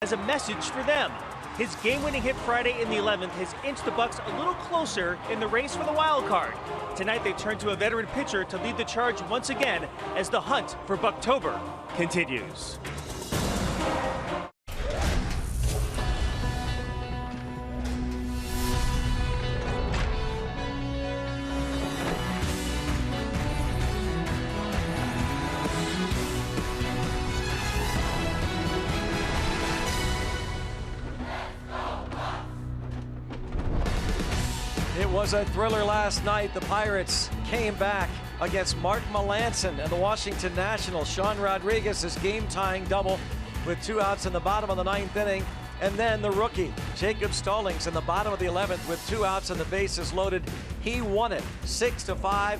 has a message for them. His game-winning hit Friday in the 11th has inched the Bucks a little closer in the race for the wild card. Tonight they turn to a veteran pitcher to lead the charge once again as the hunt for Bucktober continues. It was a thriller last night. The Pirates came back against Mark Melancon and the Washington Nationals. Sean Rodriguez's game-tying double with 2 outs in the bottom of the 9th inning. And then the rookie, Jacob Stallings, in the bottom of the 11th with 2 outs and the bases loaded. He won it 6-5.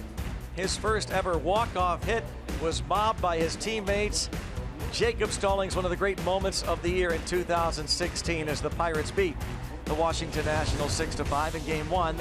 His first ever walk-off hit was mobbed by his teammates. Jacob Stallings, one of the great moments of the year in 2016 as the Pirates beat the Washington Nationals 6-5 in Game 1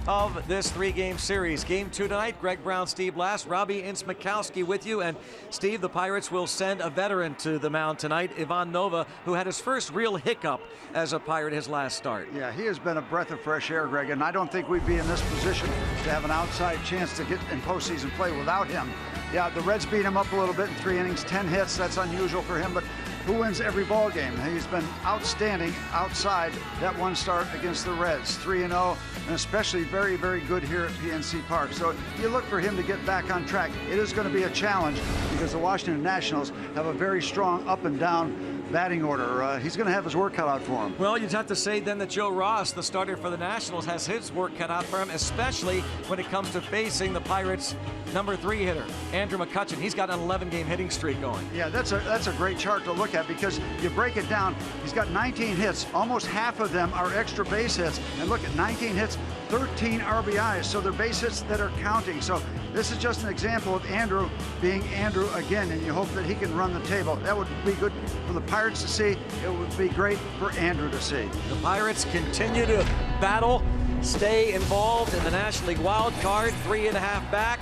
of this 3-game series. Game 2 tonight, Greg Brown, Steve Blass, Robbie Ince-Mikowski with you. And Steve, the Pirates will send a veteran to the mound tonight, Ivan Nova, who had his first real hiccup as a Pirate his last start. Yeah, he has been a breath of fresh air, Greg, and I don't think we'd be in this position to have an outside chance to get in postseason play without him. Yeah, the Reds beat him up a little bit in 3 innings, 10 hits. That's unusual for him, but who wins every ball game? He's been outstanding outside that one start against the Reds, 3-0, and especially very, very good here at PNC Park. So you look for him to get back on track. It is going to be a challenge because the Washington Nationals have a very strong up and down batting order. He's going to have his work cut out for him. Well, you'd have to say then that Joe Ross, the starter for the Nationals, has his work cut out for him, especially when it comes to facing the Pirates' number 3 hitter, Andrew McCutchen. He's got an 11-game hitting streak going. Yeah, that's a great chart to look at because you break it down. He's got 19 hits. Almost half of them are extra base hits. And look at 19 hits, 13 RBIs. So they're base hits that are counting. So this is just an example of Andrew being Andrew again, and you hope that he can run the table. That would be good for the Pirates to see. It would be great for Andrew to see. The Pirates continue to battle, stay involved in the National League wild card, 3.5 back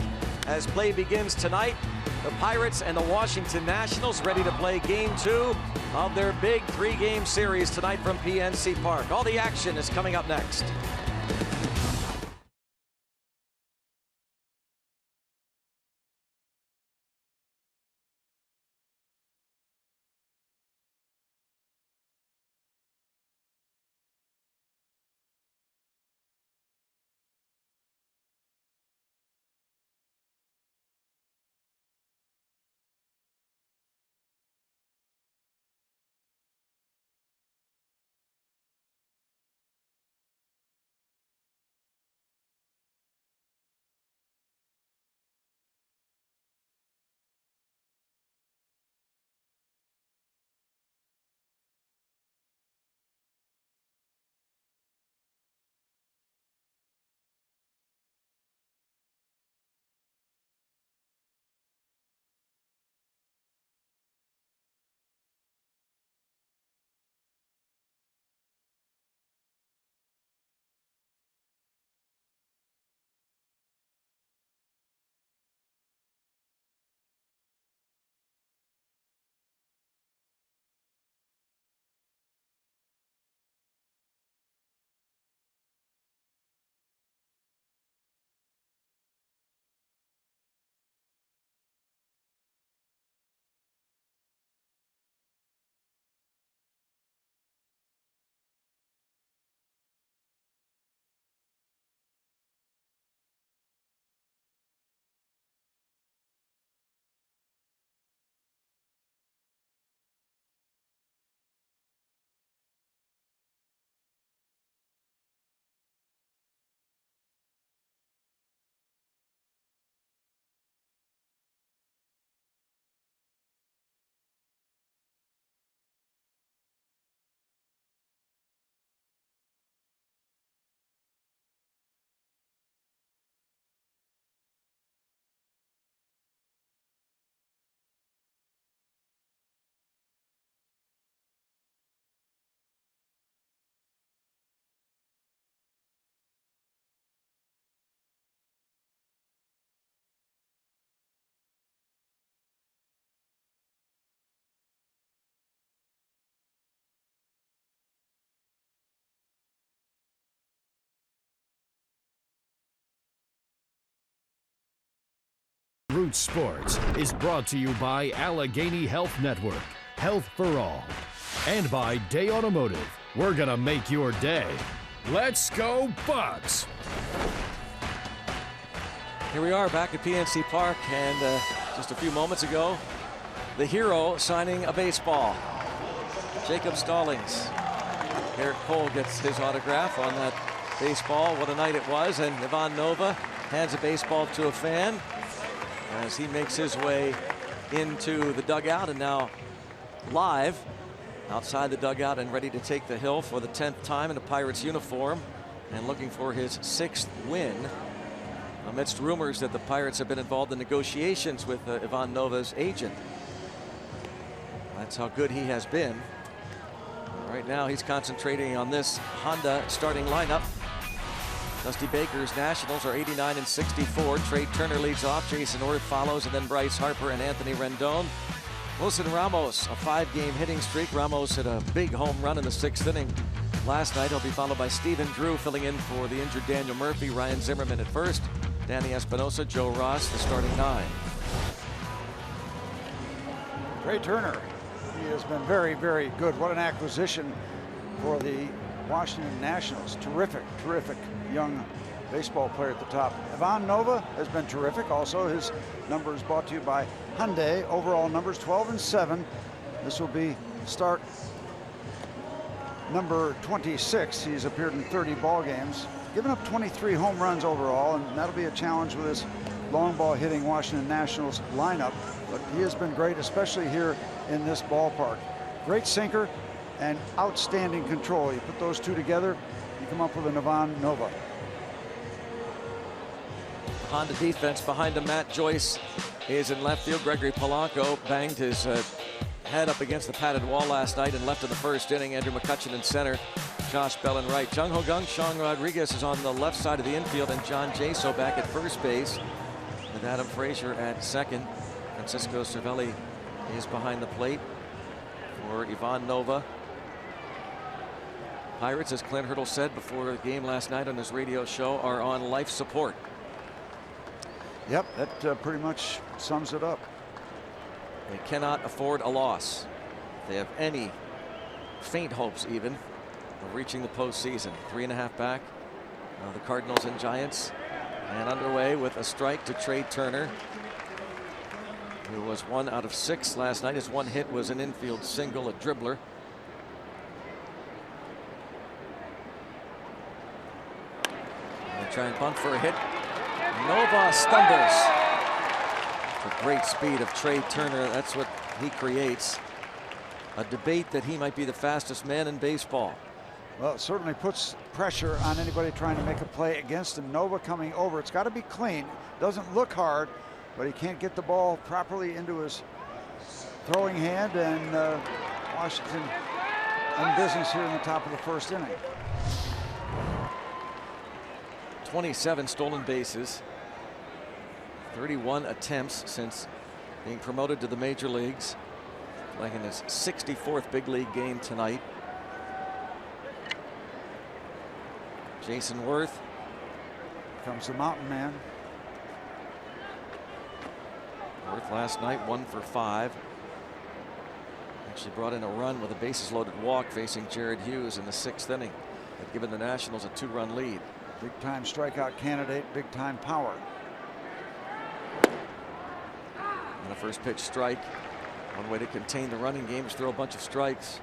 as play begins tonight. The Pirates and the Washington Nationals ready to play Game 2 of their big 3-game series tonight from PNC Park. All the action is coming up next. Roots Sports is brought to you by Allegheny Health Network, Health for All, and by Day Automotive. We're gonna make your day. Let's go Bucks! Here we are back at PNC Park, and just a few moments ago, the hero signing a baseball. Jacob Stallings. Garrett Cole gets his autograph on that baseball. What a night it was. And Ivan Nova hands a baseball to a fan as he makes his way into the dugout, and now live outside the dugout and ready to take the hill for the 10th time in a Pirates uniform and looking for his 6th win, amidst rumors that the Pirates have been involved in negotiations with Ivan Nova's agent. That's how good he has been. Right now he's concentrating on this Honda starting lineup. Dusty Baker's Nationals are 89 and 64. Trey Turner leads off. Jason Orth follows, and then Bryce Harper and Anthony Rendon. Wilson Ramos, a 5-game hitting streak. Ramos hit a big home run in the 6th inning last night. He'll be followed by Stephen Drew filling in for the injured Daniel Murphy. Ryan Zimmerman at first. Danny Espinosa, Joe Ross, the starting 9. Trey Turner, he has been very, very good. What an acquisition for the Washington Nationals. Terrific, terrific young baseball player at the top. Ivan Nova has been terrific. Also, his number is brought to you by Hyundai. Overall numbers 12 and 7. This will be start number 26. He's appeared in 30 ball games, given up 23 home runs overall, and that'll be a challenge with this long ball hitting Washington Nationals lineup. But he has been great, especially here in this ballpark. Great sinker and outstanding control. You put those two together, you come up with an Ivan Nova. Honda defense behind him. Matt Joyce is in left field. Gregory Polanco banged his head up against the padded wall last night and left in the 1st inning. Andrew McCutchen in center. Josh Bell in right. Jung Ho Gung, Sean Rodriguez is on the left side of the infield, and John Jaso back at first base with Adam Frazier at 2nd. Francisco Cervelli is behind the plate for Ivan Nova. Pirates, as Clint Hurdle said before the game last night on his radio show, are on life support. Yep, that pretty much sums it up. They cannot afford a loss. They have any faint hopes even of reaching the postseason. 3.5 back. The Cardinals and Giants, and underway with a strike to Trey Turner, who was 1 out of 6 last night. His one hit was an infield single, a dribbler. They try and bunt for a hit. Nova stumbles. The great speed of Trey Turner, that's what he creates. A debate that he might be the fastest man in baseball. Well, it certainly puts pressure on anybody trying to make a play against him. Nova coming over. It's got to be clean. Doesn't look hard, but he can't get the ball properly into his throwing hand, and Washington in business here in the top of the 1st inning. 27 stolen bases. 31 attempts since being promoted to the major leagues. Playing in his 64th big league game tonight. Jason Worth. Comes the mountain man. Worth last night 1 for 5. Actually brought in a run with a bases loaded walk facing Jared Hughes in the 6th inning. Had given the Nationals a 2-run lead. Big time strikeout candidate, big time power. And a first pitch strike. One way to contain the running game is throw a bunch of strikes.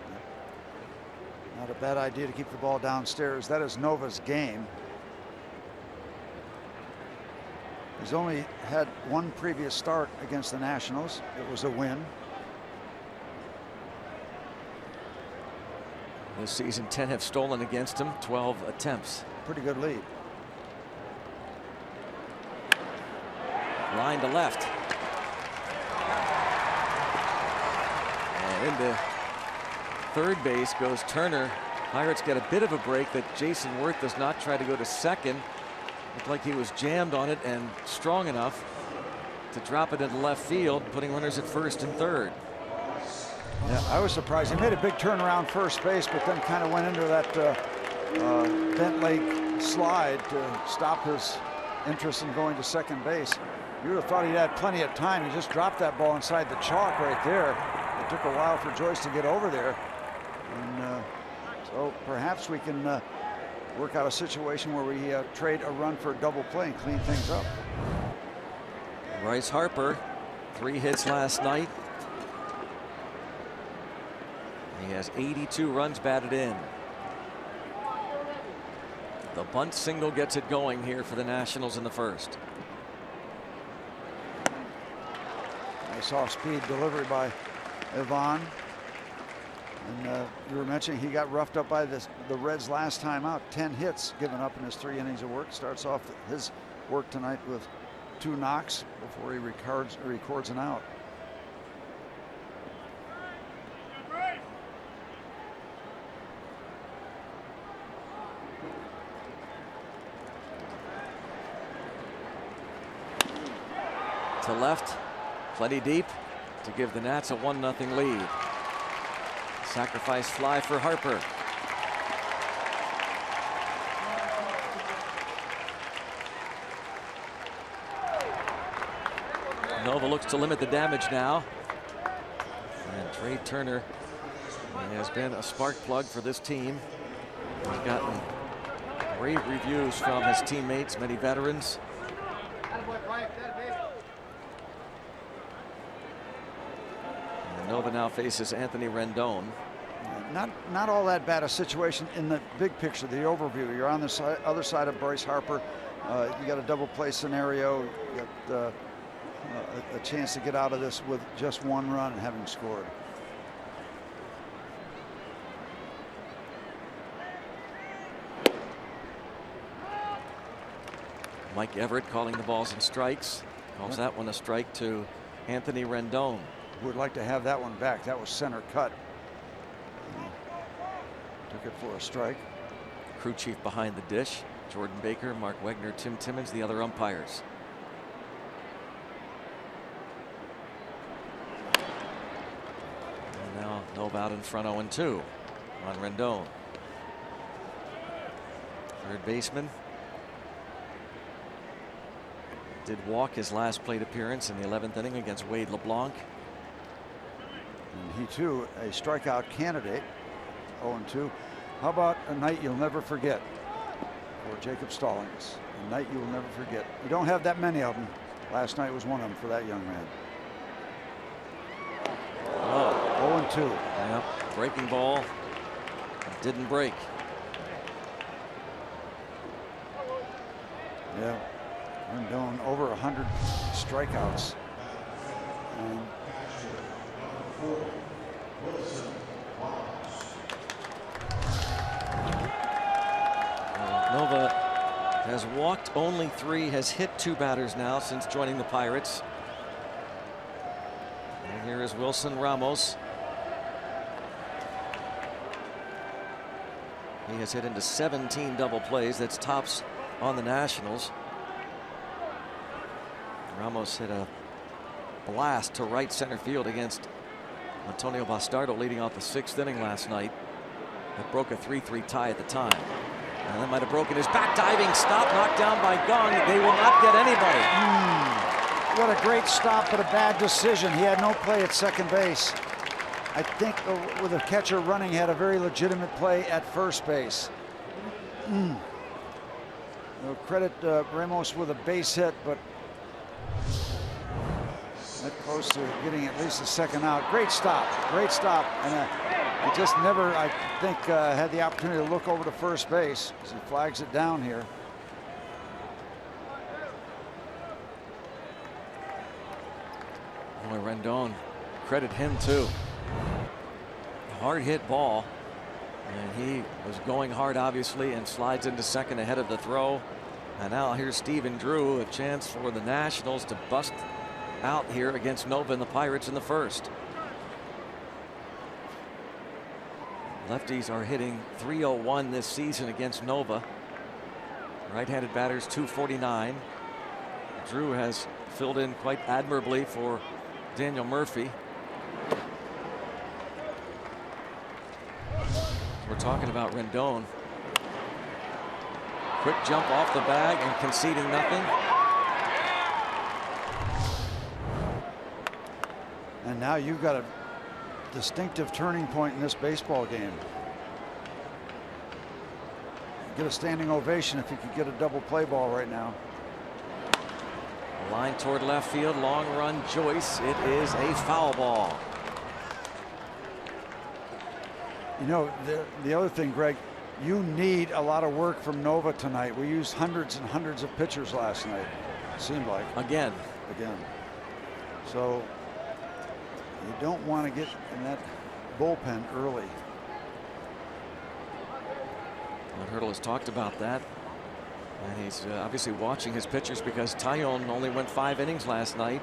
Not a bad idea to keep the ball downstairs. That is Nova's game. He's only had one previous start against the Nationals. It was a win. This season 10 have stolen against him, 12 attempts. Pretty good lead. Line to left. And into third base goes Turner. Pirates get a bit of a break that Jason Worth does not try to go to second. Looked like he was jammed on it and strong enough to drop it into left field, putting runners at first and third. Yeah, I was surprised. He made a big turn around first base, but then kind of went into that bent leg slide to stop his interest in going to second base. You would have thought he'd had plenty of time. He just dropped that ball inside the chalk right there. It took a while for Joyce to get over there. And so perhaps we can work out a situation where we trade a run for a double play and clean things up. Bryce Harper, 3 hits last night. He has 82 runs batted in. The bunt single gets it going here for the Nationals in the first. Nice off-speed delivery by Ivan. And you were mentioning he got roughed up by the Reds last time out. 10 hits given up in his 3 innings of work. Starts off his work tonight with 2 knocks before he records an out. To left, plenty deep to give the Nats a 1-0 lead. Sacrifice fly for Harper. Nova looks to limit the damage now. And Trey Turner has been a spark plug for this team. He's gotten rave reviews from his teammates, many veterans. And Nova now faces Anthony Rendon. Not all that bad a situation in the big picture, the overview. You're on the other side of Bryce Harper. You got a double play scenario. You got a chance to get out of this with just 1 run, having scored. Mike Everett calling the balls and strikes. Calls that one a strike to Anthony Rendon. Would like to have that one back. That was center cut. Took it for a strike. Crew chief behind the dish. Jordan Baker, Mark Wegner, Tim Timmons, the other umpires. And now Nova out in front 0-2 on Rendon. Third baseman did walk his last plate appearance in the 11th inning against Wade LeBlanc. And he too a strikeout candidate. 0-2. How about a night you'll never forget for Jacob Stallings? A night you will never forget. You don't have that many of them. Last night was one of them for that young man. Oh. 0-2. Yep. Breaking ball. Didn't break. Yeah. Rendon over 100 strikeouts. And Nova has walked only 3, has hit 2 batters now since joining the Pirates. And here is Wilson Ramos. He has hit into 17 double plays. That's tops on the Nationals. Ramos hit a blast to right center field against Antonio Bastardo leading off the 6th inning last night. That broke a 3-3 tie at the time. And that might have broken his back diving stop, knocked down by Gong. They will not get anybody. What a great stop, but a bad decision. He had no play at second base. I think with a catcher running, he had a very legitimate play at first base. We'll credit Ramos with a base hit, but that close to getting at least a second out. Great stop, and he just never, I think, had the opportunity to look over to first base as he flags it down here. Boy, Rendon, credit him too. Hard hit ball, and he was going hard obviously, and slides into second ahead of the throw. And now here's Stephen Drew, a chance for the Nationals to bust out here against Nova and the Pirates in the first. Lefties are hitting .301 this season against Nova. Right-handed batters .249. Drew has filled in quite admirably for Daniel Murphy. We're talking about Rendon. Quick jump off the bag and conceding nothing. now you've got a distinctive turning point in this baseball game. Get a standing ovation if you could get a double play ball right now. Line toward left field, long run, Joyce. It is a foul ball. You know, the other thing, Greg, you need a lot of work from Nova tonight. We used hundreds and hundreds of pitchers last night, it seemed like. Again. So you don't want to get in that bullpen early. Well, Hurdle has talked about that. And he's obviously watching his pitchers because Taillon only went 5 innings last night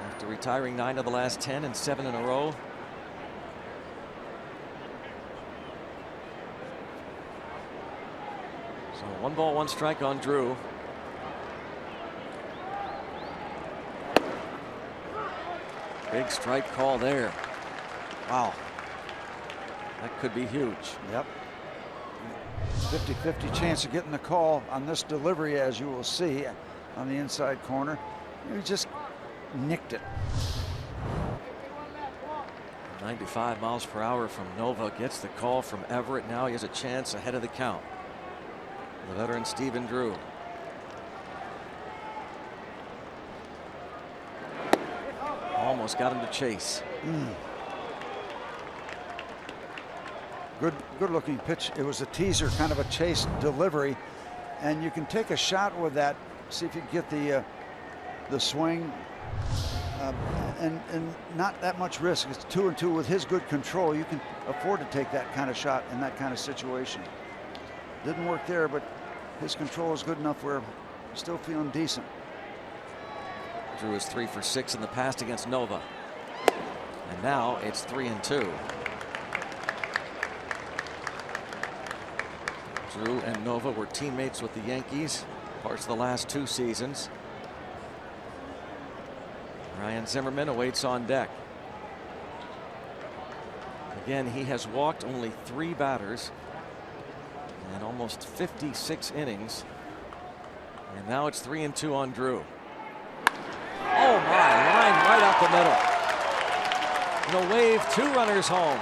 after retiring 9 of the last 10 and 7 in a row. So 1 ball, 1 strike on Drew. Big strike call there. Wow. That could be huge. Yep. 50-50 chance of getting the call on this delivery, as you will see on the inside corner. He just nicked it. 95 miles per hour from Nova, gets the call from Everett. Now he has a chance ahead of the count. The veteran Stephen Drew. Almost got him to chase. Good looking pitch. It was a teaser, kind of a chase delivery, and you can take a shot with that. See if you can get the swing, and not that much risk. It's 2-2 with his good control. You can afford to take that kind of shot in that kind of situation. Didn't work there, but his control is good enough where he's still feeling decent. Drew is 3 for 6 in the past against Nova, and now it's 3-2. Drew and Nova were teammates with the Yankees parts of the last 2 seasons. Ryan Zimmerman awaits on deck. Again, he has walked only 3 batters in almost 56 innings. And now it's 3-2 on Drew. Oh my, line right up the middle. In a wave, 2 runners home.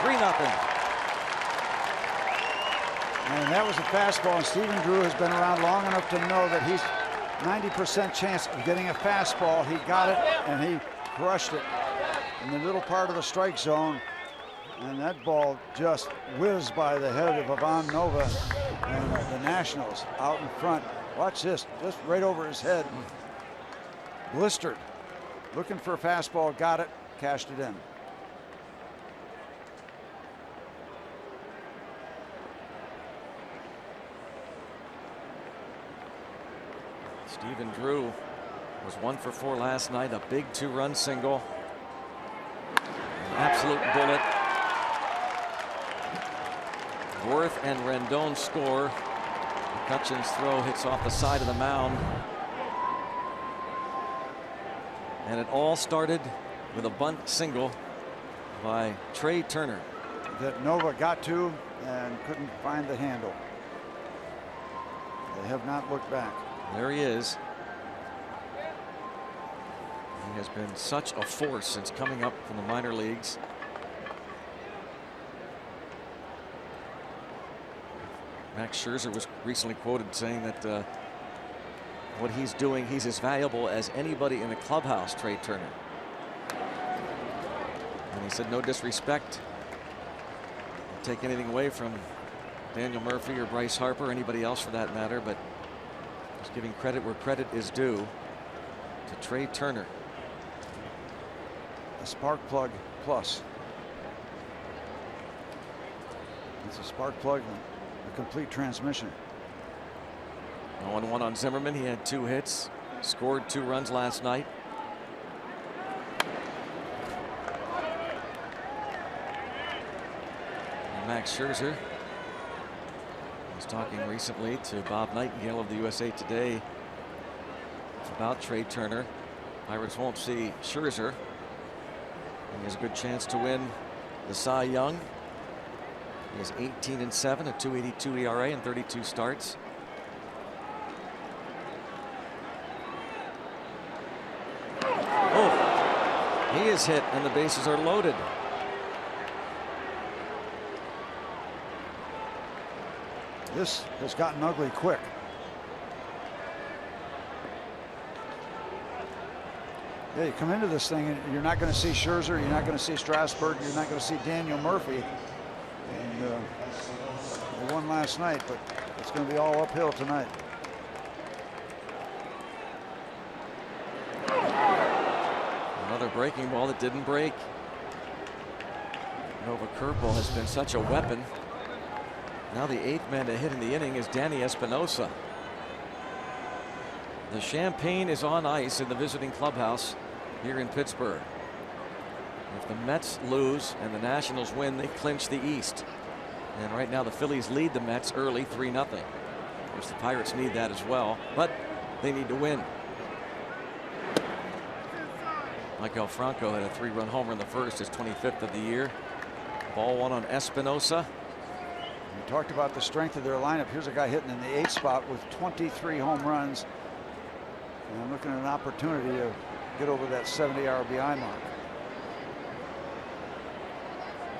3-0. And that was a fastball, and Stephen Drew has been around long enough to know that he's 90% chance of getting a fastball. He got it, and he crushed it in the middle part of the strike zone. And that ball just whizzed by the head of Ivan Nova and the Nationals out in front. Watch this, just right over his head. Blistered. Looking for a fastball, got it, cashed it in. Stephen Drew was 1 for 4 last night, a big 2-run single. An absolute bullet. Worth and Rendon score. McCutcheon's throw hits off the side of the mound. And it all started with a bunt single by Trey Turner. That Nova got to and couldn't find the handle. They have not looked back. There he is. He has been such a force since coming up from the minor leagues. Max Scherzer was recently quoted saying that what he's doing, he's as valuable as anybody in the clubhouse, Trey Turner. And he said no disrespect. Don't take anything away from Daniel Murphy or Bryce Harper or anybody else for that matter, but just giving credit where credit is due to Trey Turner. A spark plug plus. It's a spark plug, a complete transmission. 0-1 on Zimmerman. He had 2 hits, scored 2 runs last night. And Max Scherzer was talking recently to Bob Nightingale of the USA Today about Trey Turner. Pirates won't see Scherzer. And he has a good chance to win the Cy Young. He is 18-7, a .282 ERA and 32 starts. He is hit and the bases are loaded. This has gotten ugly quick. Yeah, you come into this thing and you're not going to see Scherzer, you're not going to see Strasburg, you're not going to see Daniel Murphy. And they won last night, but it's going to be all uphill tonight. Another breaking ball that didn't break. Nova curveball has been such a weapon. Now the 8th man to hit in the inning is Danny Espinosa. The champagne is on ice in the visiting clubhouse here in Pittsburgh. If the Mets lose and the Nationals win, they clinch the East. And right now the Phillies lead the Mets early 3-0. Of course, the Pirates need that as well, but they need to win. Michael Franco had a 3-run homer in the first, his 25th of the year. Ball one on Espinosa. We talked about the strength of their lineup. Here's a guy hitting in the 8th spot with 23 home runs. And I'm looking at an opportunity to get over that 70 RBI mark.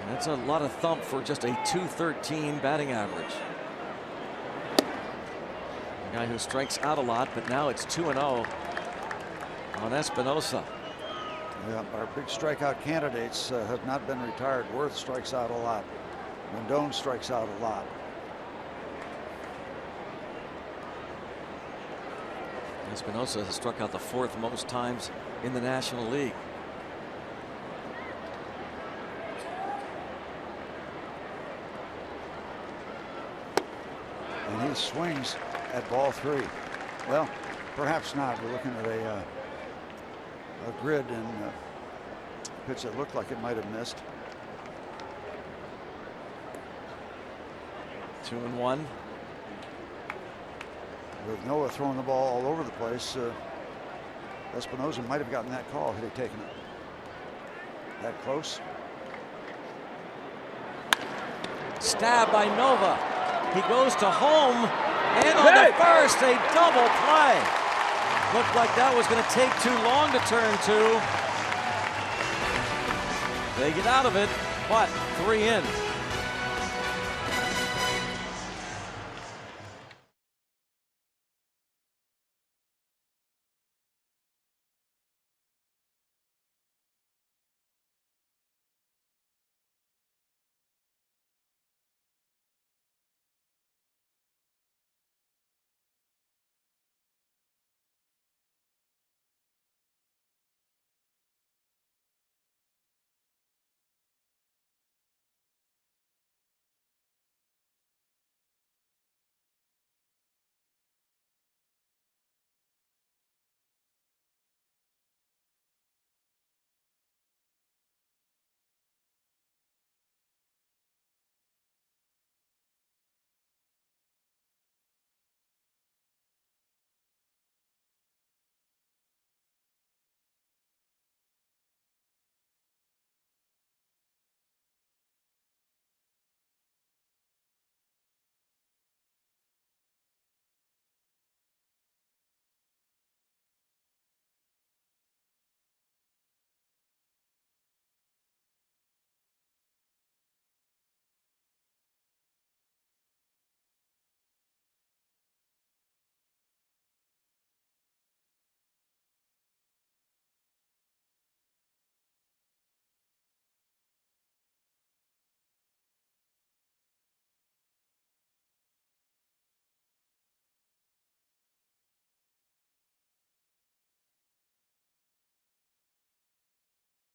And that's a lot of thump for just a .213 batting average. A guy who strikes out a lot, but now it's 2-0 on Espinosa. Yeah, our big strikeout candidates have not been retired. Worth strikes out a lot. Rendon strikes out a lot. Espinosa has struck out the 4th most times in the National League. And he swings at ball 3. Well, perhaps not. We're looking at a grid and a pitch that looked like it might have missed. 2-1. With Noah throwing the ball all over the place, Espinosa might have gotten that call had he taken it that close. Stabbed by Nova. He goes to home, and on the first, a double play. Looked like that was going to take too long to turn to. They get out of it, but 3 in.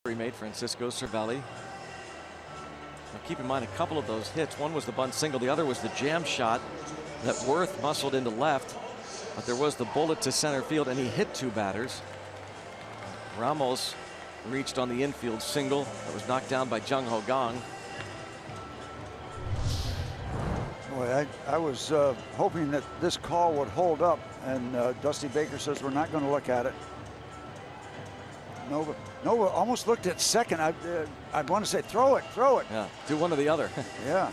He made Francisco Cervelli. Now keep in mind a couple of those hits. One was the bunt single, the other was the jam shot that Worth muscled into left, but there was the bullet to center field and he hit 2 batters. Ramos reached on the infield single that was knocked down by Jung Ho Gong. Boy, I was hoping that this call would hold up, and Dusty Baker says we're not going to look at it. Nova almost looked at second. I'd want to say throw it. Yeah, do one or the other. Yeah.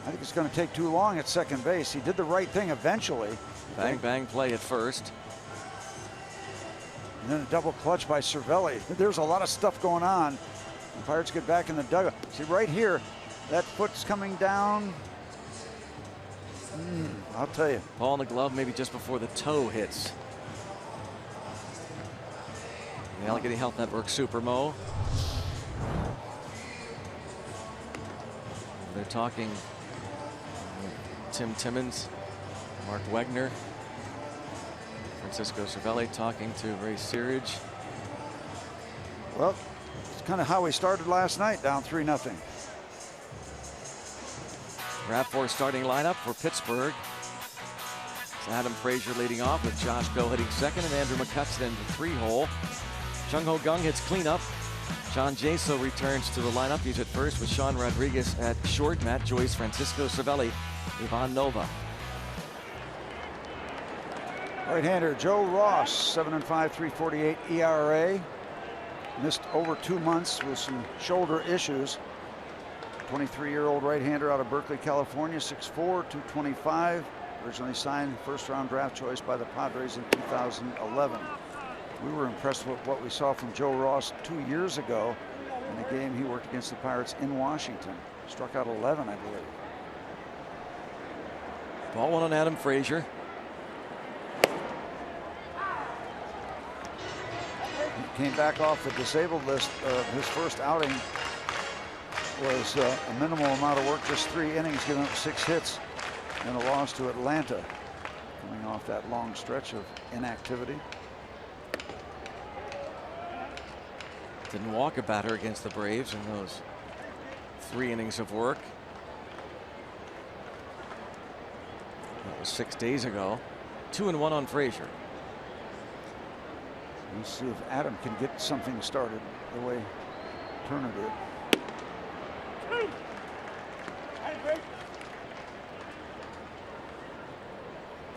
I think it's going to take too long at second base. He did the right thing eventually. Bang, bang play at first. And then a double clutch by Cervelli. There's a lot of stuff going on. The Pirates get back in the dugout. See right here, that foot's coming down. I'll tell you. Ball in the glove maybe just before the toe hits. The Allegheny Health Network Super Mo. They're talking Tim Timmons, Mark Wegner, Francisco Cervelli talking to Ray Searage. Well, it's kind of how we started last night, down 3-0. RAV4 starting lineup for Pittsburgh. It's Adam Frazier leading off with Josh Bell hitting second and Andrew McCutcheon in the 3-hole. Jung Ho Gung hits cleanup. John Jaso returns to the lineup. He's at first with Sean Rodriguez at short. Matt Joyce, Francisco Cervelli, Ivan Nova. Right-hander Joe Ross, 7-5, 3.48 ERA. Missed over 2 months with some shoulder issues. 23-year-old right-hander out of Berkeley, California, 6'4", 225. Originally signed first-round draft choice by the Padres in 2011. We were impressed with what we saw from Joe Ross 2 years ago in a game he worked against the Pirates in Washington. Struck out 11, I believe. Ball one on Adam Frazier. He came back off the disabled list. His first outing was a minimal amount of work, just 3 innings, giving up 6 hits and a loss to Atlanta, coming off that long stretch of inactivity. Didn't walk a batter against the Braves in those 3 innings of work. That was 6 days ago. 2-1 on Frazier. We'll see if Adam can get something started the way Turner did.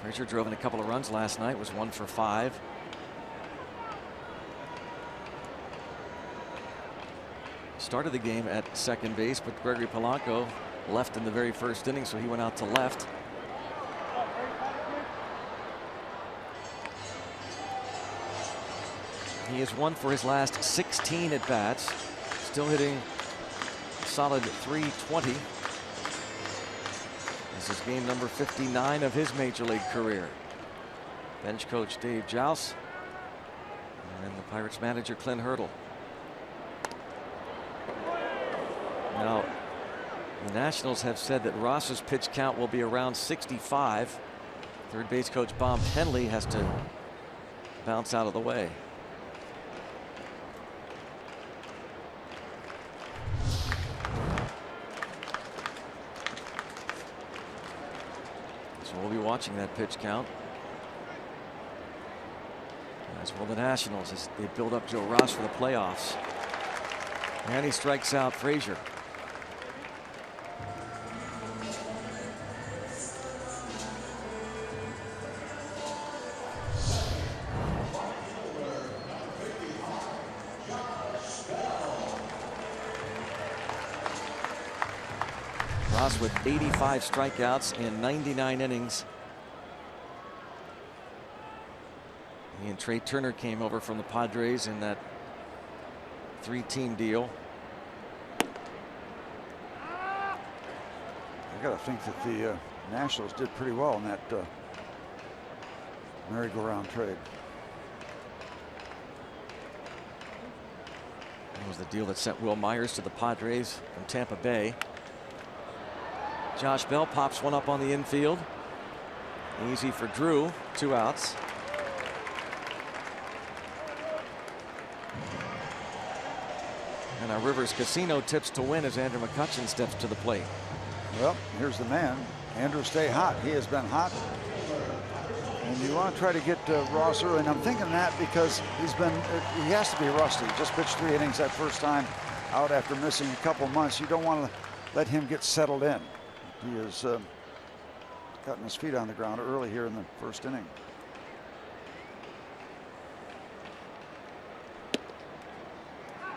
Frazier drove in a couple of runs last night, was 1 for 5. Started the game at second base, but Gregory Polanco left in the very first inning, so he went out to left. He has 1 for his last 16 at bats, still hitting solid .320. This is game number 59 of his major league career. Bench coach Dave Jouse and the Pirates manager Clint Hurdle. Now, the Nationals have said that Ross's pitch count will be around 65. Third base coach Bob Henley has to bounce out of the way. So we'll be watching that pitch count, as will the Nationals as they build up Joe Ross for the playoffs. And he strikes out Frazier. Ross with 85 strikeouts in 99 innings. He and Trey Turner came over from the Padres in that 3-team deal. I got to think that the Nationals did pretty well in that merry-go-round trade. That was the deal that sent Will Myers to the Padres from Tampa Bay. Josh Bell pops one up on the infield. Easy for Drew. 2 outs. And our Rivers Casino tips to win as Andrew McCutcheon steps to the plate. Well, here's the man. Andrew, stay hot. He has been hot. And you want to try to get Ross early. And I'm thinking that because he has to be rusty. Just pitched 3 innings that first time out after missing a couple months. You don't want to let him get settled in. He has gotten his feet on the ground early here in the first inning.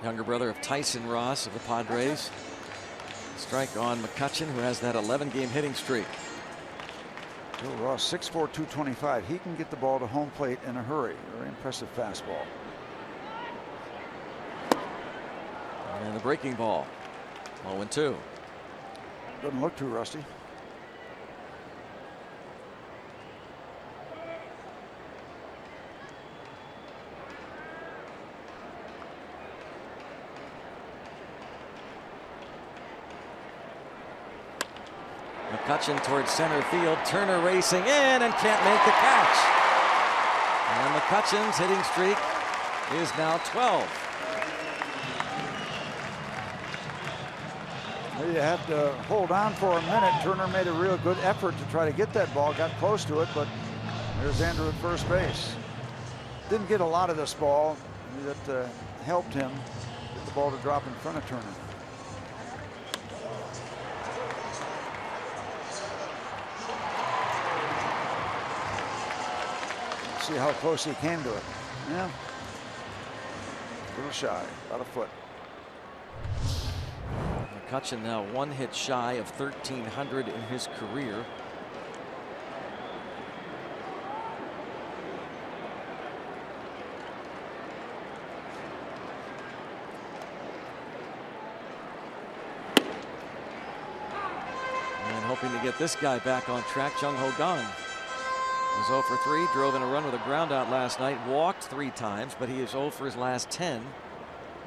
Younger brother of Tyson Ross of the Padres. Strike on McCutcheon, who has that 11-game hitting streak. Joe Ross, 6'4", 225. He can get the ball to home plate in a hurry. Very impressive fastball. And the breaking ball. 0-2. Doesn't look too rusty. McCutchen towards center field. Turner racing in and can't make the catch. And McCutchen's hitting streak is now 12. You had to hold on for a minute. Turner made a real good effort to try to get that ball. Got close to it, but there's Andrew at first base. Didn't get a lot of this ball. That helped him get the ball to drop in front of Turner. See how close he came to it. Yeah. A little shy, about a foot. McCutchen now 1 hit shy of 1,300 in his career. And hoping to get this guy back on track, Jung Ho Kang. Was 0 for 3, drove in a run with a ground out last night, walked 3 times, but he is 0 for his last 10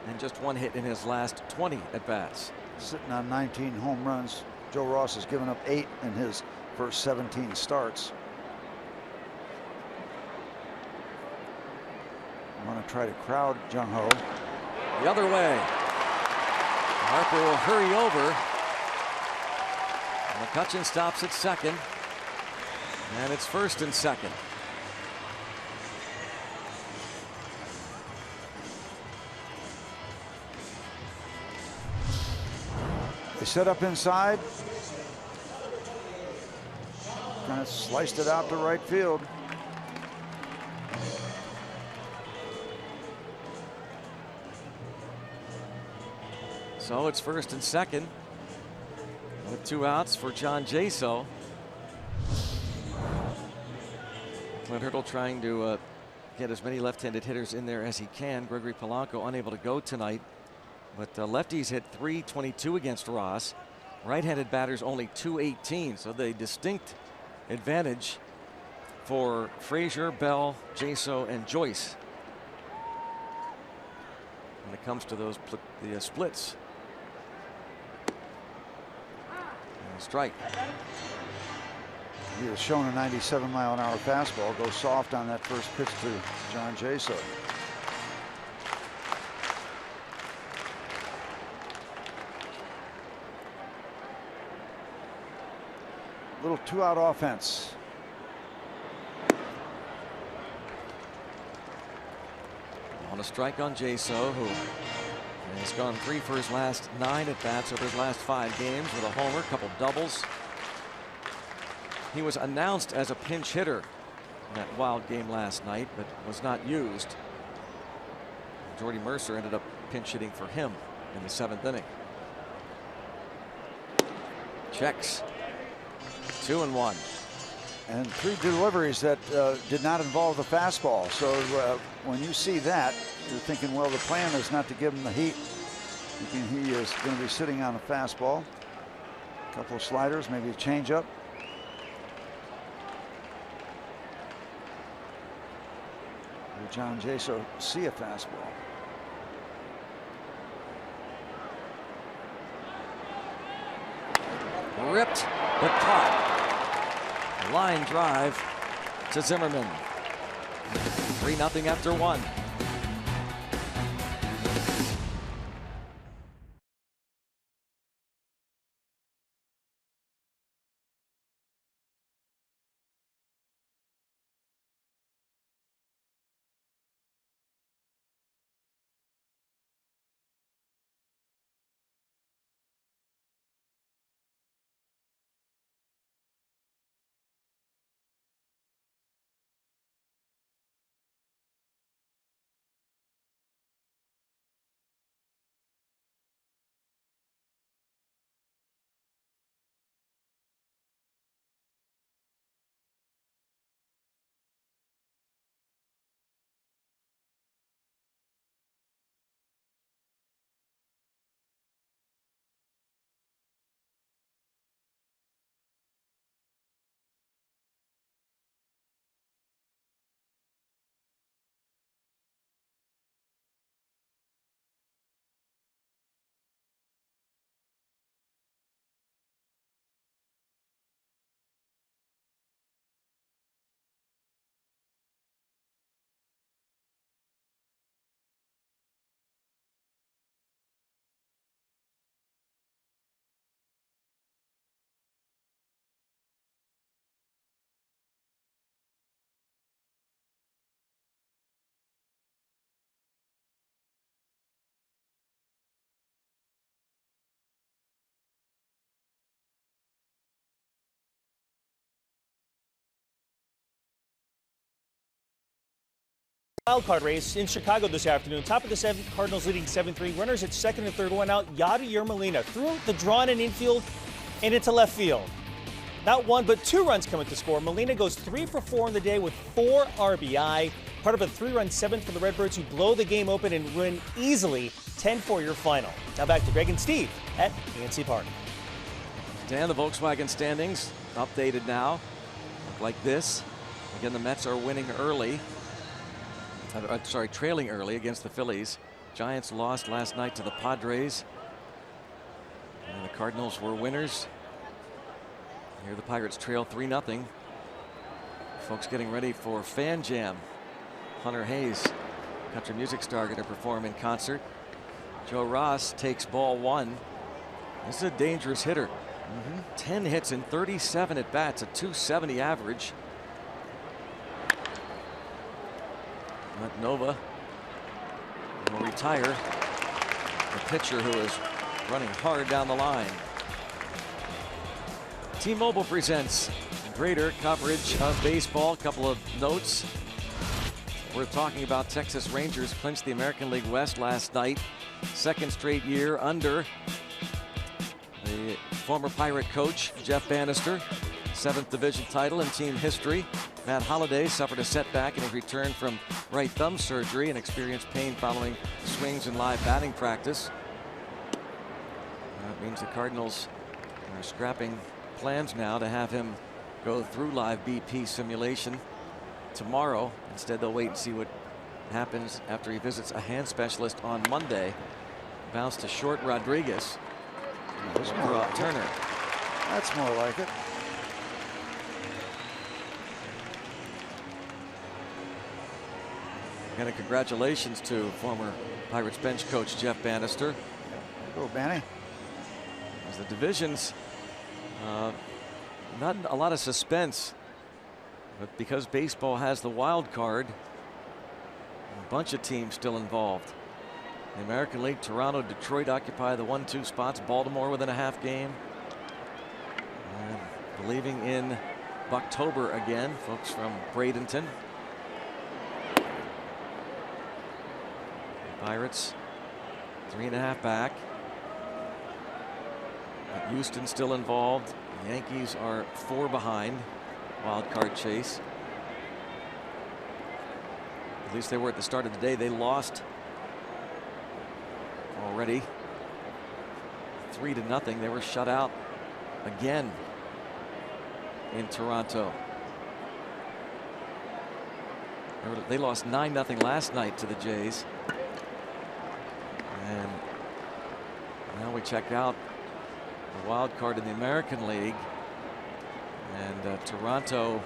and just 1 hit in his last 20 at bats. Sitting on 19 home runs. Joe Ross has given up 8 in his first 17 starts. I want to try to crowd Jung Ho. The other way. Harper will hurry over. McCutchen stops at second. And it's first and second. They set up inside. Kind of sliced it out to right field. So it's first and second with 2 outs for John Jaso. Clint Hurdle trying to get as many left-handed hitters in there as he can. Gregory Polanco unable to go tonight, but lefties hit .322 against Ross. Right-handed batters only .218, so the distinct advantage for Frazier, Bell, Jaso, and Joyce when it comes to those splits. And a strike. He was shown a 97-mile-an-hour fastball. Go soft on that first pitch to John Jaso. Little 2-out offense. On a strike on Jaso, who has gone 3 for his last 9 at bats over his last 5 games with a homer, couple doubles. He was announced as a pinch hitter in that wild game last night, but was not used. Jordy Mercer ended up pinch hitting for him in the 7th inning. Checks. 2-1. And 3 deliveries that did not involve the fastball. So when you see that, you're thinking, well, the plan is not to give him the heat. Thinking he is going to be sitting on a fastball. A couple of sliders, maybe a changeup. Will John Jaso see a fastball? Ripped, but caught. Line drive to Zimmerman. 3-0 after 1. Wild card race in Chicago this afternoon. Top of the seventh, Cardinals leading 7-3. Runners at second and third, one out. Yadier Molina threw the drawn in infield and into left field. Not one, but 2 runs coming to score. Molina goes 3 for 4 in the day with 4 RBI. Part of a 3-run 7th for the Redbirds, who blow the game open and win easily 10-4 your final. Now back to Greg and Steve at PNC Park. Dan, the Volkswagen standings updated now. Look like this. Again, the Mets are winning early. Trailing early against the Phillies. Giants lost last night to the Padres. And the Cardinals were winners. Here the Pirates trail 3-0. Folks getting ready for Fan Jam. Hunter Hayes, country music star, going to perform in concert. Joe Ross takes ball 1. This is a dangerous hitter. 10 hits in 37 at bats, a .270 average. But Nova will retire. The pitcher who is running hard down the line. T-Mobile presents greater coverage of baseball. A couple of notes. We're talking about Texas Rangers clinched the American League West last night. 2nd straight year under the former Pirate coach Jeff Bannister. 7th division title in team history. Matt Holliday suffered a setback in his return from right thumb surgery and experienced pain following swings in live batting practice. That means the Cardinals are scrapping plans now to have him go through live BP simulation tomorrow. Instead, they'll wait and see what happens after he visits a hand specialist on Monday. Bounce to short Rodriguez. Turner. That's more like it. And a congratulations to former Pirates bench coach Jeff Bannister. Go, Banny. As the divisions, not a lot of suspense, but because baseball has the wild card, a bunch of teams still involved. The American League, Toronto, Detroit occupy the 1-2 spots. Baltimore within a half game. And believing in Bucktober again, folks from Bradenton. Pirates 3.5 back. Houston still involved. The Yankees are 4 behind. Wild card chase. At least they were at the start of the day. They lost already 3-0. They were shut out again in Toronto. They lost 9-0 last night to the Jays. And now we check out the wild card in the American League. And Toronto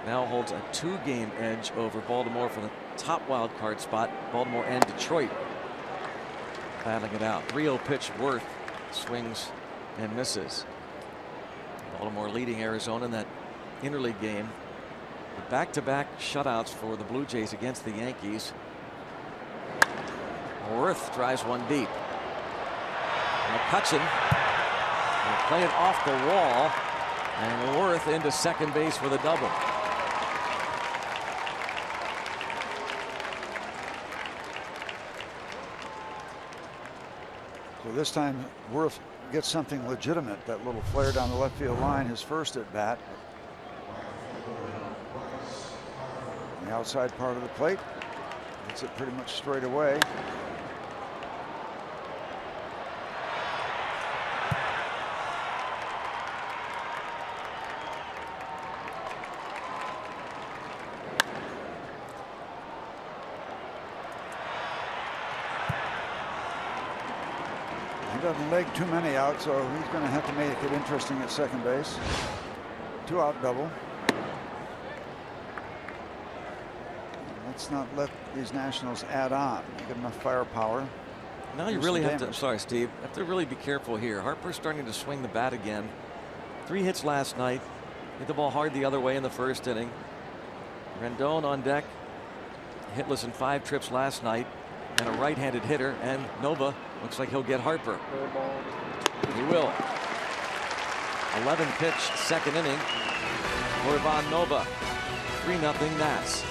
now holds a 2-game edge over Baltimore for the top wild card spot. Baltimore and Detroit battling it out. 3-0 pitch. Worth swings and misses. Baltimore leading Arizona in that interleague game. Back-to-back shutouts for the Blue Jays against the Yankees. Worth drives one deep. McCutchen will play it off the wall, and Worth into second base for the double. So this time Worth gets something legitimate. That little flare down the left field line, his first at bat. On the outside part of the plate, gets it pretty much straight away. He doesn't leg too many out, so he's going to have to make it interesting at second base. 2-out double. Let's not let these Nationals add on. Get enough firepower. Now you really have to, sorry Steve, have to really be careful here. Harper's starting to swing the bat again. 3 hits last night. Hit the ball hard the other way in the first inning. Rendon on deck. Hitless in 5 trips last night. And a right-handed hitter, and Nova looks like he'll get Harper. He will. 11 pitch, second inning for Ivan Nova. 3-0 Nats.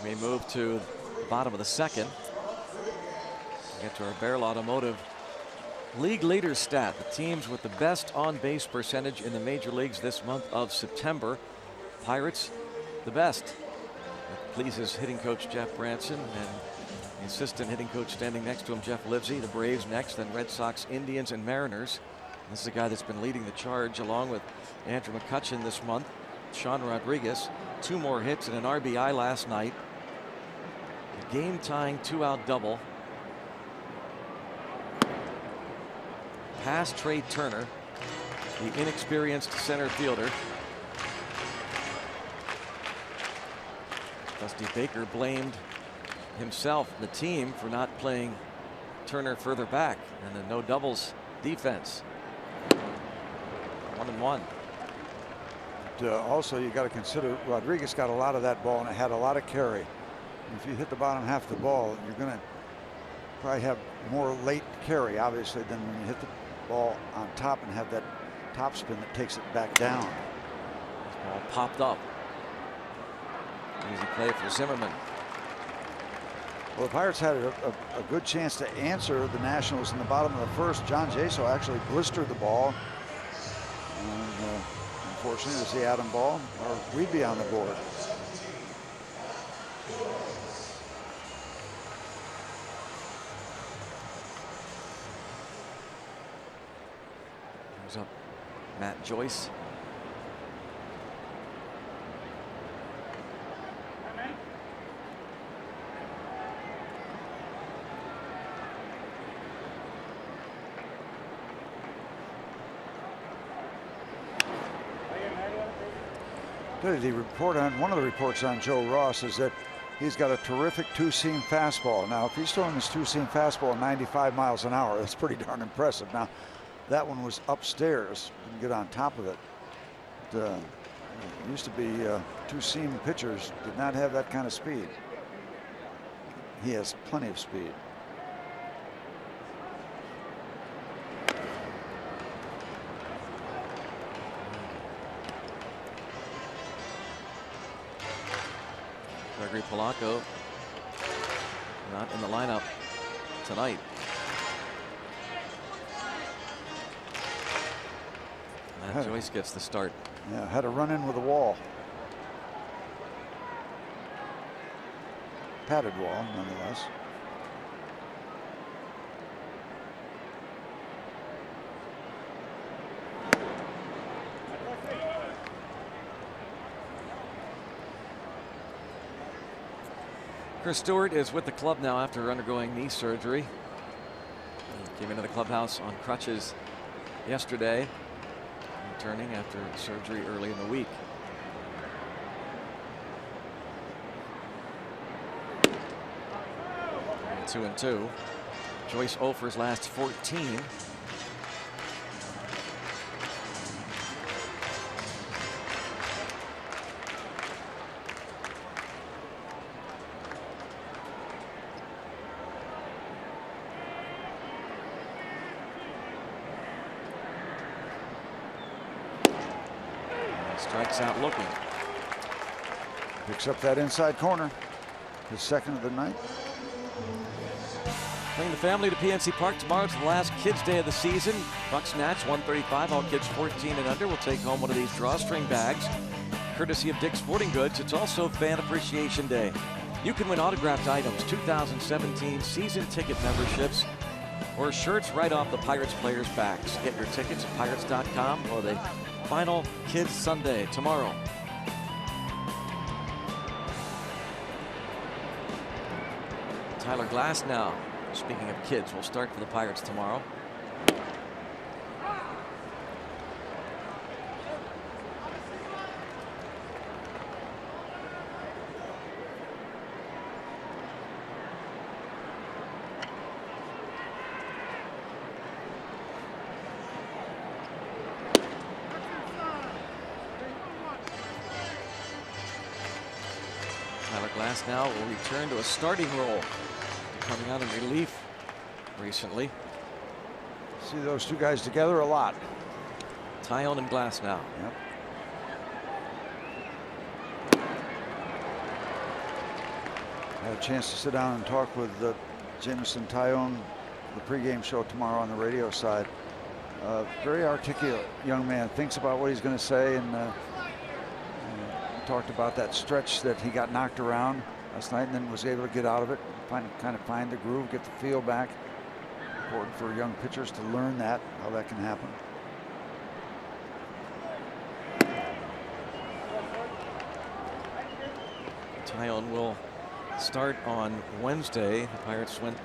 We move to the bottom of the second. Get to our Barrel Automotive league leader stat. The teams with the best on-base percentage in the major leagues this month of September. Pirates, the best. That pleases hitting coach Jeff Branson and the assistant hitting coach standing next to him, Jeff Livesey. The Braves next, then Red Sox, Indians, and Mariners. This is a guy that's been leading the charge along with Andrew McCutchen this month. Sean Rodriguez, 2 more hits and an RBI last night. A game-tying 2-out double. Past Trey Turner, the inexperienced center fielder. Dusty Baker blamed himself, the team, for not playing Turner further back, and the no doubles defense. 1-1. Also, you got to consider Rodriguez got a lot of that ball and it had a lot of carry. If you hit the bottom half of the ball, you're going to probably have more late carry, obviously, than when you hit the ball on top and have that top spin that takes it back down. This ball popped up. Easy play for Zimmerman. Well, the Pirates had a good chance to answer the Nationals in the bottom of the first. John Jaso actually blistered the ball. And, unfortunately, it was the Adam ball, or we'd be on the board. Comes up Matt Joyce. The report on one of the reports on Joe Ross is that he's got a terrific 2-seam fastball. Now, if he's throwing this 2-seam fastball at 95 miles an hour, that's pretty darn impressive. Now, that one was upstairs, didn't get on top of it. It used to be 2-seam pitchers did not have that kind of speed. He has plenty of speed. Gregory Polanco not in the lineup tonight. Matt Joyce gets the start. Yeah, had a run in with a wall. Padded wall, nonetheless. Chris Stewart is with the club now after undergoing knee surgery. He came into the clubhouse on crutches yesterday, returning after surgery early in the week. And 2-2. Joyce 0 for his last 14. Strikes out looking. Picks up that inside corner. His second of the night. Bring the family to PNC Park tomorrow. It's the last Kids Day of the season. Buck Snatch 135. All kids 14 and under will take home one of these drawstring bags, courtesy of Dick's Sporting Goods. It's also Fan Appreciation Day. You can win autographed items, 2017 season ticket memberships, or shirts right off the Pirates players' backs. Get your tickets at pirates.com for the final Kids Sunday tomorrow. Tyler Glasnow, speaking of kids, will start for the Pirates tomorrow. Tyler Glasnow will return to a starting role, coming out in relief recently. See those two guys together a lot. Tyone and Glasnow. Yep. I had a chance to sit down and talk with Jameson Tyone, the pregame show tomorrow on the radio side. Very articulate young man, thinks about what he's going to say, and talked about that stretch that he got knocked around last night and then was able to get out of it, kind of find the groove, get the feel back. Important for young pitchers to learn that, how that can happen. Tyone will start on Wednesday. The Pirates went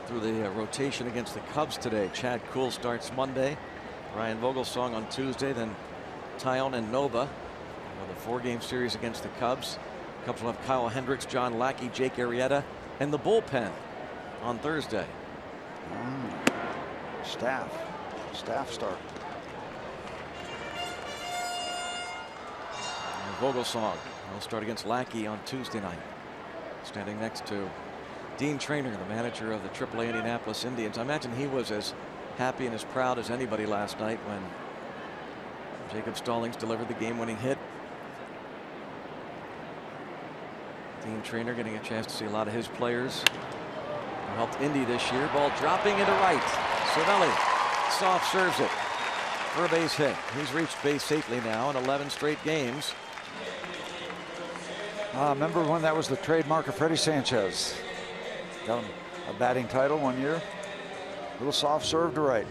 through the rotation against the Cubs today. Chad Kuhl starts Monday. Ryan Vogelsong on Tuesday. Then Tyone and Nova. The 4-game series against the Cubs. Cubs will have Kyle Hendricks, John Lackey, Jake Arrieta, and the bullpen on Thursday. Staff start. And Vogelsong will start against Lackey on Tuesday night. Standing next to Dean Traynor, the manager of the AAA Indianapolis Indians. I imagine he was as happy and as proud as anybody last night when Jacob Stallings delivered the game-winning hit. Dean Traynor getting a chance to see a lot of his players who helped Indy this year. Ball dropping into right. Cervelli soft serves it for a base hit. He's reached base safely now in 11 straight games. Remember when that was the trademark of Freddie Sanchez? Got him a batting title one year. A little soft serve to right.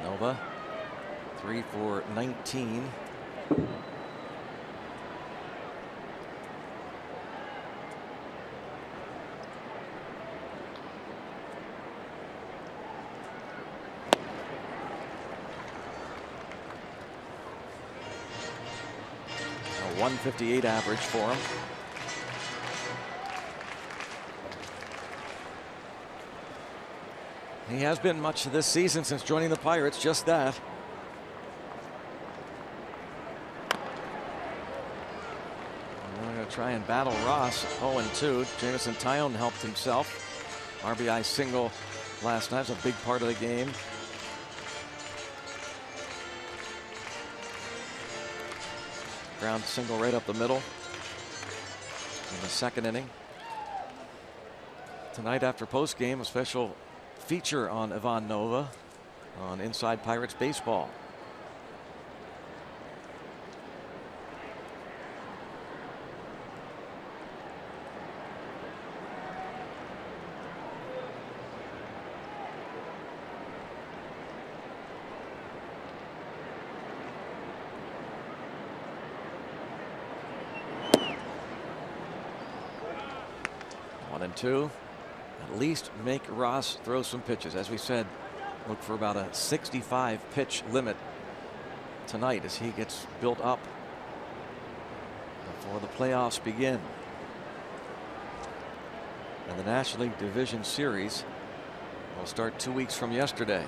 Nova 3 for 19. A 158 average for him. He has been much this season since joining the Pirates, just that. We're going to try and battle Ross. 0-2. Jameson Tyone helped himself. RBI single last night. Was a big part of the game. Ground single right up the middle in the second inning. Tonight after postgame, a special feature on Ivan Nova on Inside Pirates Baseball. One and two. At least make Ross throw some pitches. As we said, look for about a 65 pitch limit tonight as he gets built up before the playoffs begin. And the National League Division Series will start 2 weeks from yesterday.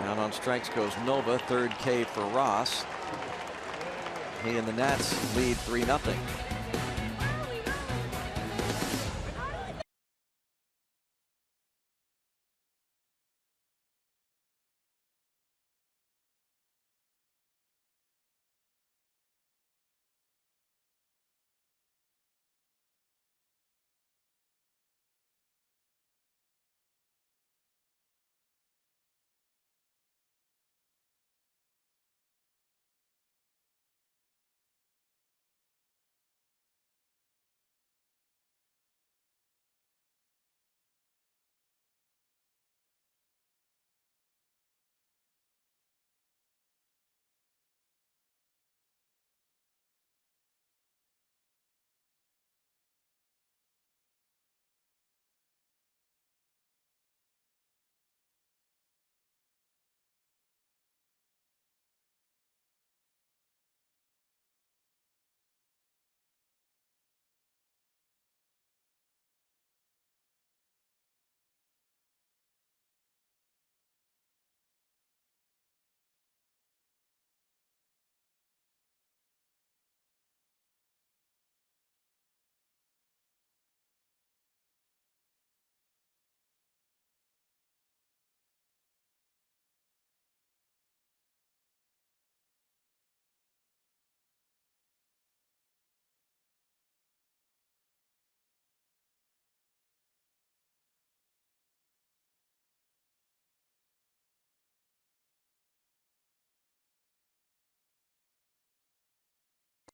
Down on strikes goes Nova. Third K for Ross. He and the Nats lead 3-0.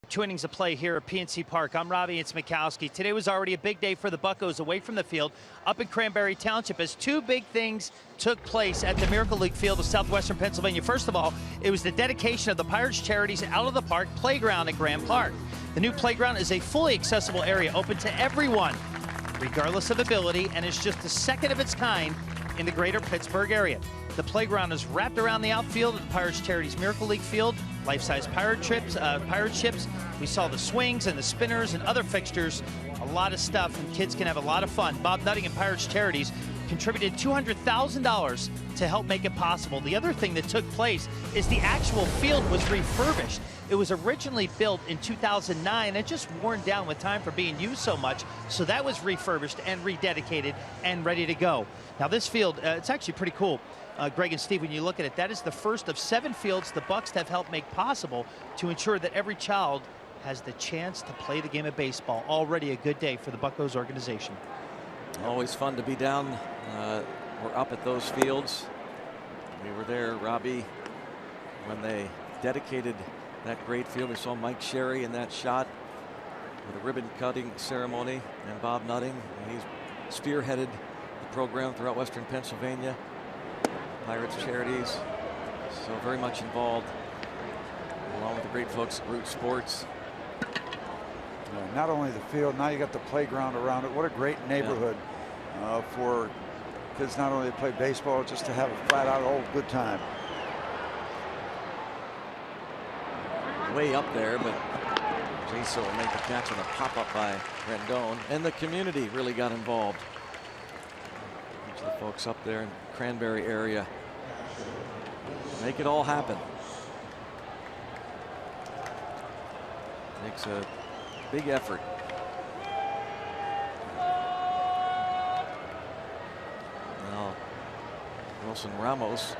2 innings of play here at PNC Park. I'm Robbie. It's Mikowski. Today was already a big day for the Buccos away from the field up in Cranberry Township as 2 big things took place at the Miracle League Field of Southwestern Pennsylvania. First of all, it was the dedication of the Pirates Charities Out of the Park playground at Grand Park. The new playground is a fully accessible area open to everyone, regardless of ability, and is just the second of its kind in the greater Pittsburgh area. The playground is wrapped around the outfield of the Pirates Charities Miracle League Field. Life-size pirate ships. We saw the swings and the spinners and other fixtures. A lot of stuff, and kids can have a lot of fun. Bob Nutting and Pirates Charities contributed $200,000 to help make it possible. The other thing that took place is the actual field was refurbished. It was originally built in 2009 and just worn down with time for being used so much. So that was refurbished and rededicated and ready to go. Now this field, it's actually pretty cool. Greg and Steve, when you look at it, that is the first of 7 fields the Bucs have helped make possible to ensure that every child has the chance to play the game of baseball. Already a good day for the Buccos organization. Always fun to be down or up at those fields. We were there, Robbie, when they dedicated that great field. We saw Mike Sherry in that shot with a ribbon cutting ceremony, and Bob Nutting. He's spearheaded the program throughout Western Pennsylvania. Pirates Charities, so very much involved, along with the great folks at Root Sports. Not only the field, now you got the playground around it. What a great neighborhood for kids, not only to play baseball, just to have a flat-out old good time. Way up there, but Jason will make the catch on a pop-up by Rendon, and the community really got involved. The folks up there in Cranberry area make it all happen. Takes a big effort. Now Wilson Ramos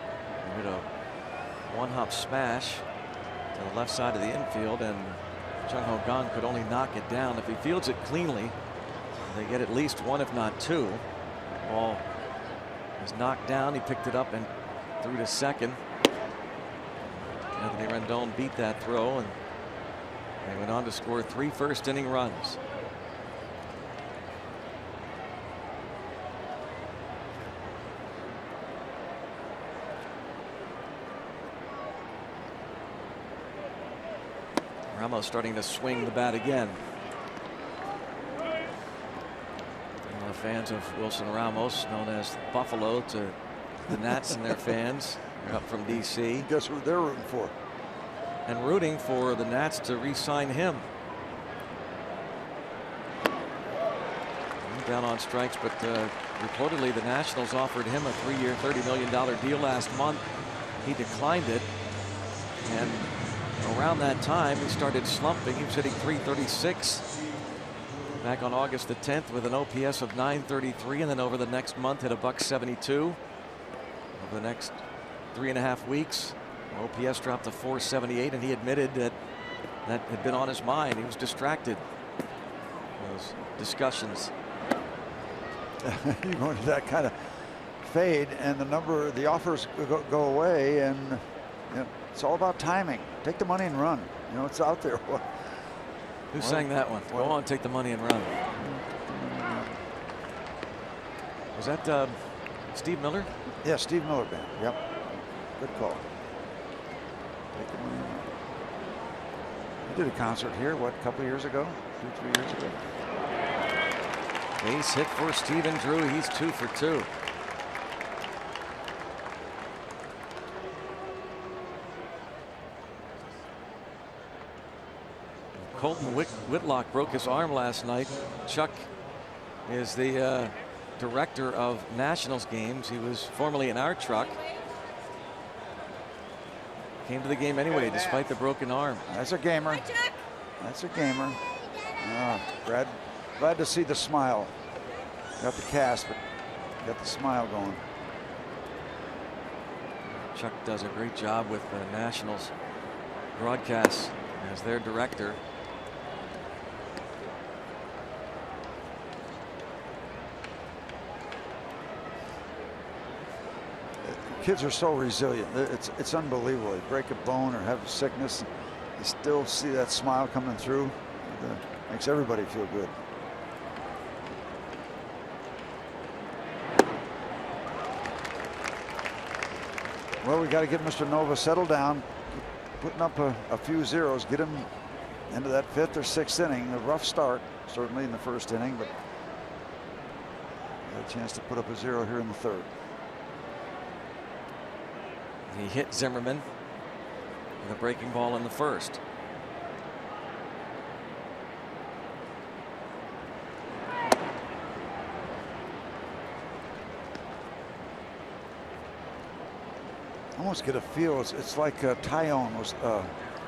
hit a one-hop smash to the left side of the infield, and Chung Ho Kang could only knock it down. If he fields it cleanly, they get at least 1, if not 2. Ball was knocked down. He picked it up and threw to second. Anthony Rendon beat that throw, and they went on to score 3 first-inning runs. Ramos starting to swing the bat again. Fans of Wilson Ramos, known as Buffalo to the Nats and their fans. They're up from D.C. Guess who they're rooting for? And rooting for the Nats to re-sign him. Down on strikes, but reportedly the Nationals offered him a 3-year, $30 million deal last month. He declined it, and around that time he started slumping. He was hitting .336 back on August the 10th with an OPS of .933, and then over the next month hit a .172. Over the next 3.5 weeks, OPS dropped to .478, and he admitted that that had been on his mind. He was distracted. Those discussions. You go into that kind of fade, and the offers go away, and it's all about timing. Take the money and run. It's out there. Who sang that one? Go on, take the money and run. Was that Steve Miller? Yeah, Steve Miller Band. Yep. Good call. Take the money and run. He did a concert here, what, a couple years ago? 2-3 years ago. Base hit for Stephen Drew. He's 2 for 2. Colton Whitlock broke his arm last night. Chuck is the director of Nationals games. He was formerly in our truck. Came to the game anyway, despite the broken arm. That's a gamer. That's a gamer. Glad to see the smile. Got the cast, but got the smile going. Chuck does a great job with the Nationals broadcasts as their director. Kids are so resilient. It's unbelievable. They break a bone or have sickness, You still see that smile coming through. It makes everybody feel good. Well, we got to get Mr. Nova settled down, putting up a few zeros, get him into that 5th or 6th inning. A rough start, certainly in the 1st inning, but got a chance to put up a 0 here in the 3rd. He hit Zimmerman with a breaking ball in the 1st. Almost get a feel. It's like Tyone was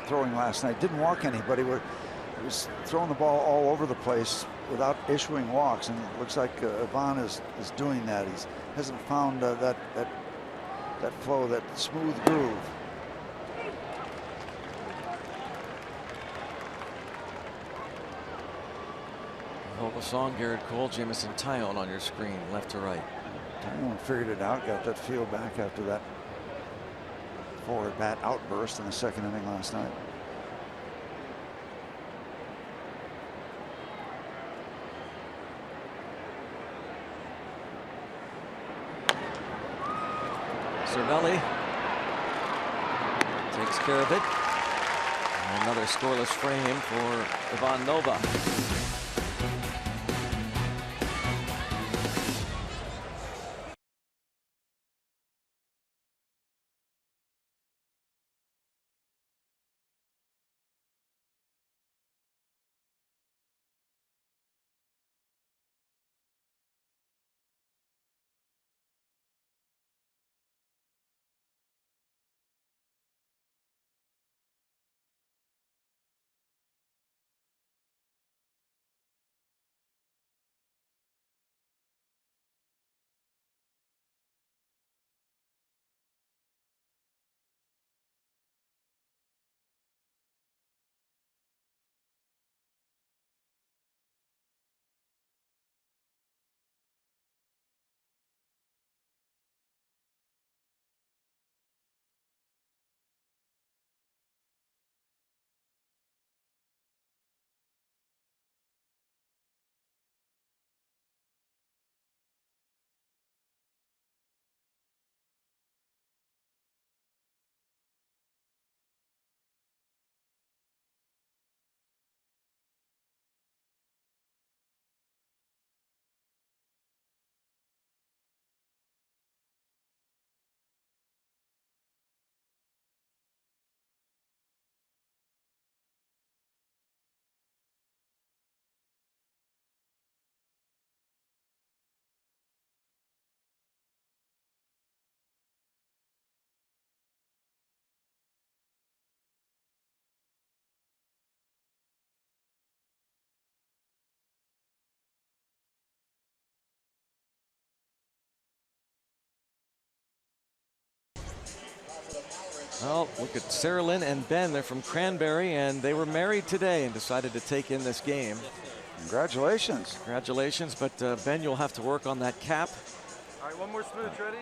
throwing last night. Didn't walk anybody. He was throwing the ball all over the place without issuing walks, and it looks like Ivan is doing that. He hasn't found that flow, that smooth groove. Hold the song, Garrett Cole, Jamison Tyone on your screen, left to right. Tyone figured it out, got that feel back after that 4-at-bat outburst in the 2nd inning last night. Cervelli takes care of it. And another scoreless frame for Ivan Nova. Well, look at Sarah Lynn and Ben. They're from Cranberry, and they were married today and decided to take in this game. Congratulations. Congratulations, but Ben, you'll have to work on that cap. All right, one more smooch, ready?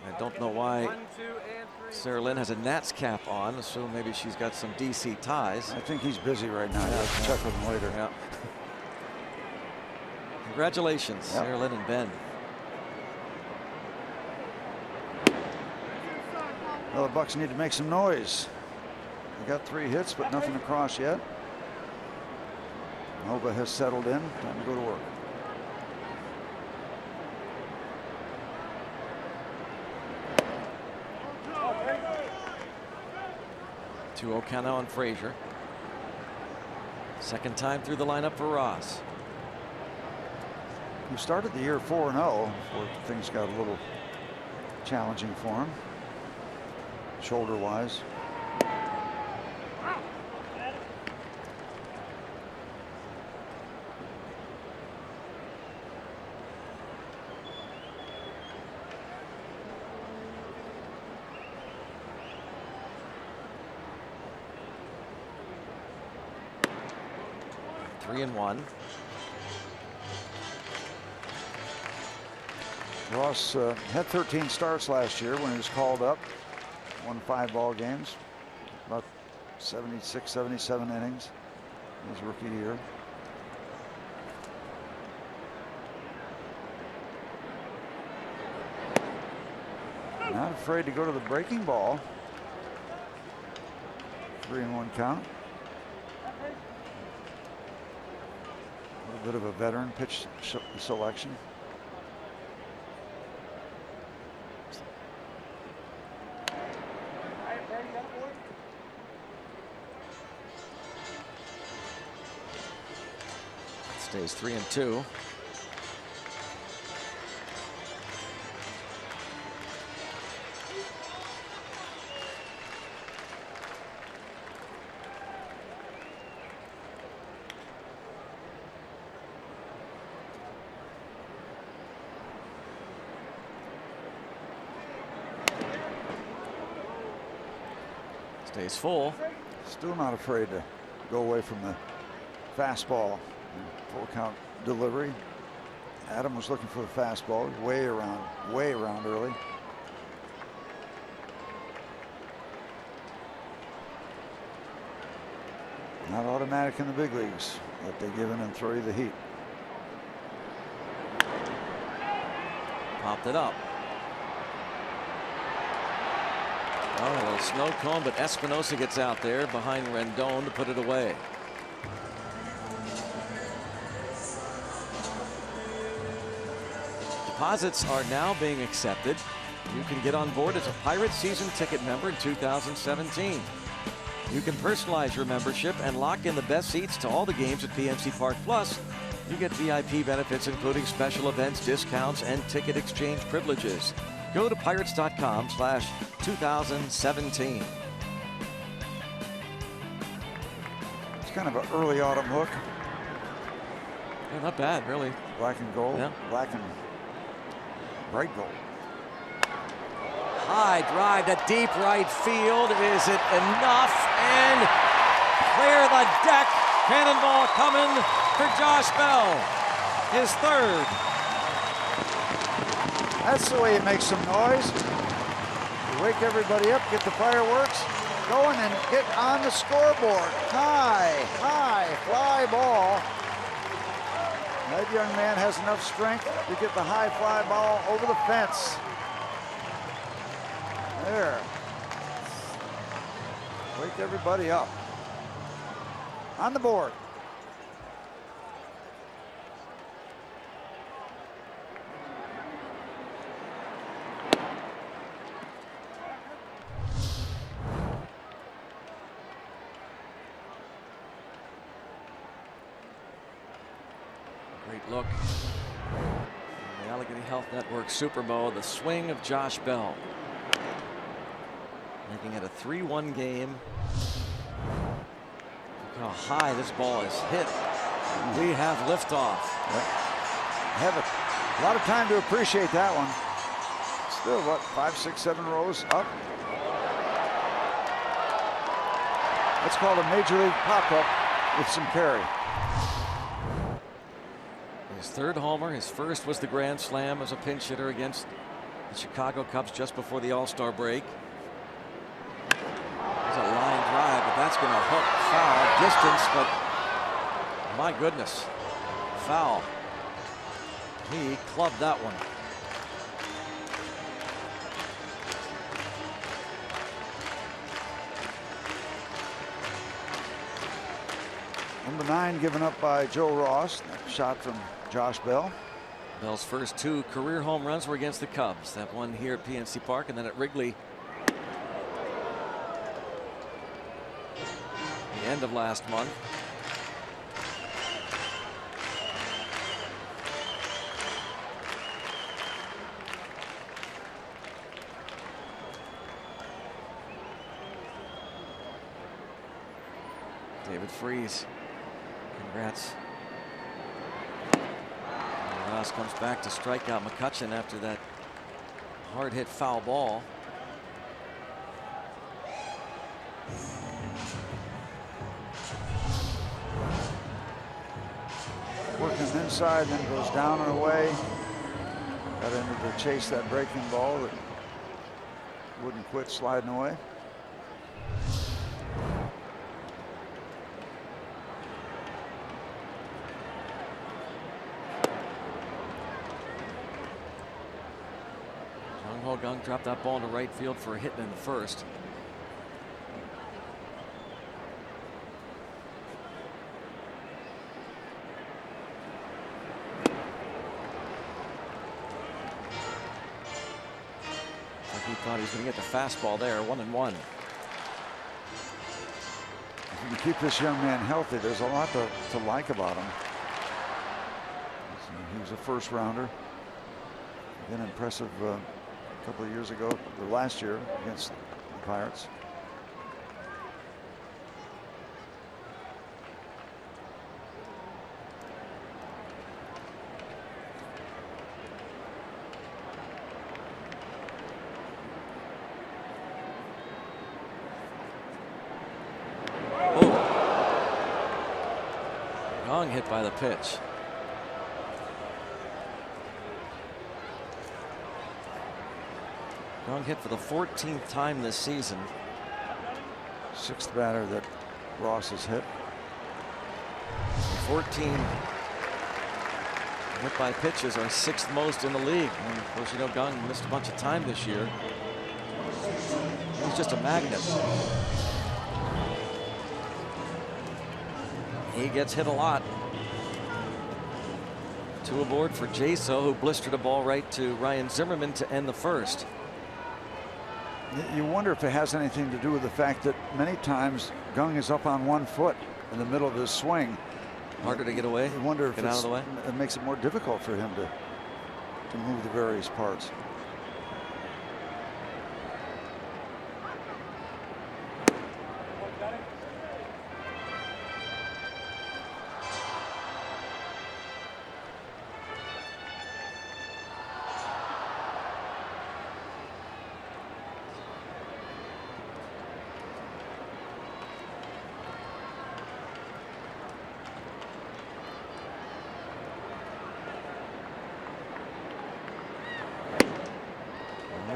I don't know why 1, 2, and 3. Sarah Lynn has a Nats cap on, so maybe she's got some DC ties. I think he's busy right now. I'll check with him later. Yeah. Congratulations, Sarah Lynn and Ben. Well, the Bucks need to make some noise. They got 3 hits, but nothing across yet. Nova has settled in. Time to go to work. To O'Connell and Frazier. Second time through the lineup for Ross. Who started the year 4-0 before things got a little challenging for him, shoulder-wise. Three and one. Ross had 13 starts last year when he was called up. Won 5 ball games. About 76, 77 innings his rookie year. Not afraid to go to the breaking ball. 3-1 count. A little bit of a veteran pitch selection. Stays 3-2. Stays full. Still not afraid to go away from the fastball. Full count delivery. Adam was looking for the fastball. Way around early. Not automatic in the big leagues that they give in and throw you the heat. Popped it up. Oh, a little snow cone, but Espinosa gets out there behind Rendon to put it away. Deposits are now being accepted. You can get on board as a Pirates season ticket member in 2017. You can personalize your membership and lock in the best seats to all the games at PNC Park. Plus, you get VIP benefits including special events, discounts, and ticket exchange privileges. Go to pirates.com/2017. It's kind of an early autumn look. Yeah, not bad, really. Black and gold. Yeah. Black and bright gold. High drive to deep right field. Is it enough? And clear the deck. Cannonball coming for Josh Bell. His third. That's the way you make some noise. You wake everybody up, get the fireworks going, and get on the scoreboard. High fly ball. That young man has enough strength to get the high fly ball over the fence. There. Wake everybody up. On the board. Great look. The Allegheny Health Network Super Bowl, the swing of Josh Bell. Making it a 3-1 game. Look how high this ball is hit. We have liftoff. Yep. Have a lot of time to appreciate that one. Still, what, 5, 6, 7 rows up? That's called a major league pop-up with some carry. His third homer, his first was the grand slam as a pinch hitter against the Chicago Cubs just before the All-Star break. There's a line drive, but that's going to hook foul distance, but my goodness, foul. He clubbed that one. Number 9 given up by Joe Ross. Shot from Josh Bell. Bell's first 2 career home runs were against the Cubs. That one here at PNC Park and then at Wrigley. The end of last month. David Freese. Congrats. Ross comes back to strike out McCutchen after that hard hit foul ball. Working inside, then goes down and away. Got into to chase that breaking ball that wouldn't quit sliding away. Oh, Gung dropped that ball into right field for a hit in the first. Like he thought he was going to get the fastball there. 1-1. If you keep this young man healthy, there's a lot to like about him. He was a first rounder. Been impressive a couple of years ago, or last year, against the Pirates. Gung hit by the pitch. Gung hit for the 14th time this season. 6th batter that Ross has hit. 14 hit by pitches are 6th most in the league. And of course, you know, Gung missed a bunch of time this year. He's just a magnet. He gets hit a lot. 2 aboard for Jaso, who blistered a ball right to Ryan Zimmerman to end the first. You wonder if it has anything to do with the fact that many times Gung is up on 1 foot in the middle of his swing. Harder to get away. You wonder if get out of the way. It makes it more difficult for him to move the various parts.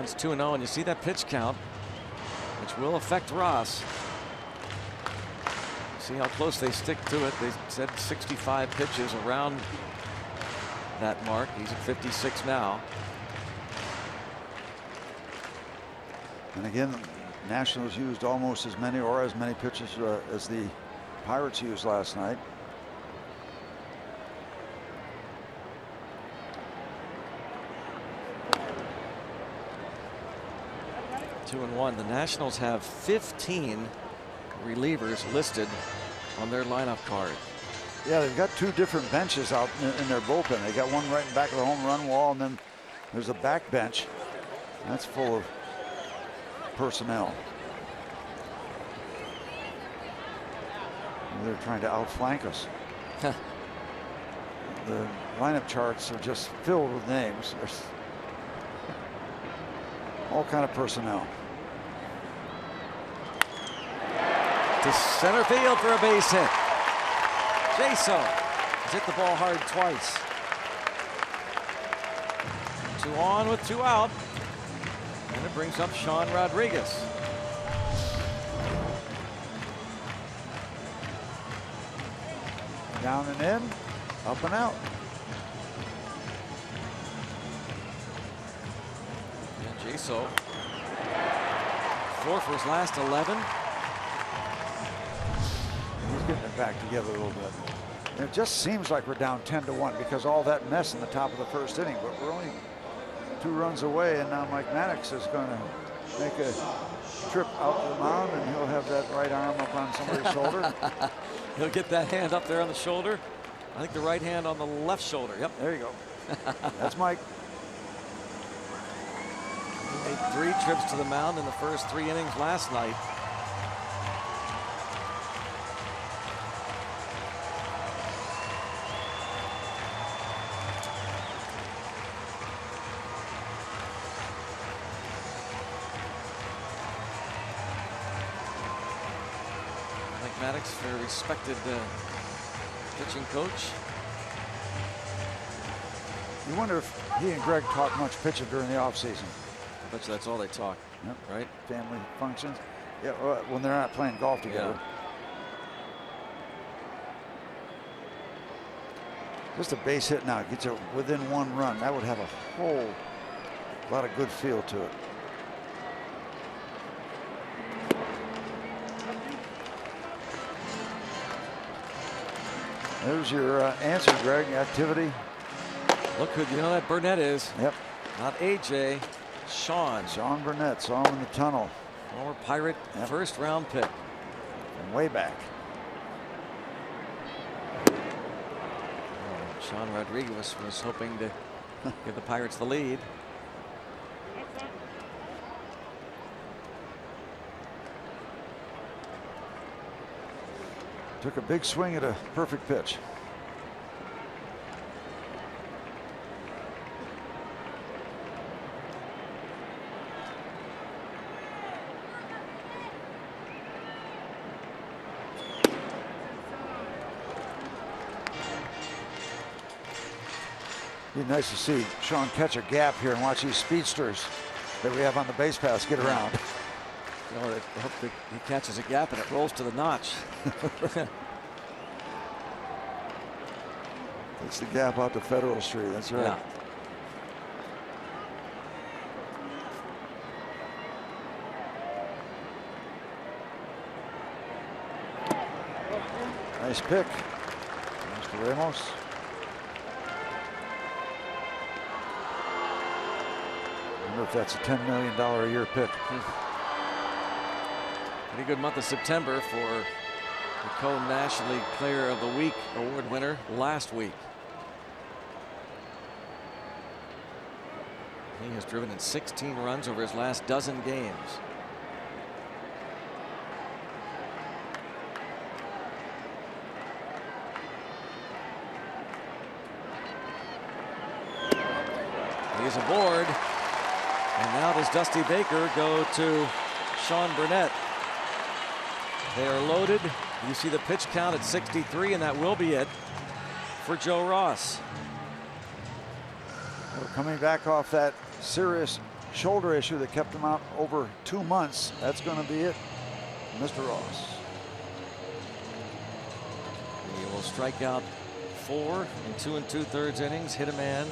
It's 2-0, and you see that pitch count, which will affect Ross. See how close they stick to it. They said 65 pitches around that mark. He's at 56 now. And again, Nationals used almost as many or as many pitches as the Pirates used last night. 2-1. The Nationals have 15 relievers listed on their lineup card. Yeah, they've got 2 different benches out in their bullpen. They got one right in back of the home run wall, and then there's a back bench. That's full of personnel. They're trying to outflank us. The lineup charts are just filled with names. There's all kind of personnel. To center field for a base hit. Jaso has hit the ball hard twice. 2 on with 2 out. And it brings up Sean Rodriguez. Down and in, up and out. And Jaso 4 for his last 11. He's getting it back together a little bit. And it just seems like we're down 10-1 because all that mess in the top of the first inning, but we're only 2 runs away, and now Mike Maddox is going to make a trip out to the mound, and he'll have that right arm up on somebody's shoulder. He'll get that hand up there on the shoulder. I think the right hand on the left shoulder. Yep. There you go. That's Mike. He made 3 trips to the mound in the first 3 innings last night. Maddox, very respected pitching coach. You wonder if he and Greg talk much pitching during the offseason. I bet you that's all they talk. Yep. Right? Family functions. Yeah, when they're not playing golf together. Yeah. Just a base hit now gets you within 1 run. That would have a whole A lot of good feel to it. There's your answer, Greg. Activity. Look who you know that Burnett is. Yep. Not AJ. Sean Burnett. Saw him in the tunnel. Former Pirate first-round pick. From way back. Sean Rodriguez was hoping to give the Pirates the lead. Took a big swing at a perfect pitch. Be nice to see Sean catch a gap here and watch these speedsters that we have on the base paths get around. You know, I hope that he catches a gap and it rolls to the notch. It's the gap out to Federal Street. That's right. Yeah. Nice pick, Mr. Ramos. I wonder if that's a $10 million a year pick. Pretty good month of September for the co-National League Player of the Week award winner last week. He has driven in 16 runs over his last dozen games. He's aboard. And now does Dusty Baker go to Sean Burnett. They are loaded. You see the pitch count at 63, and that will be it for Joe Ross. Well, coming back off that serious shoulder issue that kept him out over 2 months, that's going to be it, Mr. Ross. He will strike out 4 in 2 2/3 innings, hit a man,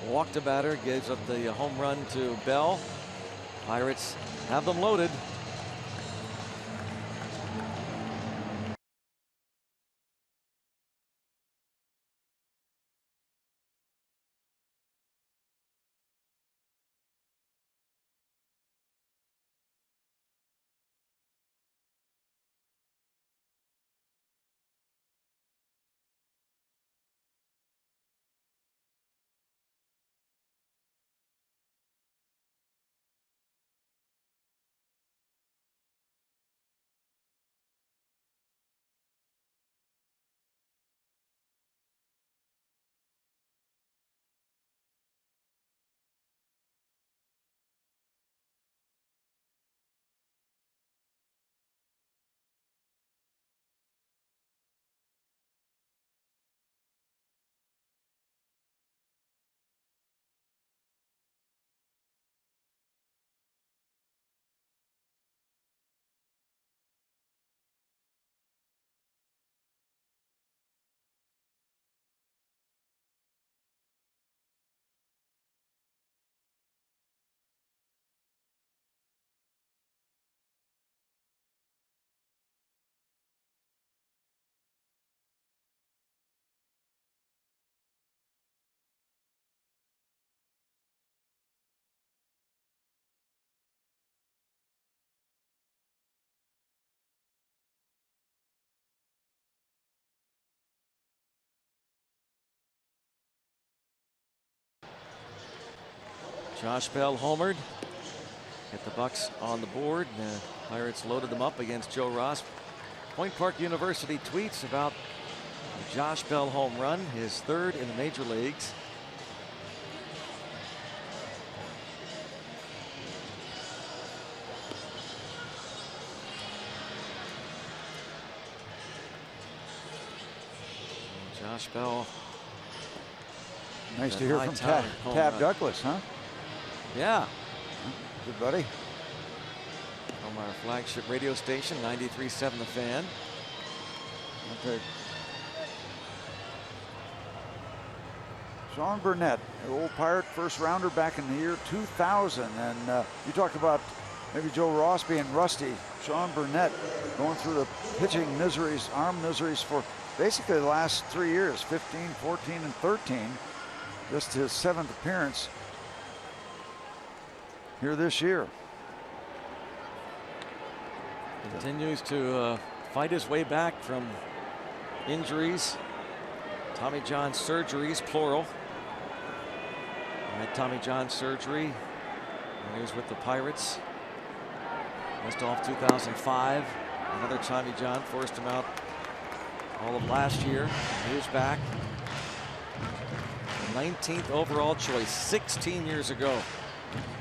walked a batter, gives up the home run to Bell. Pirates have them loaded. Josh Bell homered. Hit the Bucks on the board. The Pirates loaded them up against Joe Ross. Point Park University tweets about the Josh Bell home run, his 3rd in the major leagues. Josh Bell. Nice to hear from Tab Douglas, huh? Yeah. Good buddy. From our flagship radio station, 93.7 The Fan. Okay. Sean Burnett, an old Pirate first rounder back in the year 2000. And you talk about maybe Joe Ross being rusty. Sean Burnett going through the pitching miseries, arm miseries for basically the last 3 years, 15, 14, and 13. Just his 7th appearance here this year. Continues to fight his way back from injuries. Tommy John surgeries, plural. He had Tommy John surgery when he was with the Pirates. Missed off 2005. Another Tommy John forced him out all of last year. He was back. 19th overall choice 16 years ago.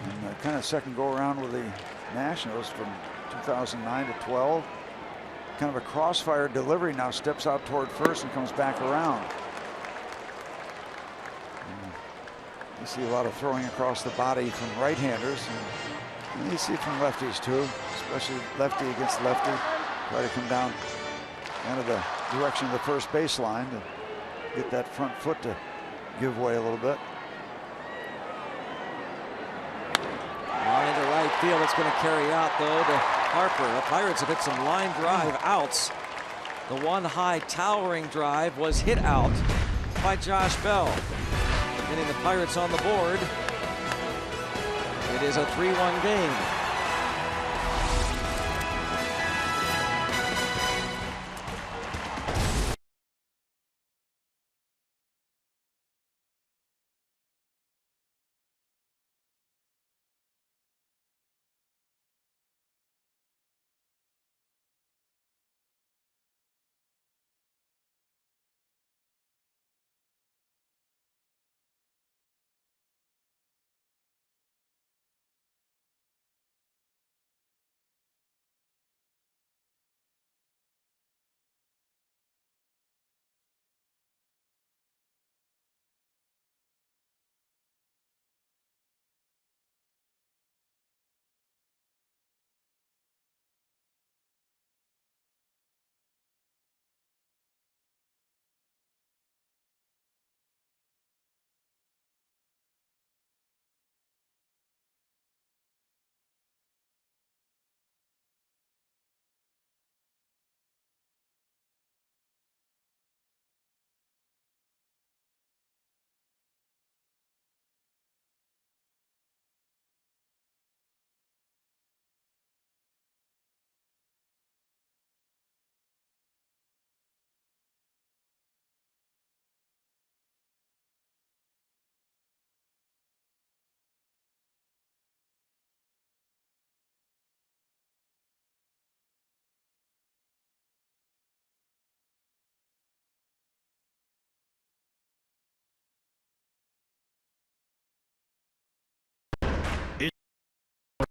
And kind of second go around with the Nationals from 2009 to 12. Kind of a crossfire delivery now, steps out toward first and comes back around. And you see a lot of throwing across the body from right-handers. And you see it from lefties too, especially lefty against lefty. Try to come down kind of the direction of the first baseline to get that front foot to give way a little bit. Line to right field. It's going to carry out though to Harper. The Pirates have hit some line drive outs. The one high towering drive was hit out by Josh Bell, getting the Pirates on the board. It is a 3-1 game.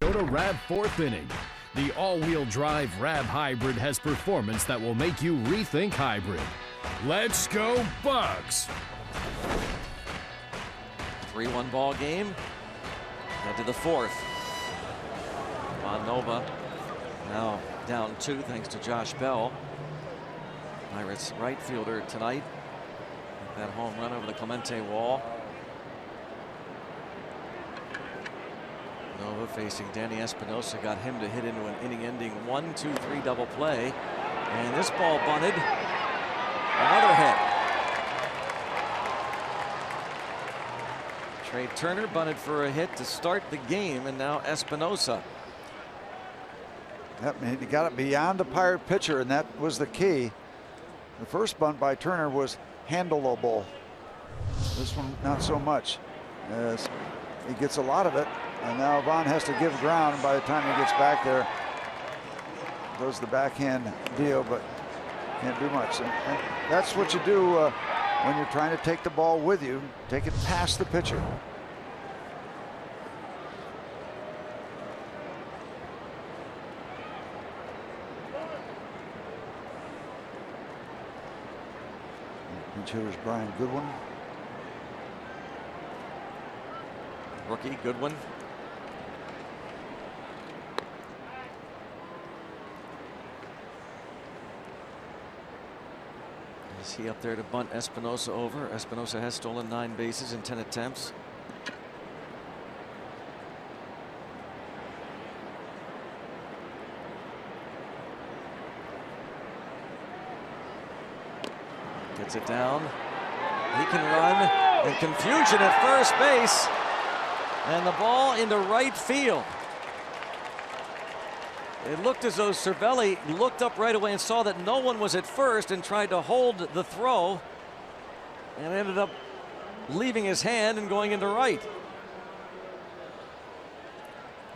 Toyota RAV 4th inning. The all-wheel drive RAV hybrid has performance that will make you rethink hybrid. Let's go Bucks! 3-1 ball game. Head to the 4th. Von Nova now down 2 thanks to Josh Bell. Pirates right fielder tonight. That home run over the Clemente wall. Nova facing Danny Espinosa, got him to hit into an inning-ending 1-2-3 double play, and this ball bunted. Another hit. Trey Turner bunted for a hit to start the game, and now Espinosa. Yep, he got it beyond the Pirate pitcher, and that was the key. The first bunt by Turner was handleable. This one, not so much. As he gets a lot of it. And now Vaughn has to give ground, and by the time he gets back there, does the backhand deal, but can't do much. And that's what you do when you're trying to take the ball with you, take it past the pitcher. Pinch hitter's Brian Goodwin. Rookie Goodwin. Is he up there to bunt Espinosa over? Espinosa has stolen 9 bases in 10 attempts. Gets it down. He can run. And confusion at first base. And the ball into right field. It looked as though Cervelli looked up right away and saw that no one was at first and tried to hold the throw. And ended up leaving his hand and going into right.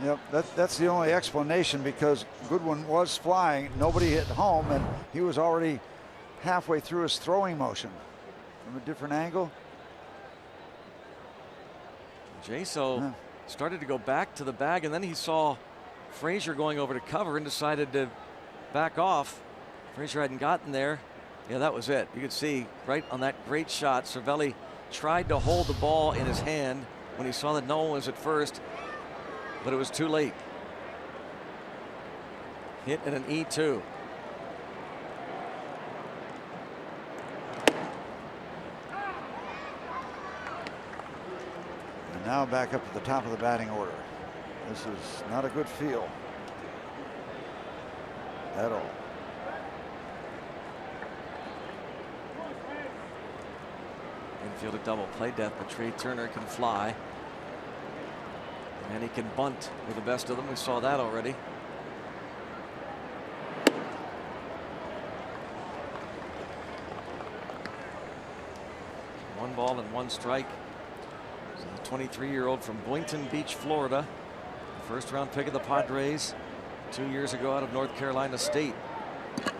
Yep, that's the only explanation, because Goodwin was flying. Nobody hit home, and he was already halfway through his throwing motion. From a different angle. Jaso started to go back to the bag, and then he saw Frazier going over to cover and decided to back off. Frazier hadn't gotten there. Yeah, that was it. You could see right on that great shot, Cervelli tried to hold the ball in his hand when he saw that no one was at first, but it was too late. Hit in an E2. And now back up at the top of the batting order. This is not a good feel at all. Infield a double play death, but Trey Turner can fly. And he can bunt with the best of them. We saw that already. One ball and 1 strike. The 23-year-old from Boynton Beach, Florida. First round pick of the Padres 2 years ago out of North Carolina State. It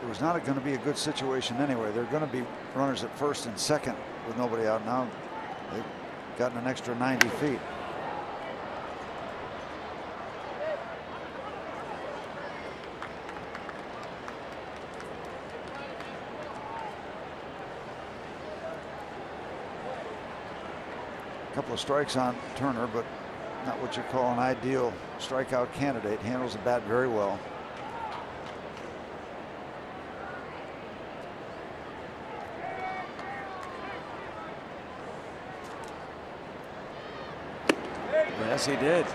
was not going to be a good situation anyway. They're going to be runners at first and second with nobody out. Now they've gotten an extra 90 feet. A couple of strikes on Turner, but not what you call an ideal strikeout candidate. Handles the bat very well. Yes, he did.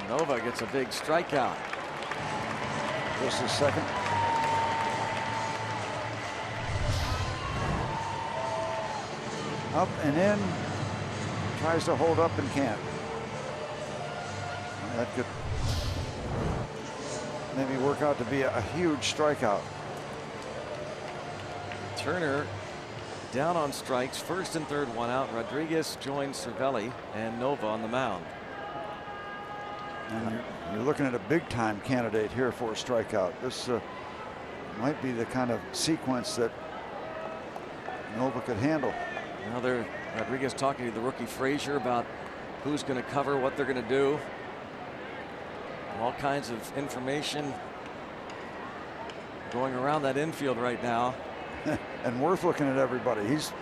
Nova gets a big strikeout. This is second. Up and in. Tries to hold up and can't. That could maybe work out to be a huge strikeout. Turner down on strikes, first and third, 1 out. Rodriguez joins Cervelli and Nova on the mound. And you're looking at a big time candidate here for a strikeout. This might be the kind of sequence that Nova could handle. Now they're Rodriguez talking to the rookie Frazier about who's going to cover, what they're going to do. All kinds of information going around that infield right now. And Worth looking at everybody. He's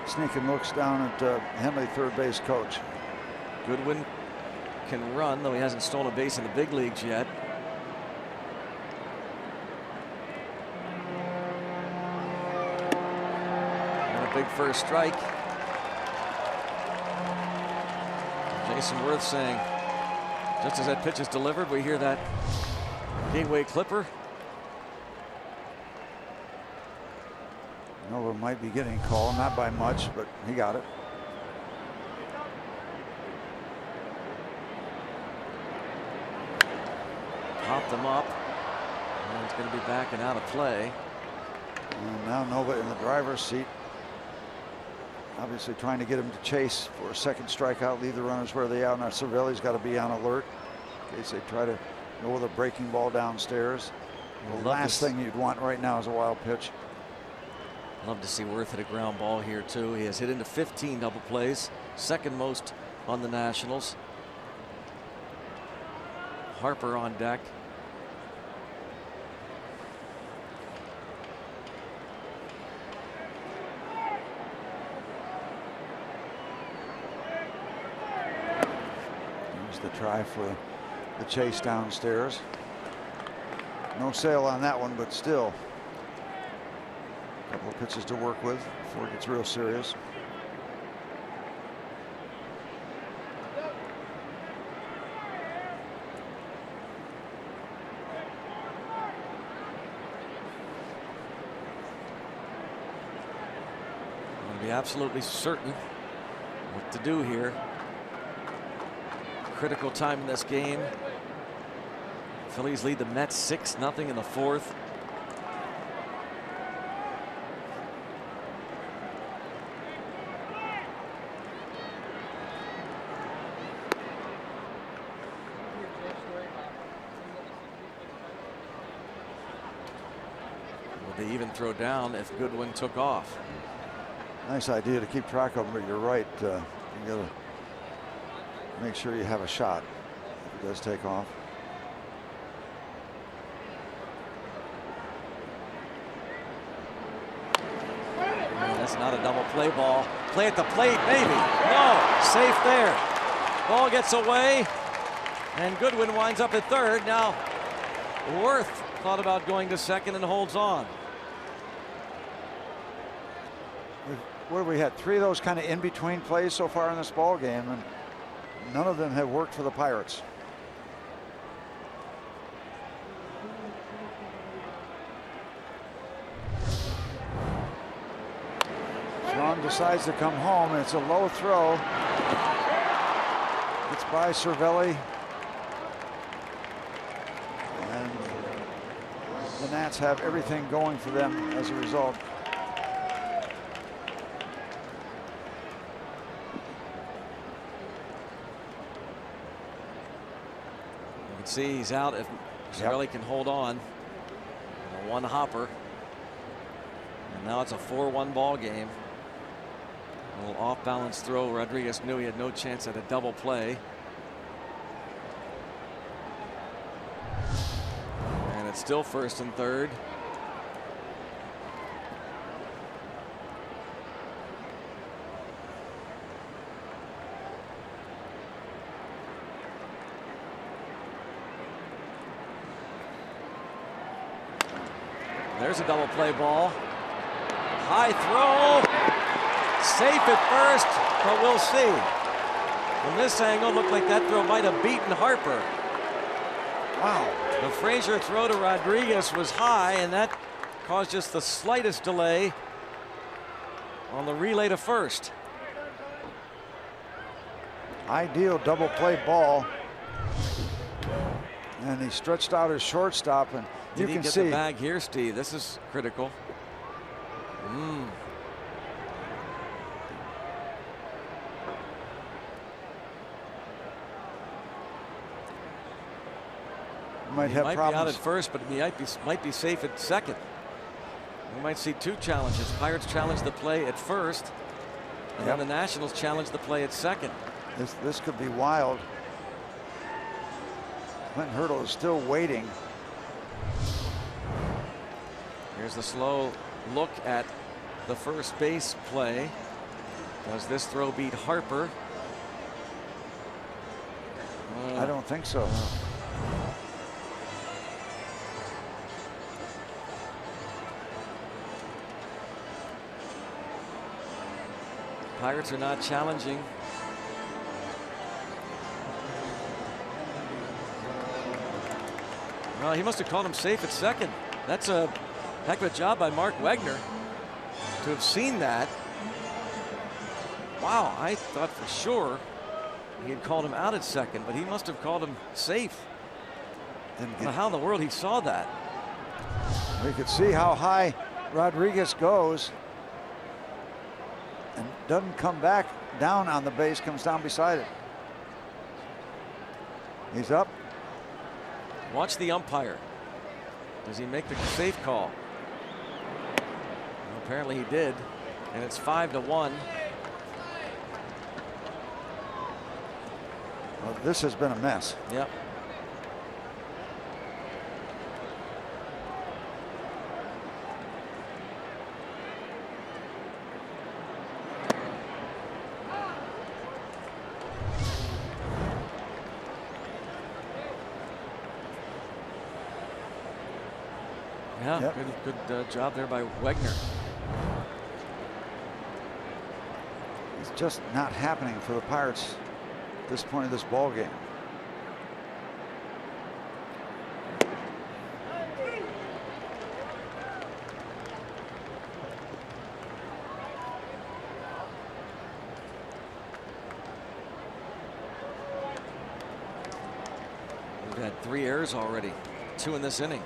sneaking looks down at Henley, third base coach. Goodwin can run, though he hasn't stolen a base in the big leagues yet. And a big first strike. Jason Worth saying, just as that pitch is delivered, we hear that Gateway Clipper. Nova might be getting called, not by much, but he got it. Popped them up. And it's going to be back and out of play. And now Nova in the driver's seat. Obviously trying to get him to chase for a second strikeout, leave the runners where they are. Now Cervelli's got to be on alert in case they try to go with a breaking ball downstairs. The last thing you'd want right now is a wild pitch. Love to see Worth hit a ground ball here too. He has hit into 15 double plays, second most on the Nationals. Harper on deck. Here's the try for the chase downstairs. No sale on that one, but still. A couple of pitches to work with before it gets real serious. Be absolutely certain what to do here. Critical time in this game. Phillies lead the Mets 6-0 in the fourth. Would they even throw down if Goodwin took off? Nice idea to keep track of them, but you're right. You got to make sure you have a shot if it does take off. That's not a double play ball. Play at the plate, maybe. No, safe there. Ball gets away, and Goodwin winds up at third. Now, Worth thought about going to second and holds on. What have we had? 3 of those kind of in-between plays so far in this ball game, and none of them have worked for the Pirates. Sean decides to come home, and it's a low throw. Gets by Cervelli. And the Nats have everything going for them as a result. See, he's out if Cervelli can hold on. A one hopper. And now it's a 4-1 ball game. A little off balance throw. Rodriguez knew he had no chance at a double play. And it's still first and third. There's a double play ball. High throw. Safe at first, but we'll see. From this angle, looked like that throw might have beaten Harper. Wow. The Frazier throw to Rodriguez was high, and that caused just the slightest delay on the relay to first. Ideal double play ball. And he stretched out his shortstop, and you can see the bag here, Steve. This is critical. Might have be problems out at first, but he might be safe at second. We might see 2 challenges. Pirates challenge the play at first, and then the Nationals challenge the play at second. This could be wild. Clinton Hurdle is still waiting. Here's the slow look at the first base play. Does this throw beat Harper? I don't think so. Pirates are not challenging. Well, he must have called him safe at second. That's a heck of a job by Mark Wegner to have seen that. Wow, I thought for sure he had called him out at second, but he must have called him safe. I don't know how in the world he saw that. We could see how high Rodriguez goes and doesn't come back down on the base, comes down beside it. He's up. Watch the umpire. Does he make the safe call? Well, apparently he did, and it's 5-1. Well, this has been a mess. Yep. Yeah, Yep. good job there by Wegner. It's just not happening for the Pirates at this point of this ball game. We've had 3 errors already, 2 in this inning.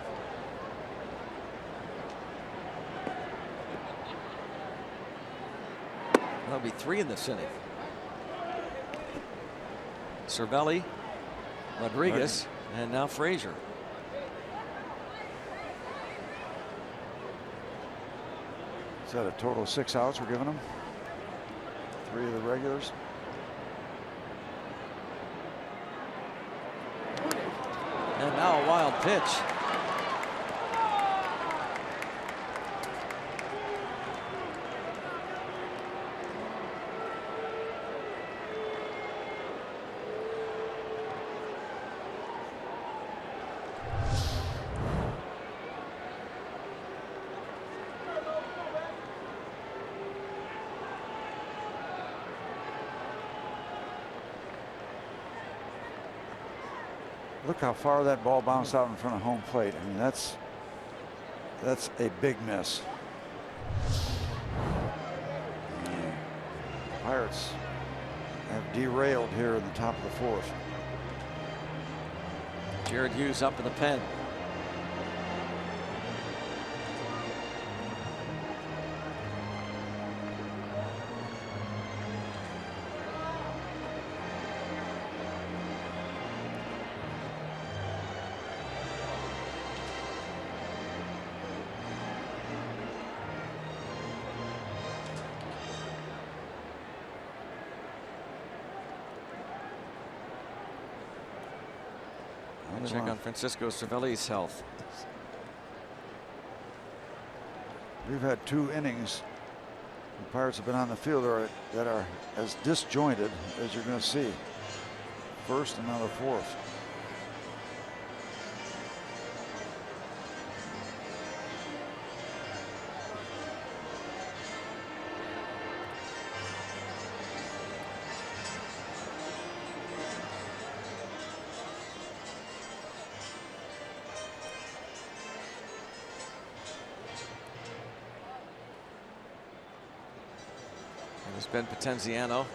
That'll be 3 in this inning. Cervelli, Rodriguez, and now Frazier. Is that a total of 6 outs we're giving them? 3 of the regulars. And now a wild pitch. Look how far that ball bounced out in front of home plate. I mean, that's a big miss. The Pirates have derailed here in the top of the 4th. Jared Hughes up in the pen. Check on Francisco Cervelli's health. We've had 2 innings. The Pirates have been on the field that are as disjointed as you're going to see. First and now the 4th. Ben Potenziano,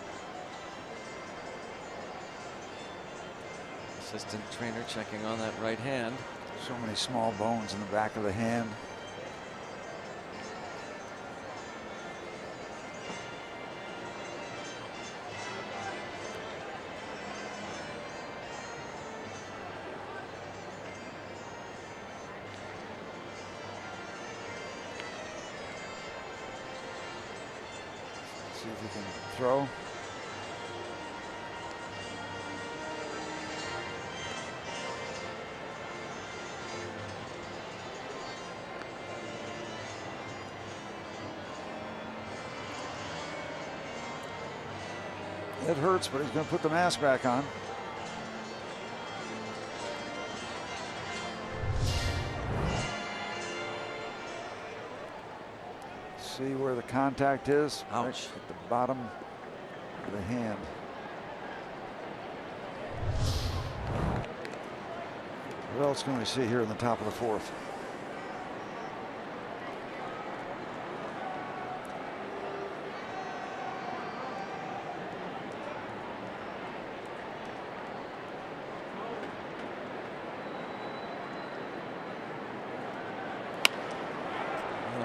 assistant trainer, checking on that right hand. So many small bones in the back of the hand. See if he can throw. It hurts, but he's going to put the mask back on. See where the contact is. Ouch. Right at the bottom of the hand. What else can we see here in the top of the 4th?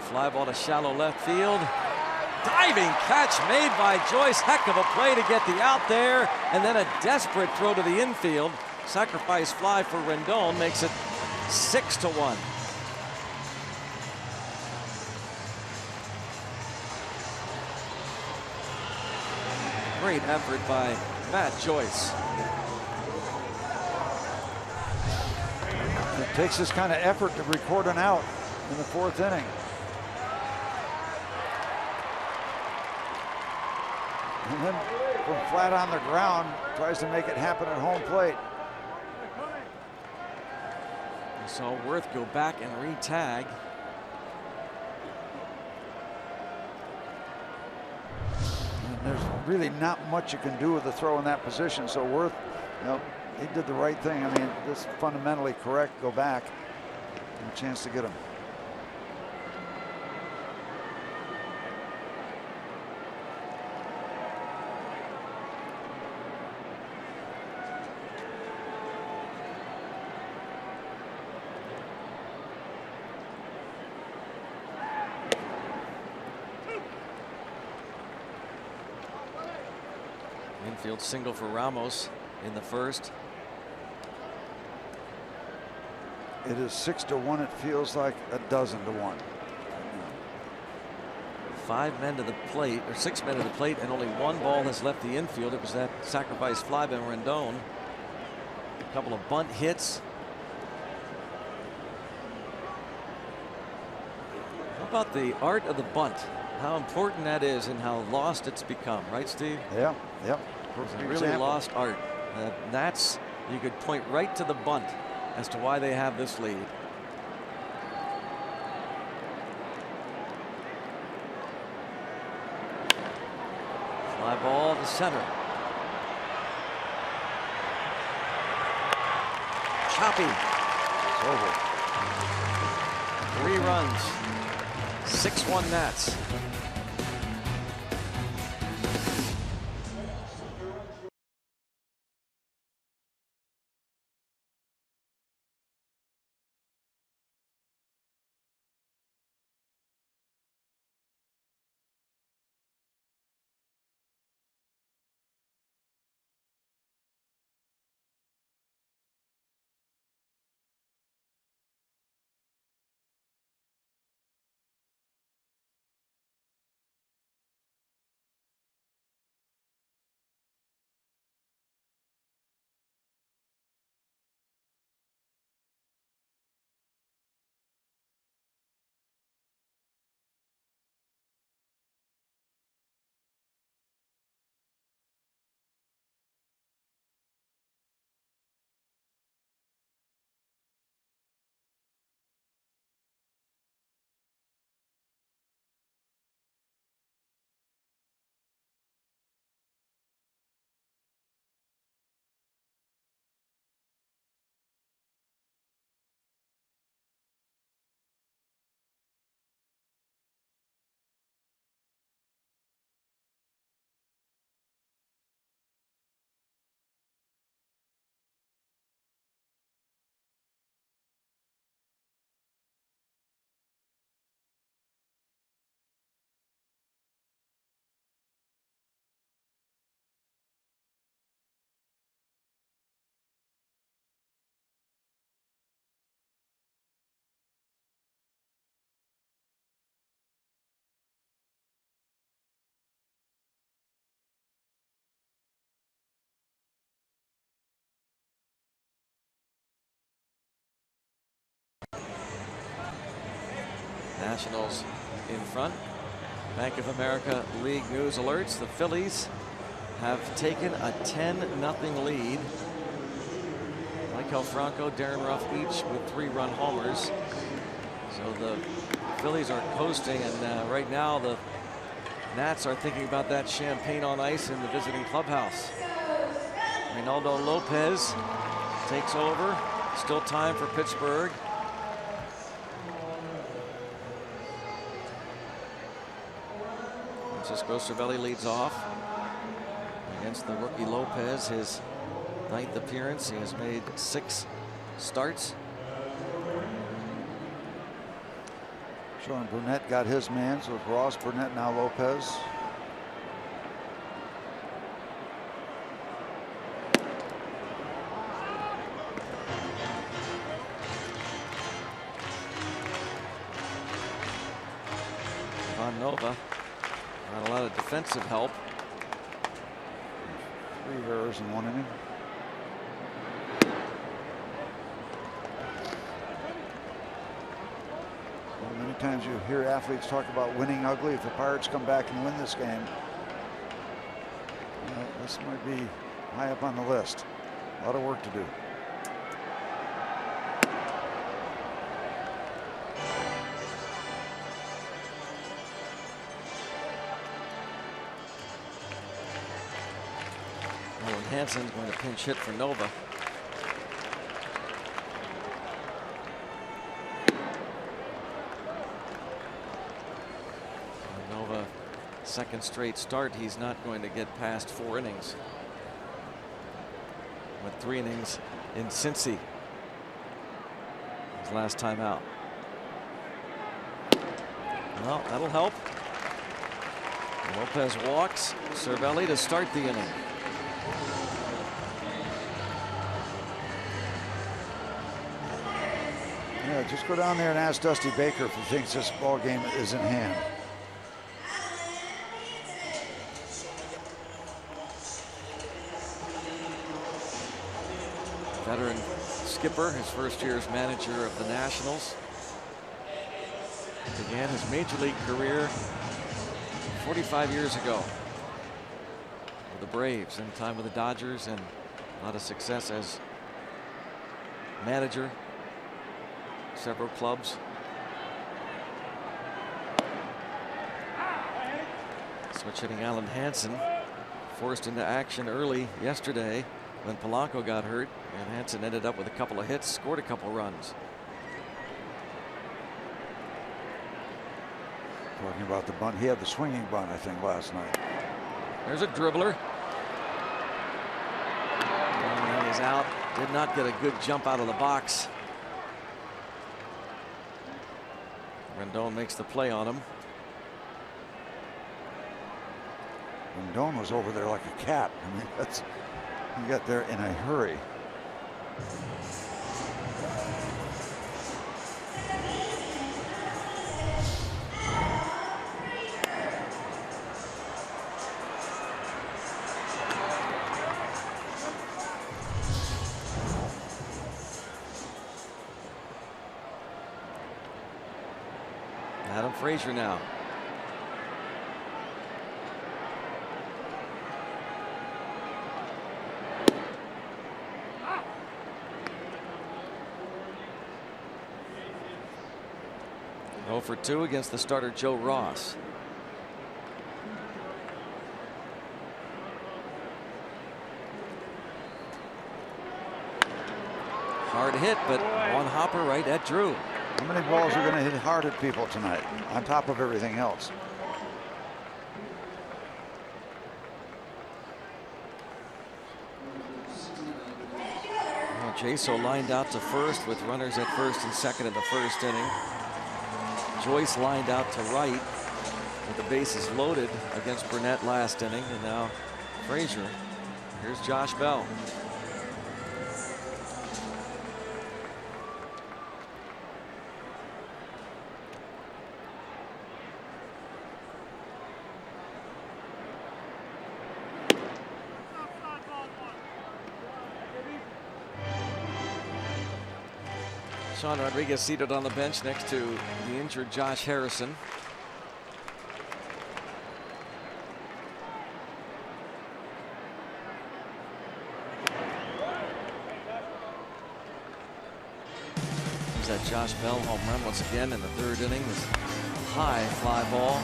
Fly ball to shallow left field. Diving catch made by Joyce. Heck of a play to get the out there. And then a desperate throw to the infield. Sacrifice fly for Rendon makes it 6-1. Great effort by Matt Joyce. It takes this kind of effort to record an out in the 4th inning. And then from flat on the ground, tries to make it happen at home plate. We saw Worth go back and re-tag. there's really not much you can do with the throw in that position. So Worth, he did the right thing. I mean, this is fundamentally correct. Go back. And a chance to get him. Infield single for Ramos in the first. It is 6-1. It feels like 12-1. 5 men to the plate, or 6 men to the plate, and only 1 ball has left the infield. It was that sacrifice fly by Rendon. A couple of bunt hits. How about the art of the bunt? How important that is and how lost it's become, right, Steve? Yeah, yep. It's a really lost art. That's, you could point right to the bunt as to why they have this lead. Fly ball to center. Choppy. It's over. 3 runs. 6-1 Nats. Nationals in front. Bank of America League news alerts. The Phillies have taken a 10-0 lead. Michael Franco, Darren Ruff each with 3-run homers. So the Phillies are coasting, and right now the Nats are thinking about that champagne on ice in the visiting clubhouse. Reynaldo Lopez takes over. Still time for Pittsburgh. Francisco Cervelli leads off against the rookie Lopez, his 9th appearance. He has made 6 starts. Sean Burnett got his man, so it's Ross, Burnett, now Lopez. Von Nova. Not a lot of defensive help. 3 errors in 1 inning. Well, many times you hear athletes talk about winning ugly. If the Pirates come back and win this game, this might be high up on the list. A lot of work to do. Hansen's going to pinch hit for Nova. Nova, second straight start. He's not going to get past 4 innings. With 3 innings in Cincy. His last time out. Well, that'll help. Lopez walks. Cervelli to start the inning. Yeah, just go down there and ask Dusty Baker if he thinks this ball game is in hand. Veteran skipper, his first year as manager of the Nationals. Began his major league career 45 years ago with the Braves, and time with the Dodgers, and a lot of success as manager, several clubs. Switch hitting Alan Hansen, forced into action early yesterday when Polanco got hurt, and Hansen ended up with a couple of hits, scored a couple runs. Talking about the bunt, he had the swinging bunt, I think, last night. There's a dribbler. And he's out. Did not get a good jump out of the box. Rendon makes the play on him. Rendon was over there like a cat. I mean, that's, he got there in a hurry. Adam Frazier now. Oh for 2 against the starter Joe Ross. Hard hit, but one hopper right at Drew. How many balls are going to hit hard at people tonight, on top of everything else? Well, Jaso lined out to first with runners at first and second in the first inning. Joyce lined out to right with the bases loaded against Burnett last inning, and now Frazier. Here's Josh Bell. Sean Rodriguez seated on the bench next to the injured Josh Harrison. There's that Josh Bell home run once again in the 3rd inning. This high fly ball.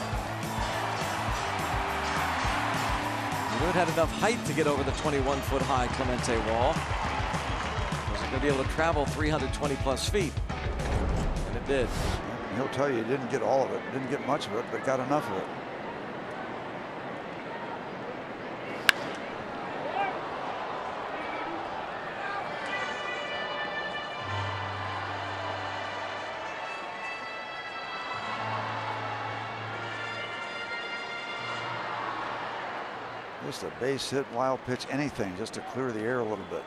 He knew it had enough height to get over the 21-foot high Clemente wall. To be able to travel 320 plus feet, and it did. He'll tell you he didn't get all of it, didn't get much of it, but got enough of it. Just a base hit, wild pitch, anything just to clear the air a little bit.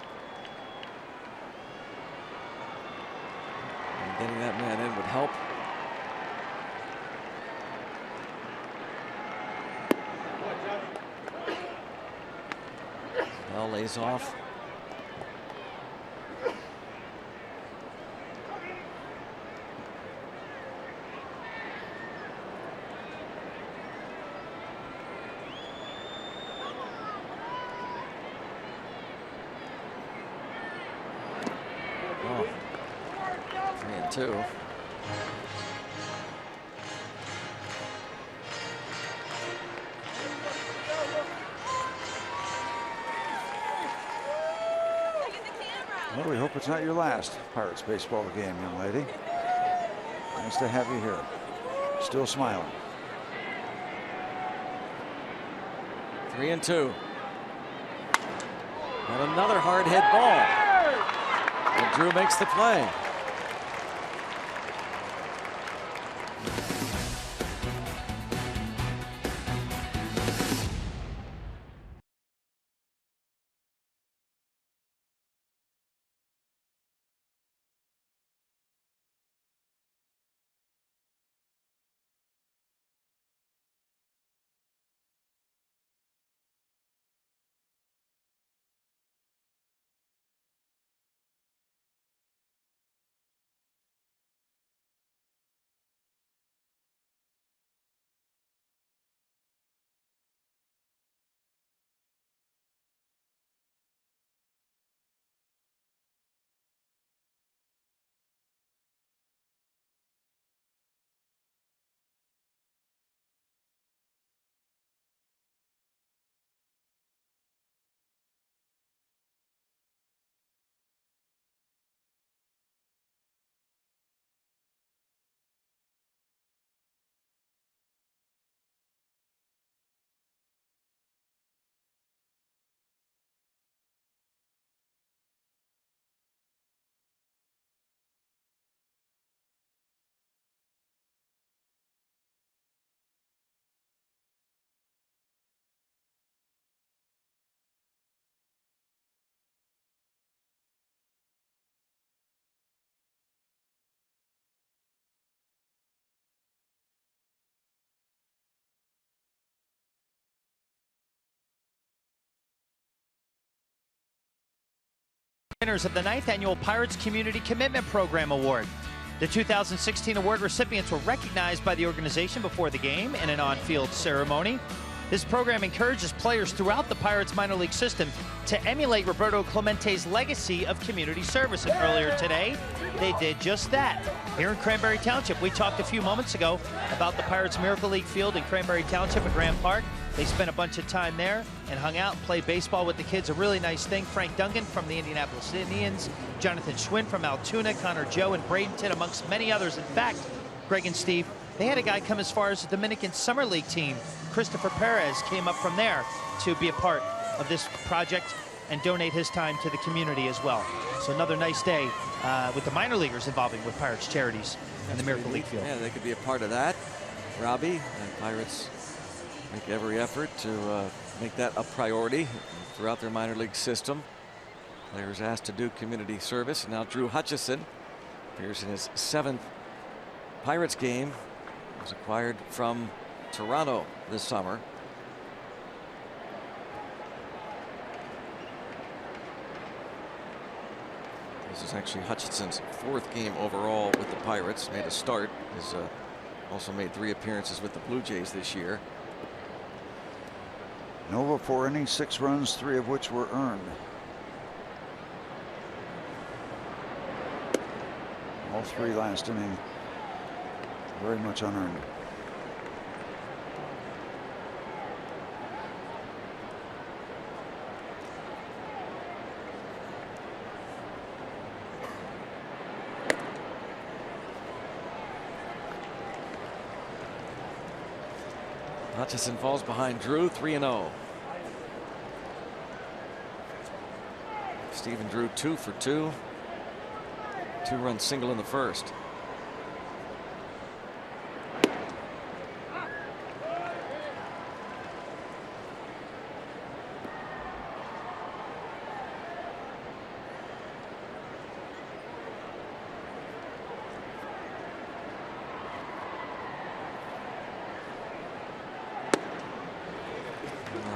Getting that man in would help. Bell lays off. Oh. 3-2. Well, we hope it's not your last Pirates baseball game, young lady. Nice to have you here. Still smiling. 3-2. And another hard hit ball. And Drew makes the play. Winners of the 9th Annual Pirates Community Commitment Program Award. The 2016 award recipients were recognized by the organization before the game in an on-field ceremony. This program encourages players throughout the Pirates minor league system to emulate Roberto Clemente's legacy of community service. And earlier today, they did just that. Here in Cranberry Township, we talked a few moments ago about the Pirates Miracle League field in Cranberry Township at Graham Park. They spent a bunch of time there and hung out and played baseball with the kids. A really nice thing. Frank Duncan from the Indianapolis Indians, Jonathan Schwinn from Altoona, Connor Joe and Bradenton, amongst many others. In fact, Greg and Steve, they had a guy come as far as the Dominican Summer League team. Christopher Perez came up from there to be a part of this project and donate his time to the community as well. So another nice day with the minor leaguers involving with Pirates charities and the Miracle League field. Yeah, they could be a part of that. Robbie, and Pirates make every effort to make that a priority throughout their minor league system. Players asked to do community service. And now Drew Hutchison appears in his 7th Pirates game. He was acquired from Toronto this summer. This is actually Hutchison's 4th game overall with the Pirates. Made a start. Has also made 3 appearances with the Blue Jays this year. Nova 4 innings, 6 runs, 3 of which were earned. All 3 last inning, very much unearned. Hutchison falls behind Drew, 3-0. Stephen Drew 2 for 2. 2-run single in the first.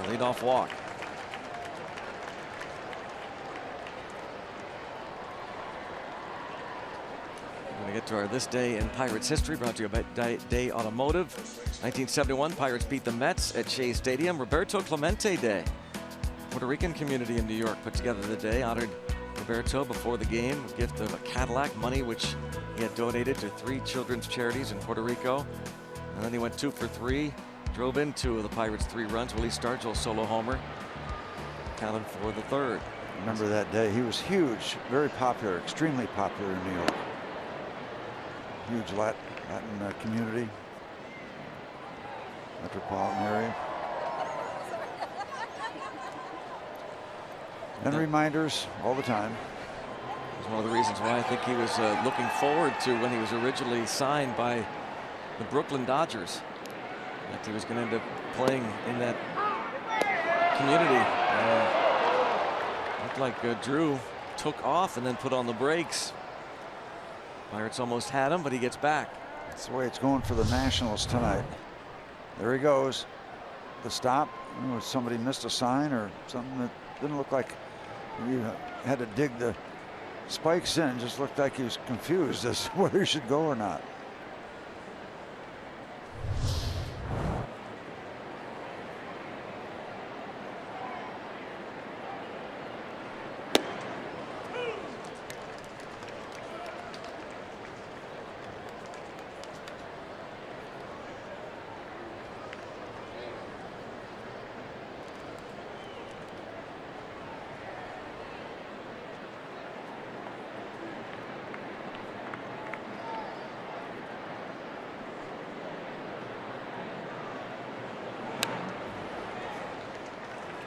Leadoff walk. We're going to get to our This Day in Pirates history, brought to you by Day Automotive. 1971, Pirates beat the Mets at Shea Stadium. Roberto Clemente Day. Puerto Rican community in New York put together the day, honored Roberto before the game, a gift of a Cadillac, money which he had donated to 3 children's charities in Puerto Rico. And then he went 2 for 3. Drove in 2 of the Pirates' 3 runs. Willie Stargell's solo homer counted for the 3rd. Remember that day? He was huge, very popular, extremely popular in New York. Huge Latin community, metropolitan area. And reminders all the time. It was one of the reasons why I think he was looking forward to when he was originally signed by the Brooklyn Dodgers. That he was going to end up playing in that community. Looked like Drew took off and then put on the brakes. Pirates almost had him, but he gets back. That's the way it's going for the Nationals tonight. There he goes. The stop. Somebody missed a sign or something that didn't look like you had to dig the spikes in. Just looked like he was confused as to whether he should go or not.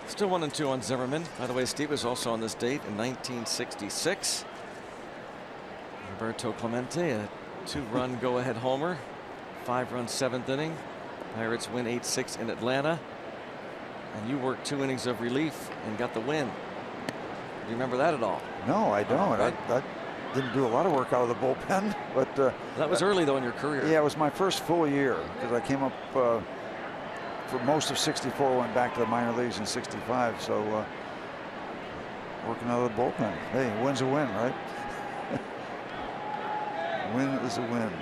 Still 1-2 on Zimmerman. By the way, Steve was also on this date in 1966. Roberto Clemente, a 2-run go-ahead homer, 5-run 7th inning. Pirates win 8-6 in Atlanta. And you worked 2 innings of relief and got the win. Do you remember that at all? No, I don't. Right. I didn't do a lot of work out of the bullpen, but that was early though in your career. Yeah, it was my first full year because I came up for most of '64, went back to the minor leagues in '65. So working out of the bullpen. Hey, a win's a win, right? Win is a win.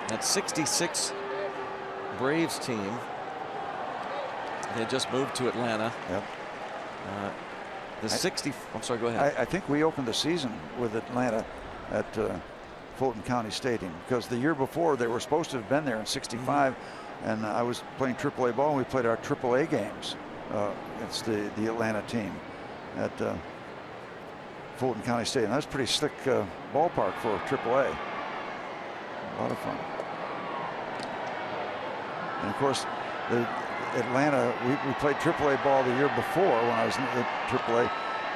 That '66 Braves team. They had just moved to Atlanta. Yep. I'm sorry, go ahead. I think we opened the season with Atlanta at Fulton County Stadium because the year before they were supposed to have been there in '65, and I was playing AAA ball and we played our AAA games against the Atlanta team at Fulton County Stadium. That was a pretty slick ballpark for AAA. A lot of fun. And of course, Atlanta, we played AAA ball the year before when I was at AAA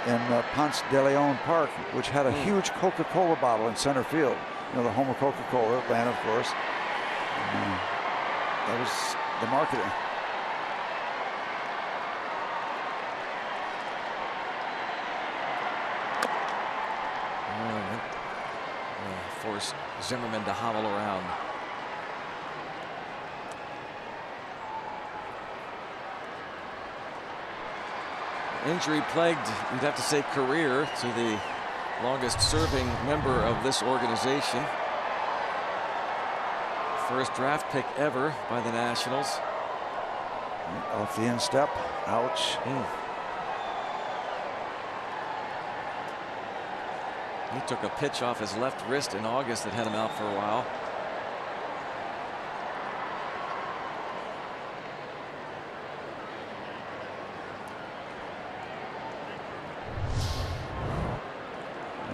in Ponce de Leon Park, which had a huge Coca-Cola bottle in center field. You know, the home of Coca-Cola, Atlanta, of course. That was the marketing. Force Zimmerman to hobble around. Injury plagued, you'd have to say, career to the longest serving member of this organization. First draft pick ever by the Nationals. Off the instep. Ouch. He took a pitch off his left wrist in August that had him out for a while.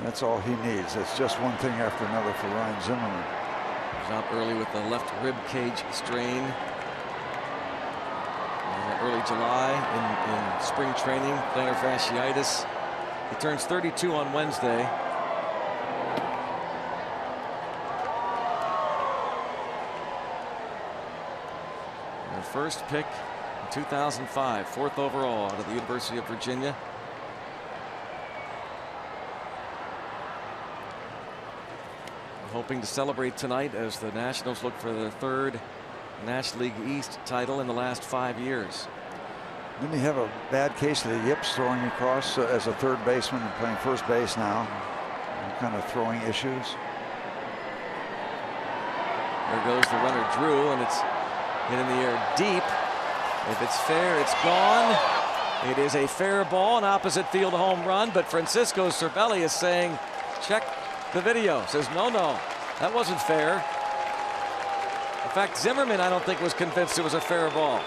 That's all he needs. It's just one thing after another for Ryan Zimmerman. He's out early with the left rib cage strain. Early July in spring training, plantar fasciitis. He turns 32 on Wednesday. Their first pick in 2005, 4th overall out of the University of Virginia. Hoping to celebrate tonight as the Nationals look for their 3rd National League East title in the last 5 years. Didn't he have a bad case of the yips throwing across as a third baseman and playing first base now? Kind of throwing issues. There goes the runner Drew, and it's hit in the air deep. If it's fair, it's gone. It is a fair ball, an opposite field home run, but Francisco Cervelli is saying, check the video. Says, no, that wasn't fair. In fact, Zimmerman, I don't think, was convinced it was a fair ball.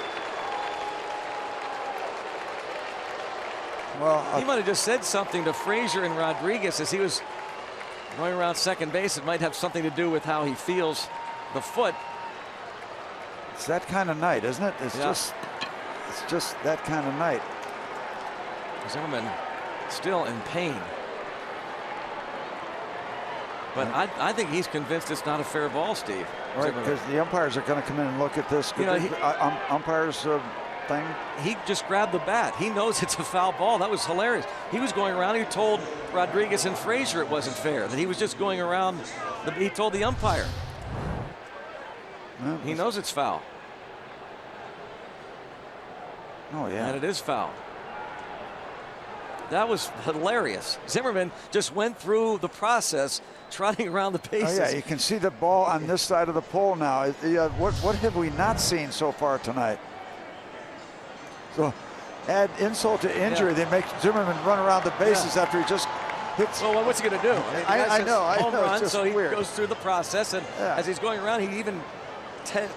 Well, he might have just said something to Frazier and Rodriguez as he was going around second base. It might have something to do with how he feels the foot. it's that kind of night, isn't it? It's just that kind of night. Zimmerman still in pain. But I think he's convinced it's not a fair ball, Steve. Right, because the umpires are going to come in and look at this. You know, umpires thing. He just grabbed the bat. He knows it's a foul ball. That was hilarious. He was going around. He told Rodriguez and Frazier it wasn't fair, that he was just going around. He told the umpire. Well, he knows it's foul. Oh, yeah. And it is foul. That was hilarious. Zimmerman just went through the process, trotting around the bases. Oh, yeah, you can see the ball on this side of the pole now. What have we not seen so far tonight? So add insult to injury. They make Zimmerman run around the bases after he just hits. Well, what's he going to do? I know. Home run, it's just so he weird. goes through the process, and as he's going around, he even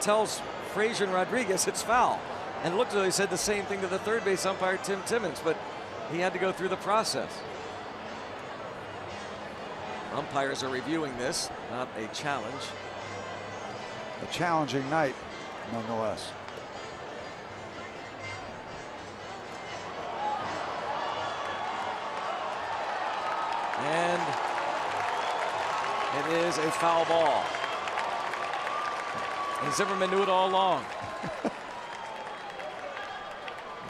tells Frazier and Rodriguez it's foul. And it looked as though he said the same thing to the third base umpire, Tim Timmons, but he had to go through the process. Umpires are reviewing this, not a challenge. A challenging night, nonetheless. And it is a foul ball. And Zimmerman knew it all along.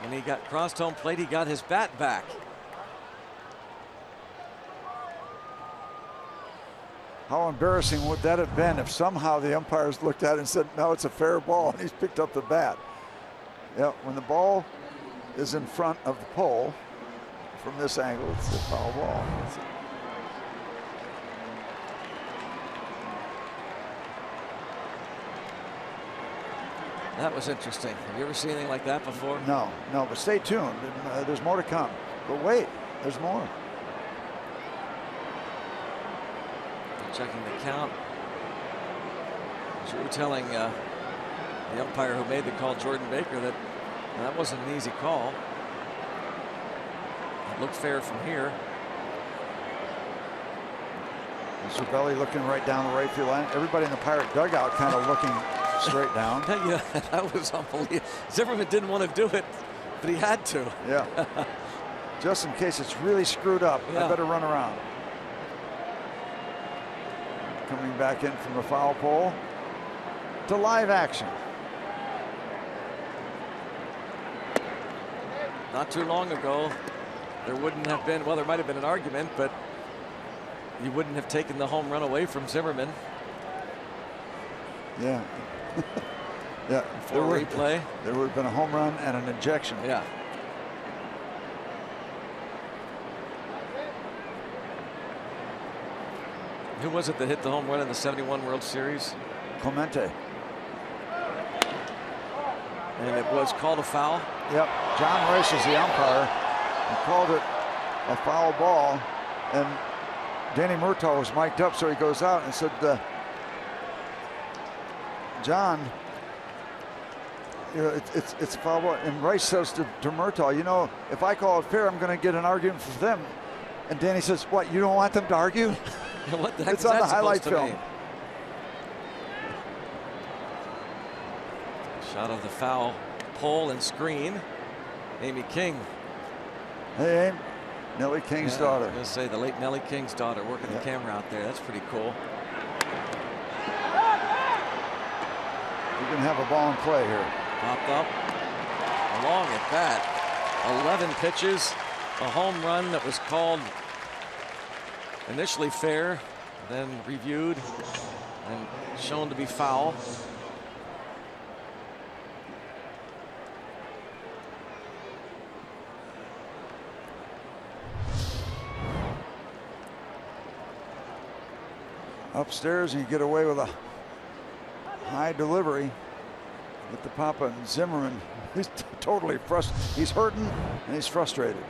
When he got crossed home plate, he got his bat back. How embarrassing would that have been if somehow the umpires looked at it and said, no, it's a fair ball, and he's picked up the bat. Yeah, when the ball is in front of the pole, from this angle, it's a foul ball. That was interesting. Have you ever seen anything like that before? No, but stay tuned. There's more to come. But wait, there's more. Checking the count. Drew telling the umpire who made the call, Jordan Baker, that that wasn't an easy call. It looked fair from here. Cervelli looking right down the right field line. Everybody in the Pirate dugout kind of looking straight down. Yeah, that was unbelievable. Zimmerman didn't want to do it, but he had to. Yeah. Just in case it's really screwed up, I better run around. Coming back in from the foul pole to live action. Not too long ago, there wouldn't have been, well, there might have been an argument, but you wouldn't have taken the home run away from Zimmerman. Yeah. Yeah. For replay. There would have been a home run and an ejection. Yeah. Who was it that hit the home run in the '71 World Series? Clemente. And it was called a foul? Yep. John Rice is the umpire. He called it a foul ball, and Danny Murtaugh was mic'd up, so he goes out and said, John, you know, it's a foul ball. And Rice says to Murtaugh, you know, if I call it fair, I'm going to get an argument from them. And Danny says, what, you don't want them to argue? What the heck it's is on that the highlight supposed to film. mean? Shot of the foul pole and screen. Amy King. Hey, Nellie King's daughter. I was going to say the late Nellie King's daughter working the camera out there. That's pretty cool. You can have a ball in play here. Popped up. Along at bat. 11 pitches. A home run that was called initially fair, then reviewed and shown to be foul. Upstairs, and you get away with a high delivery with the Papa and Zimmerman. He's totally frustrated. He's hurting and he's frustrated.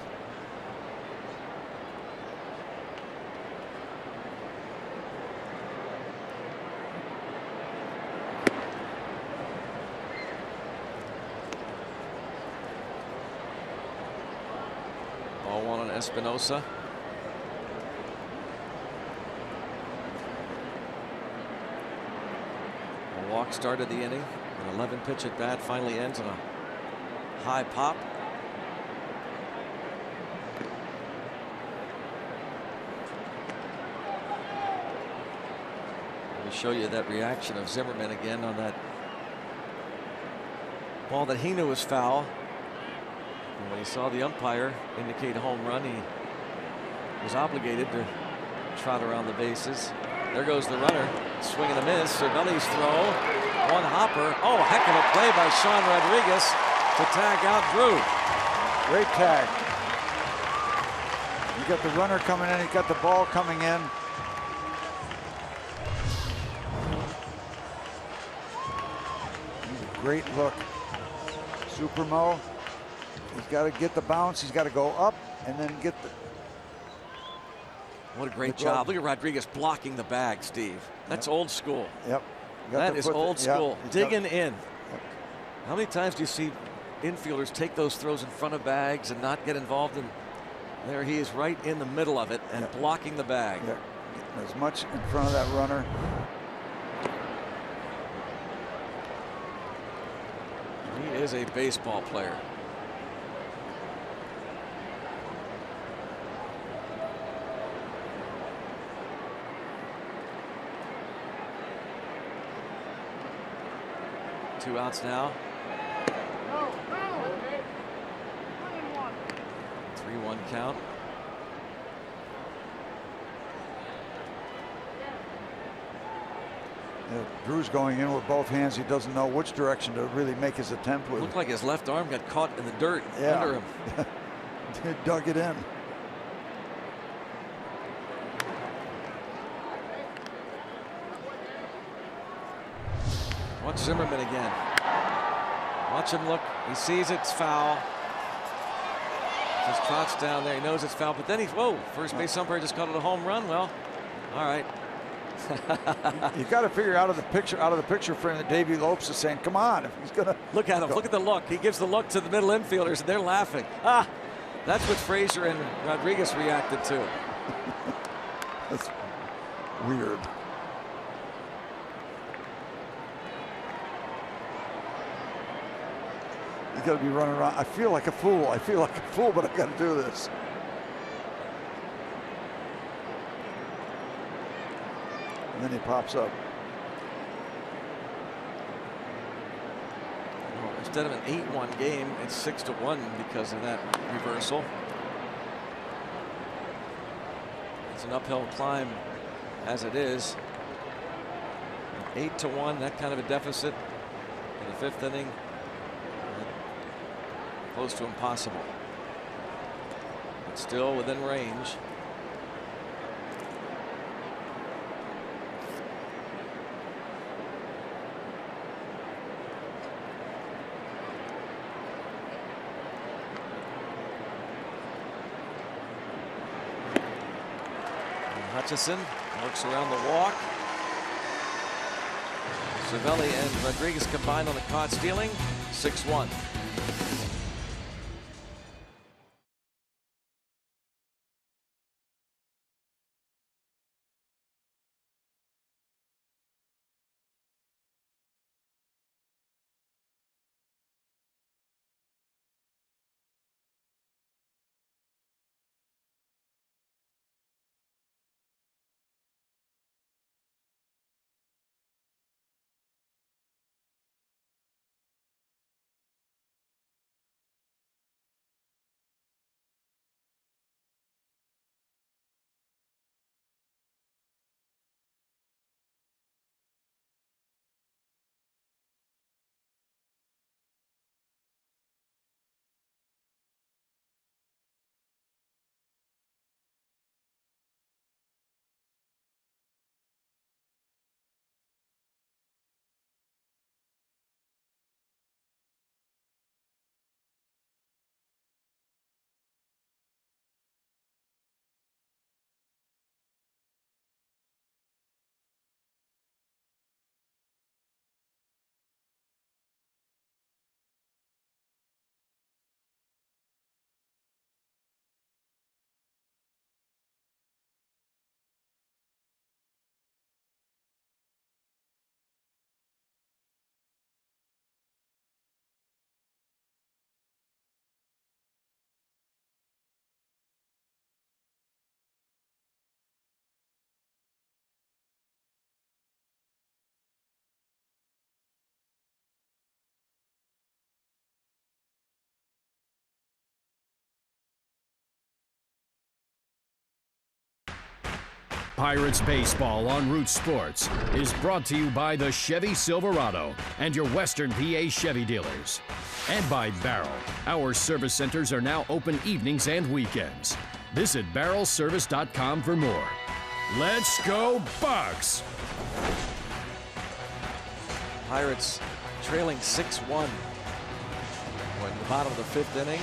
Ball one on Espinosa. A walk started the inning. An 11 pitch at bat finally ends on a high pop. Let me show you that reaction of Zimmerman again on that ball that he knew was foul. And when he saw the umpire indicate a home run, he was obligated to trot around the bases. There goes the runner. Swing and a miss. Cervelli's throw. One hopper. Oh, heck of a play by Sean Rodriguez to tag out Drew. Great tag. You got the runner coming in. You got the ball coming in. Great look. Supermo. He's got to get the bounce. He's got to go up and then get the. What a great job. Look at Rodriguez blocking the bag, Steve. That's old school. Yep. That is old school. Digging in. How many times do you see infielders take those throws in front of bags and not get involved in? There he is right in the middle of it and blocking the bag. Yeah. Getting as much in front of that runner. He is a baseball player. Two outs now. 3-1 count. Drew's going in with both hands. He doesn't know which direction to really make his attempt with. Looked like his left arm got caught in the dirt under him. He dug it in. Watch Zimmerman again. Watch him look. He sees it's foul. Just trots down there. He knows it's foul, but then whoa, first base umpire just called it a home run. Well, all right. You got to figure out of the picture frame that Davey Lopes is saying, come on, if he's gonna look at him. Look at the look. He gives the look to the middle infielders, and they're laughing. Ah, that's what Frazier and Rodriguez reacted to. That's weird. You got to be running around. I feel like a fool. I feel like a fool, but I got to do this. And then he pops up. Well, instead of an 8-1 game, it's 6-1 because of that reversal. It's an uphill climb as it is. 8-1, that kind of a deficit in the fifth inning. Close to impossible, but still within range. And Hutchison looks around the walk. Cervelli and Rodriguez combined on the caught stealing. 6-1. Pirates baseball on Root Sports is brought to you by the Chevy Silverado and your Western PA Chevy dealers. And by Barrel. Our service centers are now open evenings and weekends. Visit barrelservice.com for more. Let's go Bucks! Pirates trailing 6-1. We're in the bottom of the 5th inning.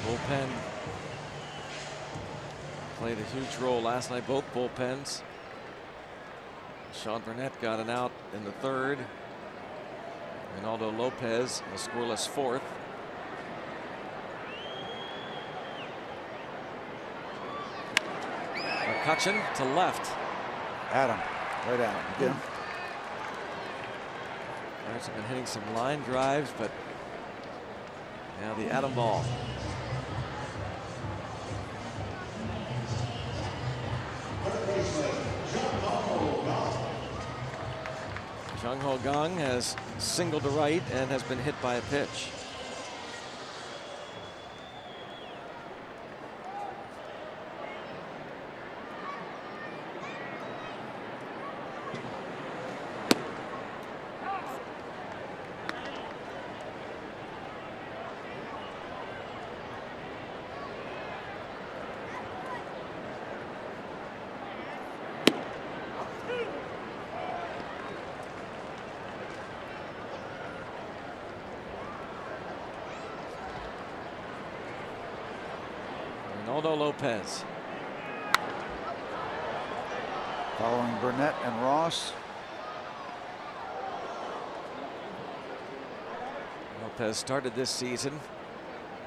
Bullpen played a huge role last night, both bullpens. Sean Burnett got an out in the 3rd. Ronaldo Lopez a scoreless 4th. McCutchen to left. Adam, right at him again. Pirates have been hitting some line drives, but now the Adam ball. Jung Ho Kang has singled to right and has been hit by a pitch. Ronaldo Lopez. Following Burnett and Ross. Lopez started this season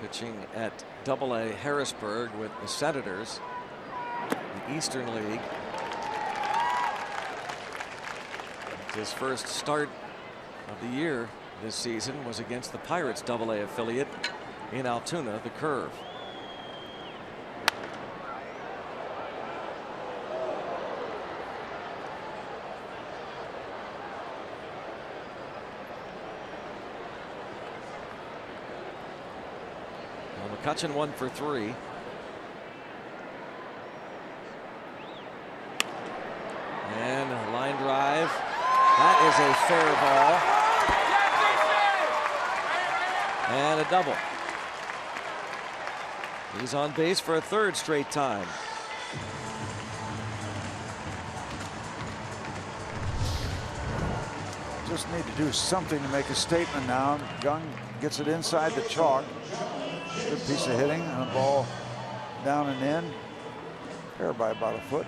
pitching at AA Harrisburg with the Senators, the Eastern League. His first start of the year this season was against the Pirates AA affiliate in Altoona, the Curve. McCutchen 1 for 3. And a line drive. That is a fair ball. And a double. He's on base for a 3rd straight time. Just need to do something to make a statement now. Young gets it inside the chalk. Good piece of hitting and a ball down and in. Fair by about a foot.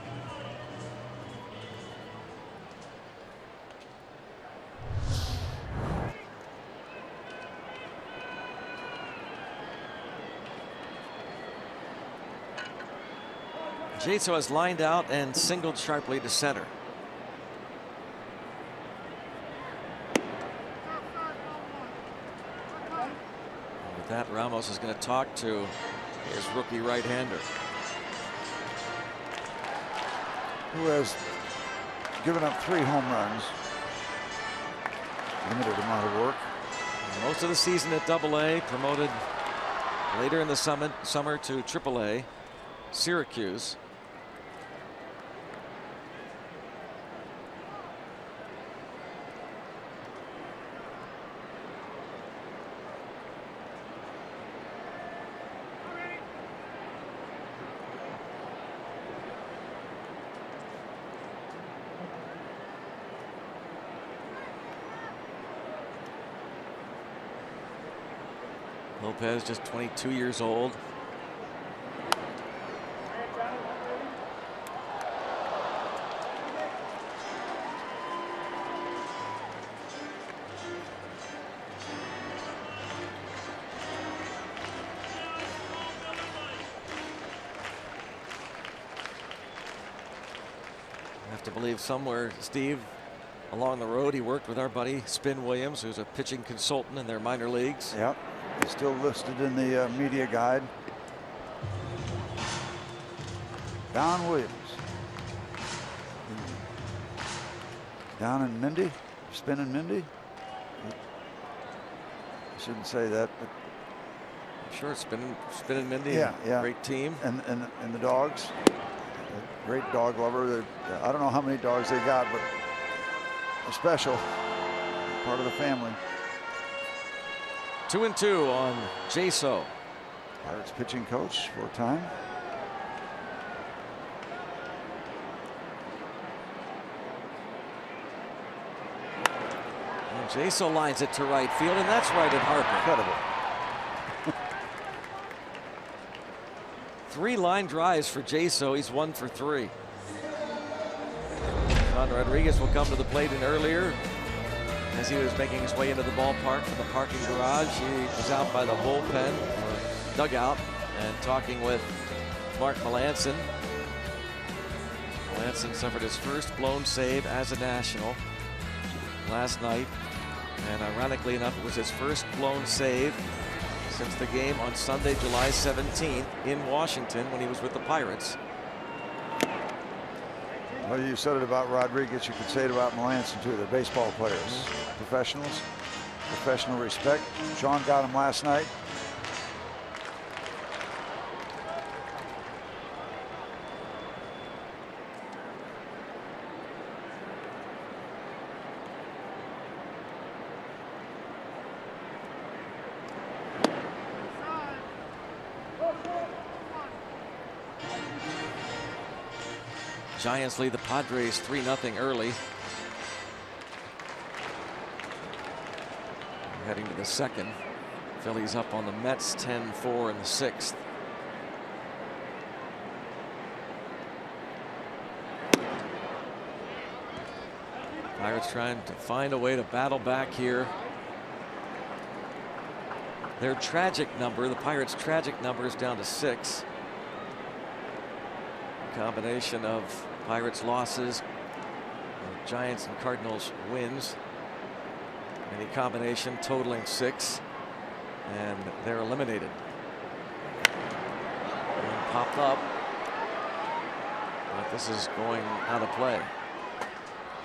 Jaso has lined out and singled sharply to center. With that, Ramos is going to talk to his rookie right-hander, who has given up 3 home runs. Limited amount of work. Most of the season at AA, promoted later in the summer to AAA, Syracuse. Lopez just 22 years old. I have to believe somewhere, Steve, along the road he worked with our buddy Spin Williams, who's a pitching consultant in their minor leagues. Yep. He's still listed in the media guide. Don Williams. Don and Mindy. Spin and Mindy. I shouldn't say that, but Sure, spinning Mindy. Yeah, yeah. Great team. And the dogs. A great dog lover. I don't know how many dogs they got, but a special part of the family. 2-2 on Jaso. Pirates pitching coach for a time. And Jaso lines it to right field, and that's right at Harper. Incredible. 3 line drives for Jaso. He's 1 for 3. Sean Rodriguez will come to the plate in earlier. As he was making his way into the ballpark from the parking garage, he was out by the bullpen or dugout and talking with Mark Melancon. Melancon suffered his first blown save as a National last night, and ironically enough, it was his first blown save since the game on Sunday, July 17th in Washington when he was with the Pirates. Well, you said it about Rodriguez. You could say it about Melancon too. They're baseball players, professionals, professional respect. Sean got him last night. Giants lead the Padres 3-0 early. We're heading to the second. Phillies up on the Mets 10-4 in the 6th. Pirates trying to find a way to battle back here. Their tragic number, the Pirates' tragic number, is down to 6. Combination of Pirates losses, Giants and Cardinals wins, any combination totaling 6, and they're eliminated. And popped up, but this is going out of play.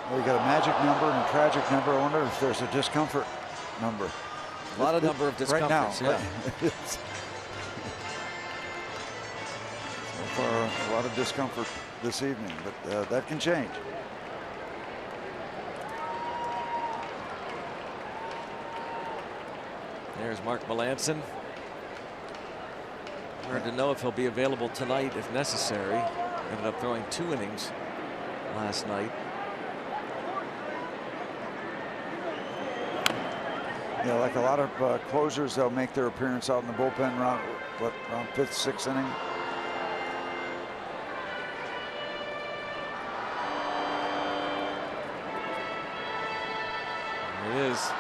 Well, you got a magic number and a tragic number. I wonder if there's a discomfort number. A lot of number of discomforts. Right now, yeah. For a lot of discomfort this evening, but that can change. There's Mark Melancon. Hard to know if he'll be available tonight if necessary. Ended up throwing 2 innings last night. Yeah, like a lot of closers, they'll make their appearance out in the bullpen around 5th, 6th inning. It is.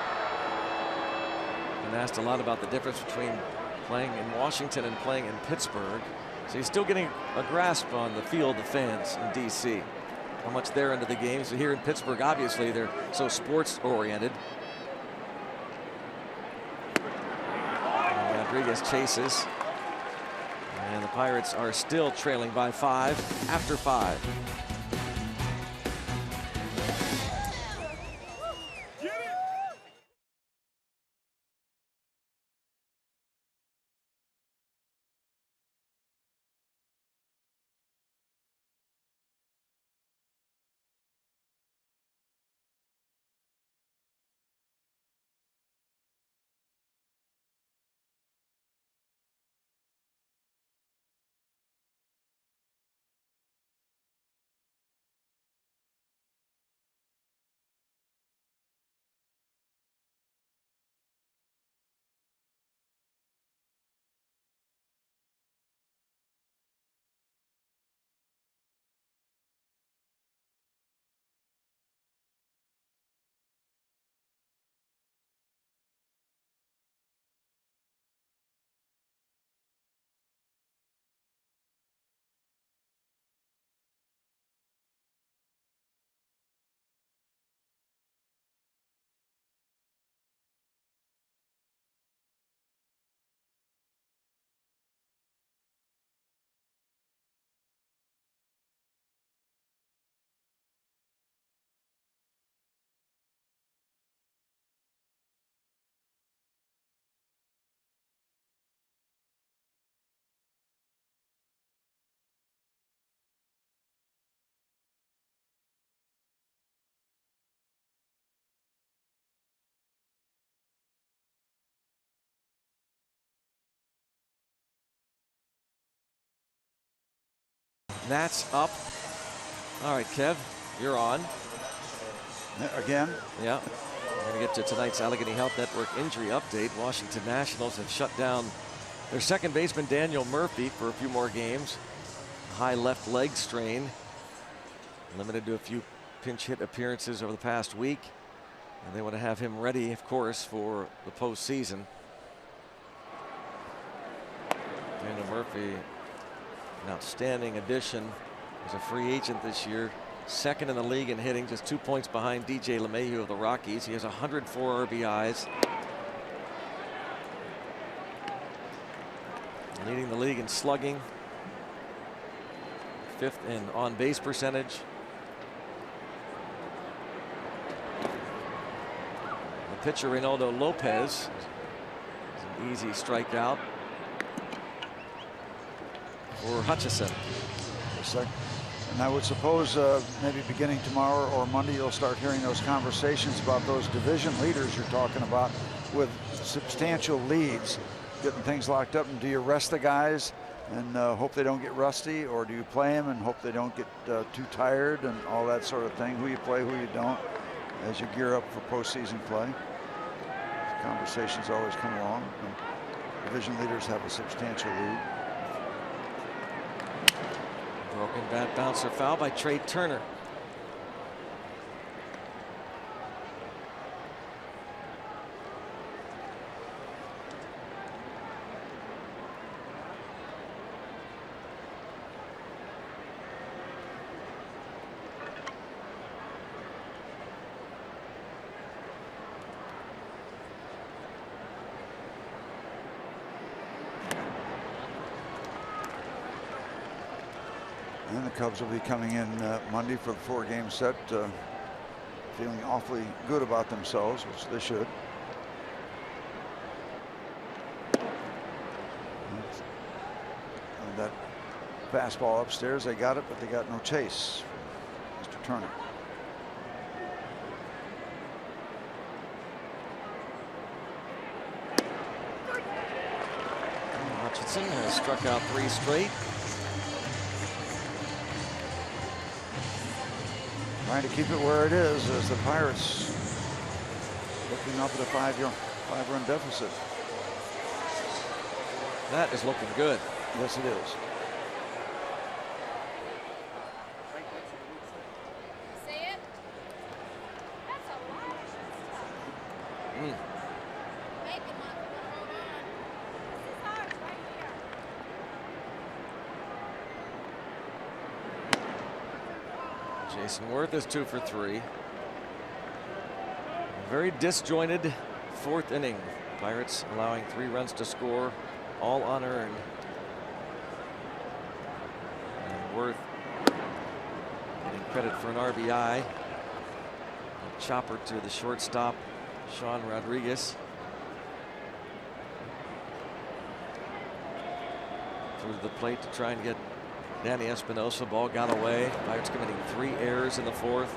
Been asked a lot about the difference between playing in Washington and playing in Pittsburgh. So he's still getting a grasp on the feel of the fans in D.C. How much they're into the game. So here in Pittsburgh, obviously, they're so sports oriented. And Rodriguez chases. And the Pirates are still trailing by 5 after 5. That's up. All right, Kev, you're on. Again? Yeah. We're going to get to tonight's Allegheny Health Network injury update. Washington Nationals have shut down their second baseman, Daniel Murphy, for a few more games. High left leg strain. Limited to a few pinch hit appearances over the past week. And they want to have him ready, of course, for the postseason. Daniel Murphy, an outstanding addition. He's a free agent this year. Second in the league in hitting, just 2 points behind DJ LeMahieu of the Rockies. He has 104 RBIs. Leading the league in slugging. 5th in on-base percentage. The pitcher, Reynaldo Lopez, is an easy strikeout for Hutchison. And I would suppose maybe beginning tomorrow or Monday, you'll start hearing those conversations about those division leaders you're talking about with substantial leads, getting things locked up. And do you rest the guys and hope they don't get rusty, or do you play them and hope they don't get too tired and all that sort of thing? Who you play, who you don't, as you gear up for postseason play. Conversations always come along. And division leaders have a substantial lead. Broken bat bouncer foul by Trey Turner. And the Cubs will be coming in Monday for the 4-game set, feeling awfully good about themselves, which they should. And that fastball upstairs, they got it, but they got no chase. Mr. Turner. Hutchinson has struck out 3 straight. Trying to keep it where it is as the Pirates looking up at a 5-run deficit. That is looking good. Yes, it is. Jason Worth is 2 for 3. A very disjointed 4th inning. Pirates allowing 3 runs to score, all unearned. And Worth getting credit for an RBI. A chopper to the shortstop, Sean Rodriguez. Through the plate to try and get Danny Espinosa. Ball got away. Pirates committing 3 errors in the 4th.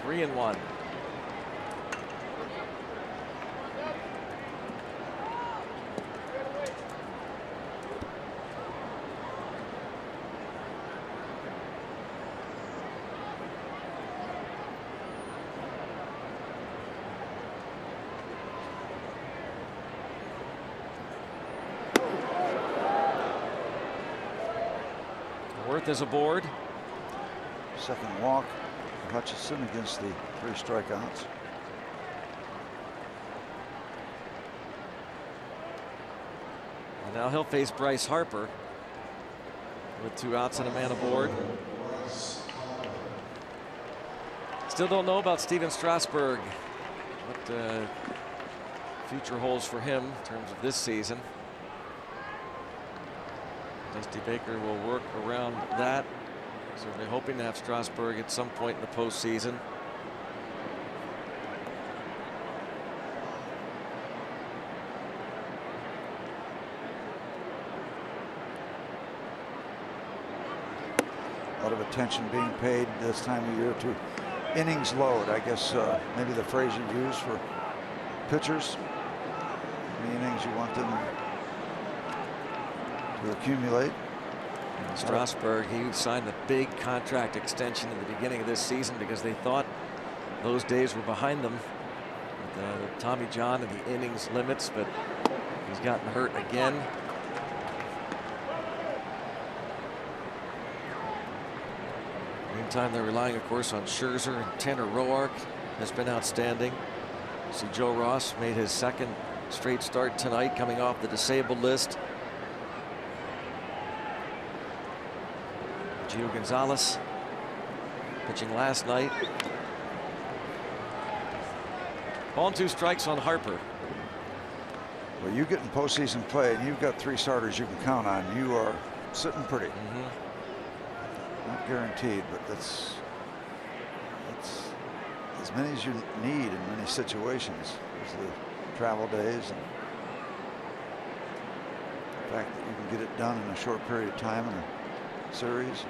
Three and 1. Worth is aboard. Second walk for Hutchison against the 3 strikeouts. And now he'll face Bryce Harper with 2 outs and a man aboard. Still don't know about Steven Strasburg. What future holds for him in terms of this season. Dusty Baker will work around that. Certainly hoping to have Strasburg at some point in the postseason. lot of attention being paid this time of year to innings load. I guess maybe the phrase you use for pitchers. The innings you want them to accumulate. Strasburg, he signed a big contract extension in the beginning of this season because they thought those days were behind them with Tommy John and the innings limits, but he's gotten hurt again. Meantime, they're relying, of course, on Scherzer, and Tanner Roark has been outstanding. See, Joe Ross made his second straight start tonight, coming off the disabled list. Gio Gonzalez pitching last night. Ball and 2 strikes on Harper. Well, you get in postseason play and you've got 3 starters you can count on. You are sitting pretty. Not guaranteed, but that's as many as you need in many situations. There's the travel days and the fact that you can get it done in a short period of time in a series.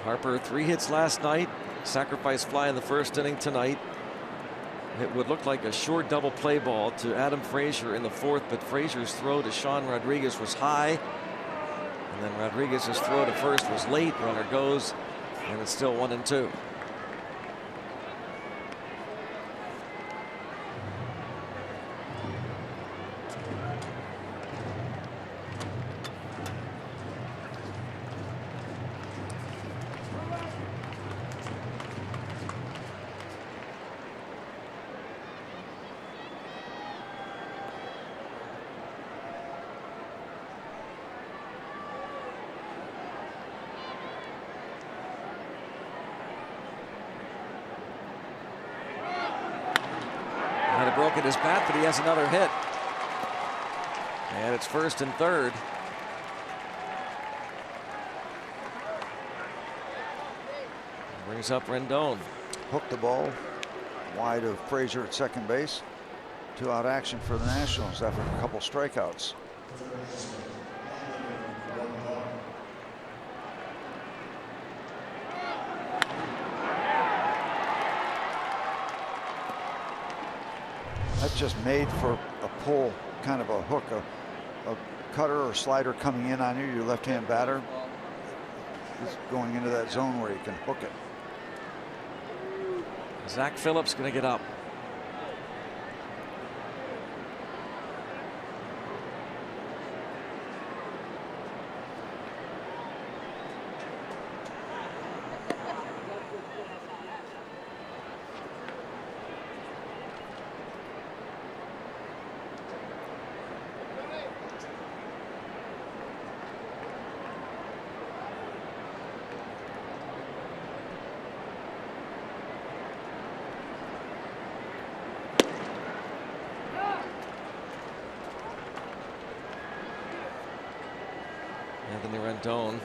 Harper 3 hits last night, sacrifice fly in the first inning tonight. It would look like a short double play ball to Adam Frazier in the 4th, but Frazier's throw to Sean Rodriguez was high, and then Rodriguez's throw to first was late. Runner goes, and it's still 1-2. Broken his bat, but he has another hit. And it's 1st and 3rd. Brings up Rendon. Hooked the ball wide of Frazier at second base. 2-out action for the Nationals after a couple strikeouts. That's just made for a pull, kind of a hook, a cutter or slider coming in on you, your left-hand batter. It's going into that zone where you can hook it. Zach Phillips going to get up. Rendon,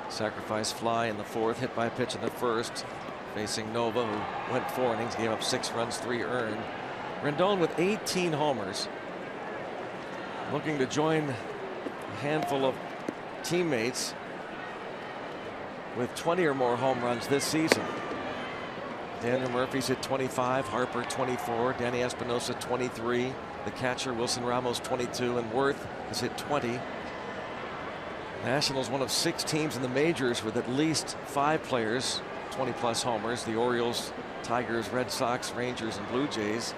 sacrifice fly in the 4th, hit by a pitch in the 1st, facing Nova, who went 4 innings, gave up 6 runs, 3 earned. Rendon with 18 homers, looking to join a handful of teammates with 20 or more home runs this season. Daniel Murphy's hit 25, Harper 24, Danny Espinosa 23, the catcher Wilson Ramos 22, and Worth has hit 20. Nationals one of 6 teams in the majors with at least 5 players 20+ homers. The Orioles, Tigers, Red Sox, Rangers, and Blue Jays.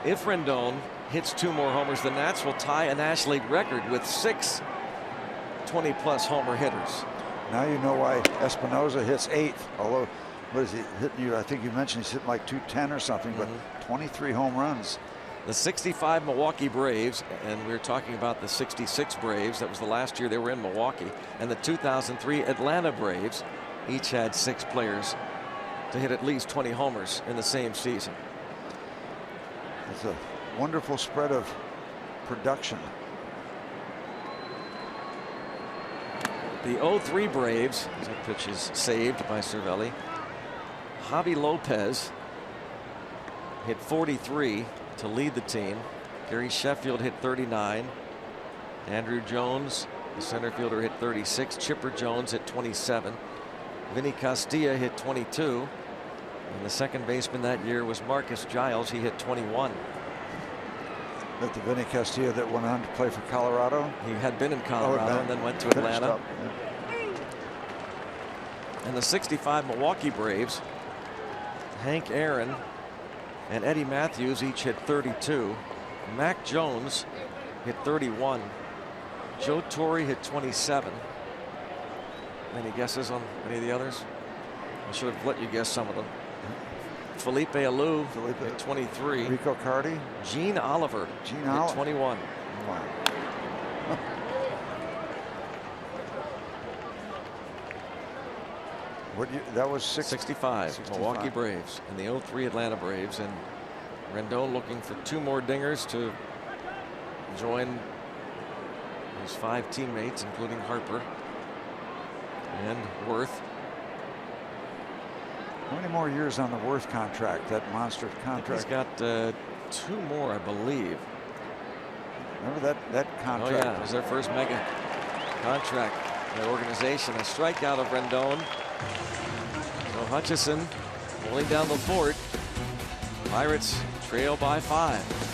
If Rendon hits 2 more homers, the Nats will tie a National League record with 6 20+ homer hitters. Now you know why Espinosa hits 8th. Although, what is he hitting you? I think you mentioned he's hitting like 210 or something, but 23 home runs. The 65 Milwaukee Braves, and we were talking about the 66 Braves, that was the last year they were in Milwaukee, and the 2003 Atlanta Braves each had 6 players to hit at least 20 homers in the same season. It's a wonderful spread of production. The 0-3 Braves. That pitch is saved by Cervelli. Javi Lopez hit 43 to lead the team. Gary Sheffield hit 39. Andrew Jones, the center fielder, hit 36. Chipper Jones hit 27. Vinny Castilla hit 22. And the second baseman that year was Marcus Giles. He hit 21. That the Vinny Castilla that went on to play for Colorado? He had been in Colorado and then went to Atlanta. And the 65 Milwaukee Braves, Hank Aaron and Eddie Matthews each hit 32. Mac Jones hit 31. Joe Torre hit 27. Any guesses on any of the others? I should have let you guess some of them. Felipe Alou hit 23. Rico Cardi. Gene Oliver hit 21. Wow. That was 65 Milwaukee Braves and the 0-3 Atlanta Braves, and Rendon looking for 2 more dingers to join his 5 teammates, including Harper and Worth. How many more years on the Worth contract, that monster contract? He's got 2 more, I believe. Remember that contract? Oh yeah, it was their first mega contract in the organization. A strikeout of Rendon. So Hutchison pulling down the fort. Pirates trail by 5.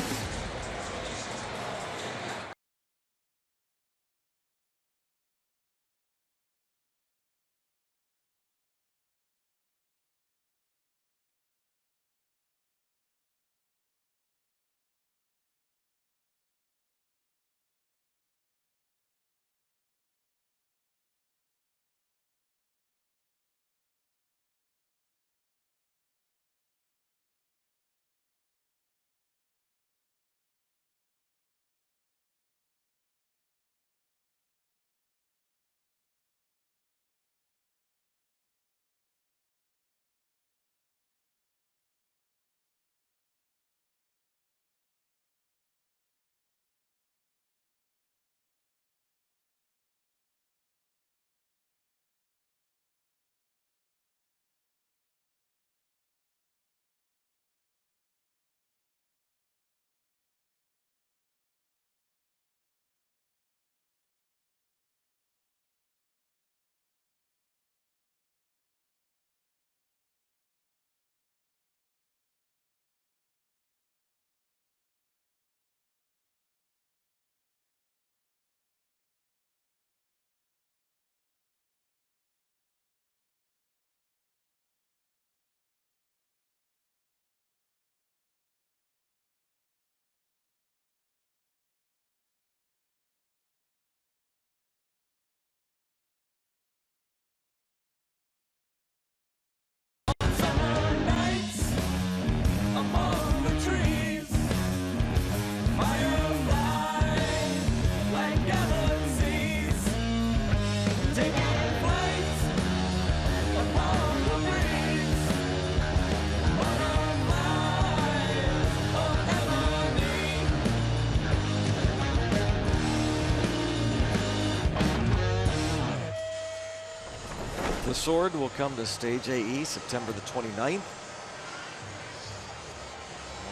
The Sword will come to Stage AE September the 29th.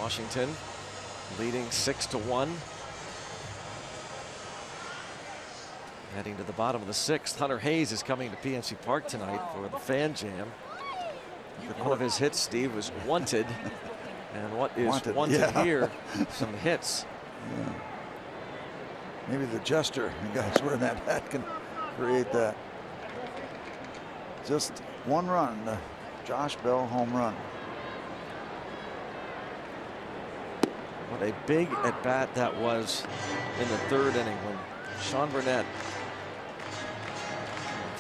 Washington leading 6-1. Heading to the bottom of the 6th. Hunter Hayes is coming to PNC Park tonight for the Fan Jam. One of his hits, Steve, was Wanted. And what is wanted here? Some hits. Yeah. Maybe the jester, the guys wearing that hat, can create that. Just one run, the Josh Bell home run. What a big at bat that was in the 3rd inning when Sean Burnett,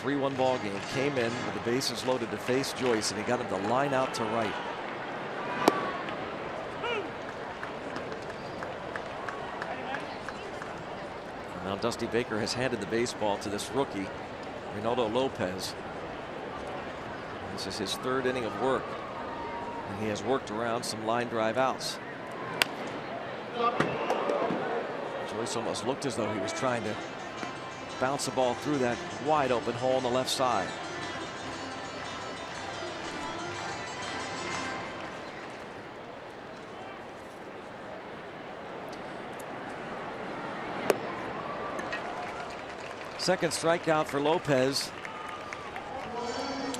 3-1 ball game, came in with the bases loaded to face Joyce, and he got him to line out to right. And now Dusty Baker has handed the baseball to this rookie, Reynaldo Lopez. This is his 3rd inning of work, and he has worked around some line drive outs. Joyce almost looked as though he was trying to bounce the ball through that wide open hole on the left side. Second strikeout for Lopez.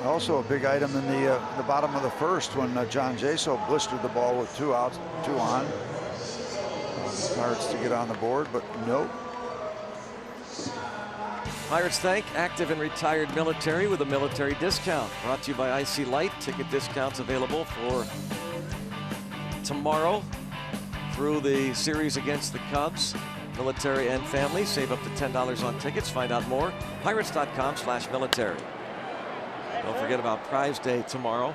Also a big item in the bottom of the first when John Jaso blistered the ball with 2 outs, 2 on. Pirates to get on the board, but nope. Pirates thank active and retired military with a military discount. Brought to you by IC Light. Ticket discounts available for tomorrow through the series against the Cubs. Military and family save up to $10 on tickets. Find out more. Pirates.com/military. Don't forget about Prize Day tomorrow.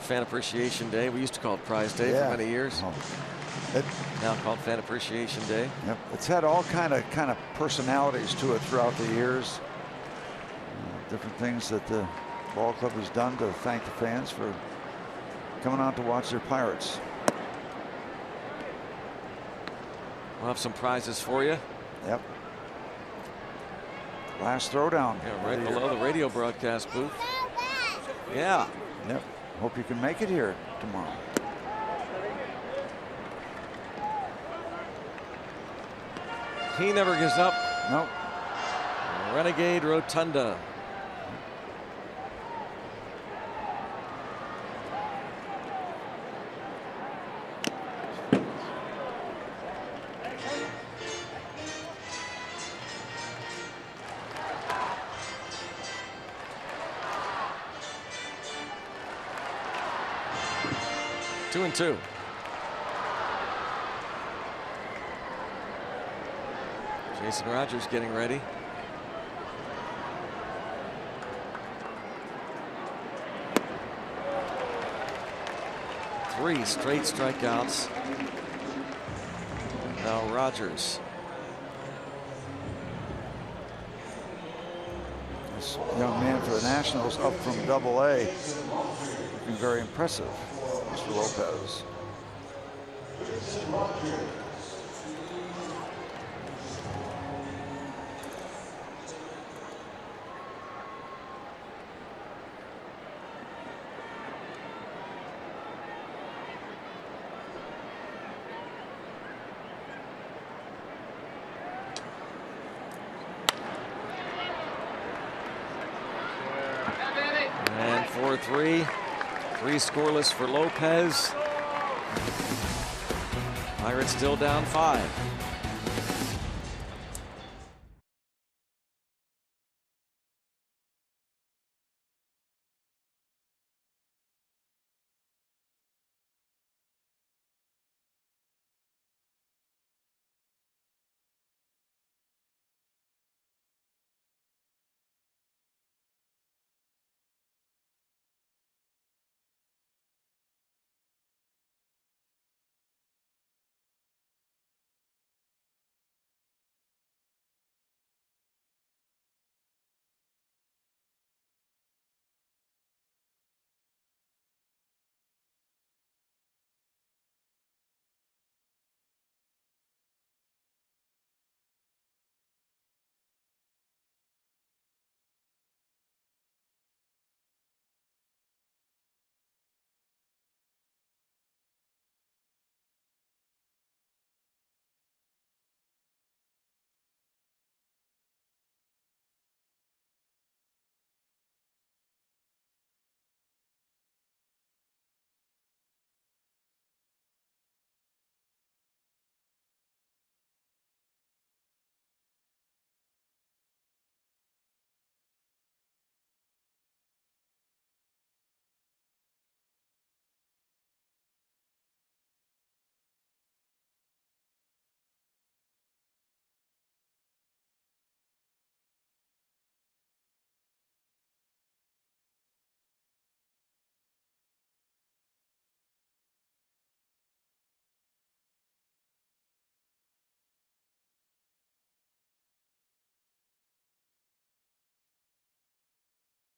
Fan Appreciation Day. We used to call it Prize Day for many years. Now called Fan Appreciation Day. Yep. It's had all kind of personalities to it throughout the years. Different things that the ball club has done to thank the fans for coming out to watch their Pirates. We'll have some prizes for you. Yep. Last throwdown. Yeah, right below the radio broadcast booth. Yeah. Yep. Hope you can make it here tomorrow. He never gives up. Nope. Renegade Rotunda. Two and two. Jason Rogers getting ready. Three straight strikeouts. Now Rogers. This young man for the Nationals up from Double-A. Looking very impressive, Mr. Lopez. And 4-3. 3 scoreless for Lopez. Pirates still down 5.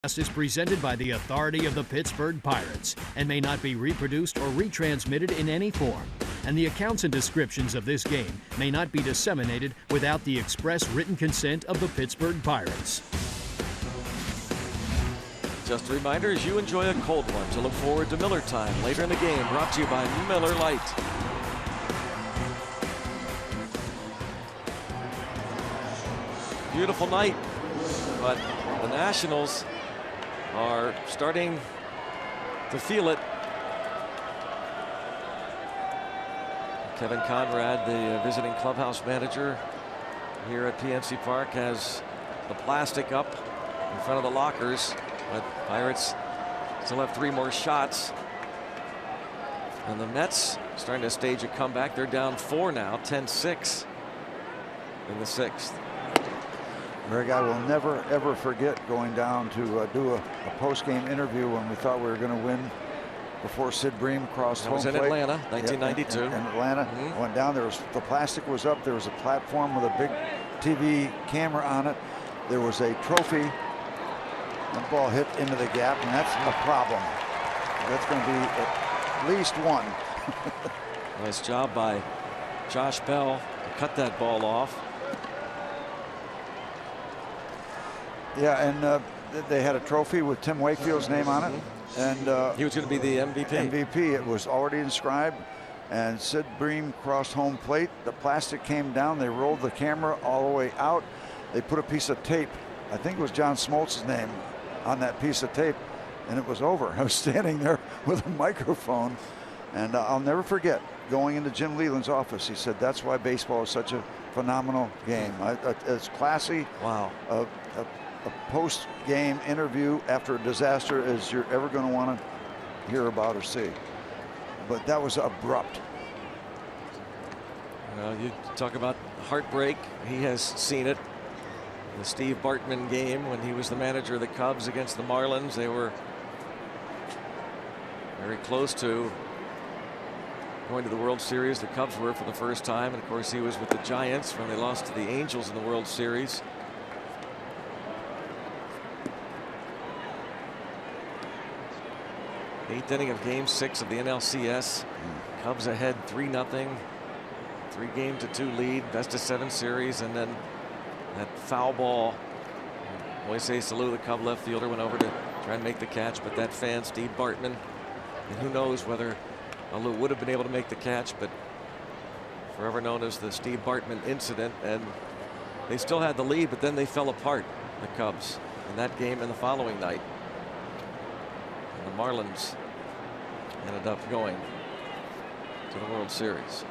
Is presented by the authority of the Pittsburgh Pirates and may not be reproduced or retransmitted in any form. and the accounts and descriptions of this game may not be disseminated without the express written consent of the Pittsburgh Pirates. Just a reminder, as you enjoy a cold one, to look forward to Miller Time later in the game, brought to you by Miller Lite. Beautiful night, but the Nationals are starting to feel it. Kevin Conrad, the visiting clubhouse manager here at PNC Park, has the plastic up in front of the lockers, but Pirates still have 3 more shots. And the Mets starting to stage a comeback. They're down 4 now, 10-6 in the 6th. Greg, I will never, ever forget going down to do a post-game interview when we thought we were going to win before Sid Bream crossed home plate. That was in Atlanta, 1992. In Atlanta. Went down, the plastic was up. There was a platform with a big TV camera on it. There was a trophy. That ball hit into the gap, and that's a problem. That's going to be at least one. Nice job by Josh Bell to cut that ball off. Yeah, and they had a trophy with Tim Wakefield's name on it. And he was going to be the MVP. MVP. It was already inscribed. And Sid Bream crossed home plate. The plastic came down. They rolled the camera all the way out. They put a piece of tape, I think it was John Smoltz's name, on that piece of tape, and it was over. I was standing there with a microphone, and I'll never forget going into Jim Leland's office. He said, "That's why baseball is such a phenomenal game. It's classy. Wow. A post-game interview after a disaster as you're ever going to want to hear about or see." But that was abrupt. Well, you talk about heartbreak. He has seen it. The Steve Bartman game when he was the manager of the Cubs against the Marlins. They were very close to going to the World Series. The Cubs were for the first time. And of course, he was with the Giants when they lost to the Angels in the World Series. Eighth inning of Game 6 of the NLCS. Cubs ahead 3-0. 3-2 lead. Best of 7 series, and then that foul ball. Moises Alou, the Cub left fielder, went over to try and make the catch, but that fan, Steve Bartman, and who knows whether Alou would have been able to make the catch, but forever known as the Steve Bartman incident. And they still had the lead, but then they fell apart, the Cubs, in that game and the following night. And the Marlins ended up going to the World Series.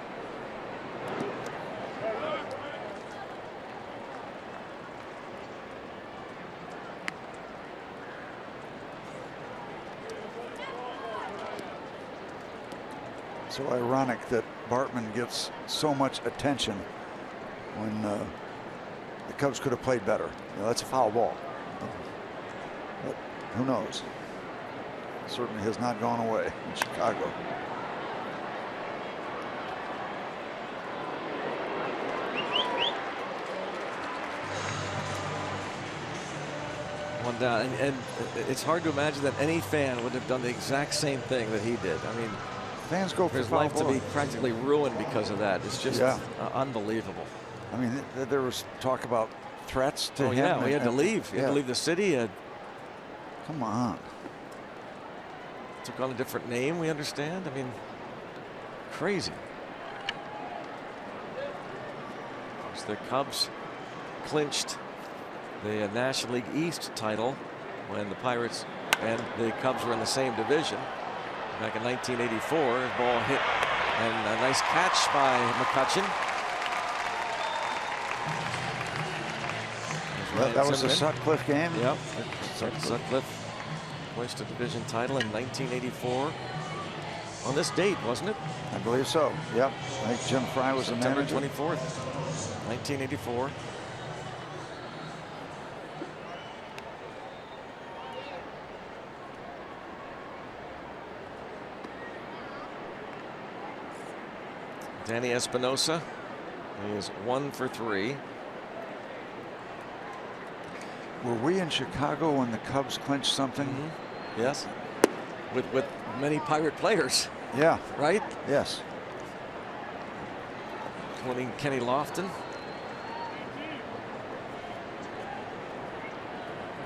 So ironic that Bartman gets so much attention when the Cubs could have played better. You know, that's a foul ball. But who knows? Certainly has not gone away in Chicago. One down, and it's hard to imagine that any fan would have done the exact same thing that he did. I mean, fans go for his foul life ball. to be practically ruined because of that. It's just unbelievable. I mean, there was talk about threats to him. Yeah, he had to leave. He had to leave the city. Come on. Took on a different name, we understand. I mean, crazy. Of course, the Cubs clinched the National League East title when the Pirates and the Cubs were in the same division back in 1984. The ball hit, and a nice catch by McCutchen. That was the Sutcliffe game? Yep. Sutcliffe clinched a division title in 1984. On this date, wasn't it? I believe so. Yep. I think Jim Fry was the manager. September 24th, 1984. Danny Espinosa, he is 1 for 3. Were we in Chicago when the Cubs clinched something? Mm-hmm. Yes. With many Pirate players. Yeah. Right? Yes. winning Kenny Lofton.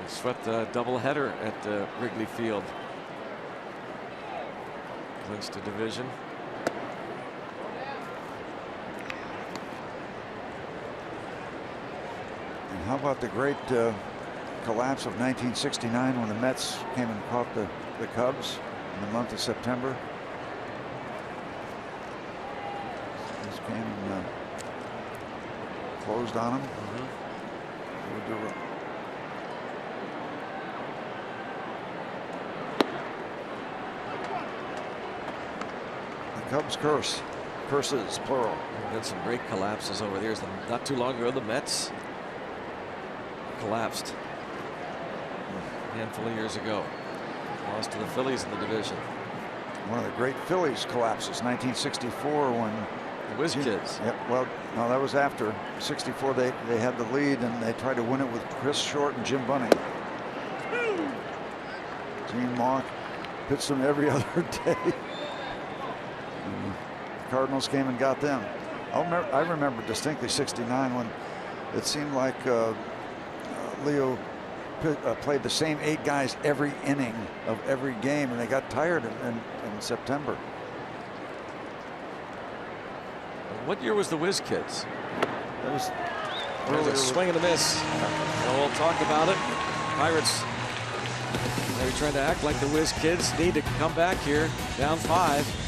He swept a doubleheader at Wrigley Field. Clinched a division. And how about the great collapse of 1969 when the Mets came and caught the Cubs in the month of September? This came and closed on them. The Cubs curses plural. There's been some great collapses over the years. Not too long ago, the Mets collapsed a handful of years ago. Lost to the Phillies in the division. One of the great Phillies collapses, 1964, when the Whiz Kids. Yep. Well, no, that was after 64. They had the lead and they tried to win it with Chris Short and Jim Bunning. Gene Mauch pitched them every other day. The Cardinals came and got them. I remember distinctly 69 when it seemed like Leo played the same 8 guys every inning of every game, and they got tired in September. What year was the Whiz Kids? It was a swing and a miss. And we'll talk about it. Pirates maybe trying to act like the Whiz Kids, need to come back here down 5.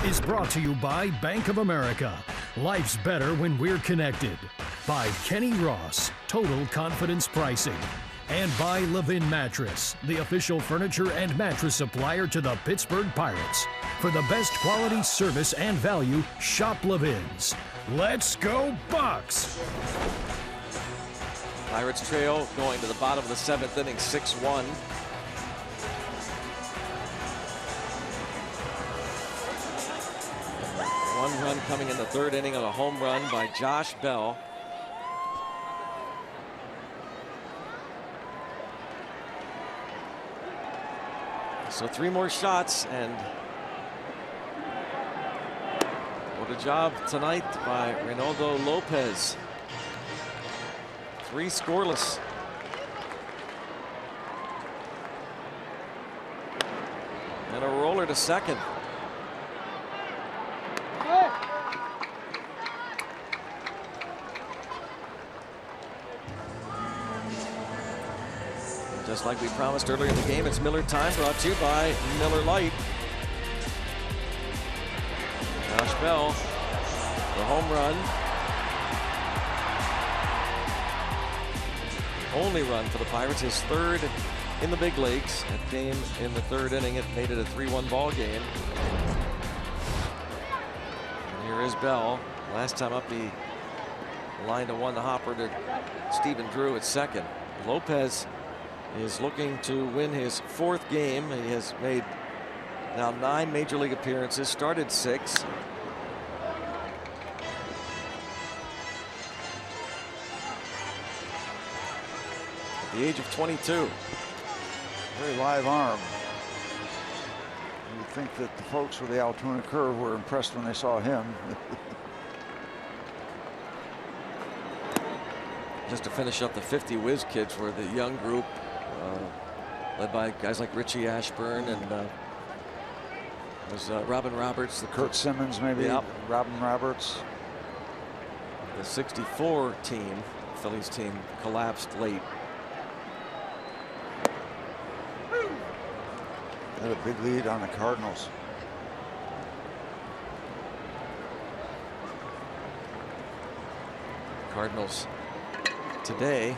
Is brought to you by Bank of America. Life's better when we're connected. By Kenny Ross, Total Confidence Pricing. And by Levin Mattress, the official furniture and mattress supplier to the Pittsburgh Pirates. For the best quality, service, and value, shop Levin's. Let's go Bucks! Pirates trail going to the bottom of the 7th inning, 6-1. One run coming in the 3rd inning on a home run by Josh Bell. So 3 more shots, and what a job tonight by Reynaldo Lopez. 3 scoreless. And a roller to second. Just like we promised earlier in the game, it's Miller time, brought to you by Miller Lite. Josh Bell, the home run. Only run for the Pirates, his 3rd in the big leagues. That came in the 3rd inning. It made it a 3-1 ball game. And here is Bell. Last time up, he lined a 1 to Hopper to Stephen Drew at second. Lopez is looking to win his 4th game. He has made now 9 major league appearances, started 6. At the age of 22. Very live arm. You'd think that the folks with the Altoona curve were impressed when they saw him. Just to finish up the 50 Whiz Kids were the young group led by guys like Richie Ashburn and was Robin Roberts, the Kurt Simmons, maybe. Yep. Robin Roberts. The 64 team, Phillies team, collapsed late. Had a big lead on the Cardinals. Cardinals today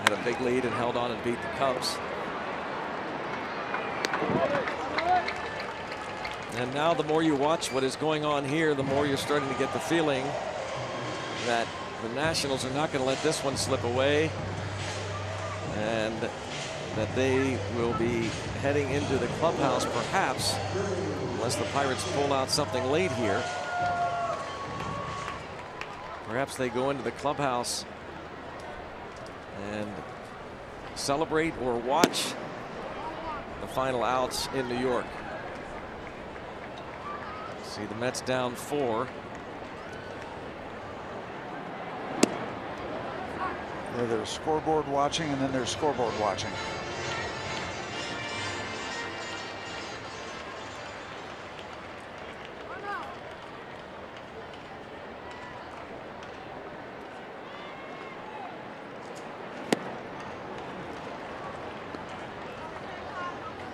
had a big lead and held on and beat the Cubs. And now the more you watch what is going on here, the more you're starting to get the feeling that the Nationals are not going to let this one slip away, and that they will be heading into the clubhouse perhaps, unless the Pirates pull out something late here. Perhaps they go into the clubhouse and celebrate or watch the final outs in New York. See the Mets down 4. Yeah, there's scoreboard watching and then there's scoreboard watching.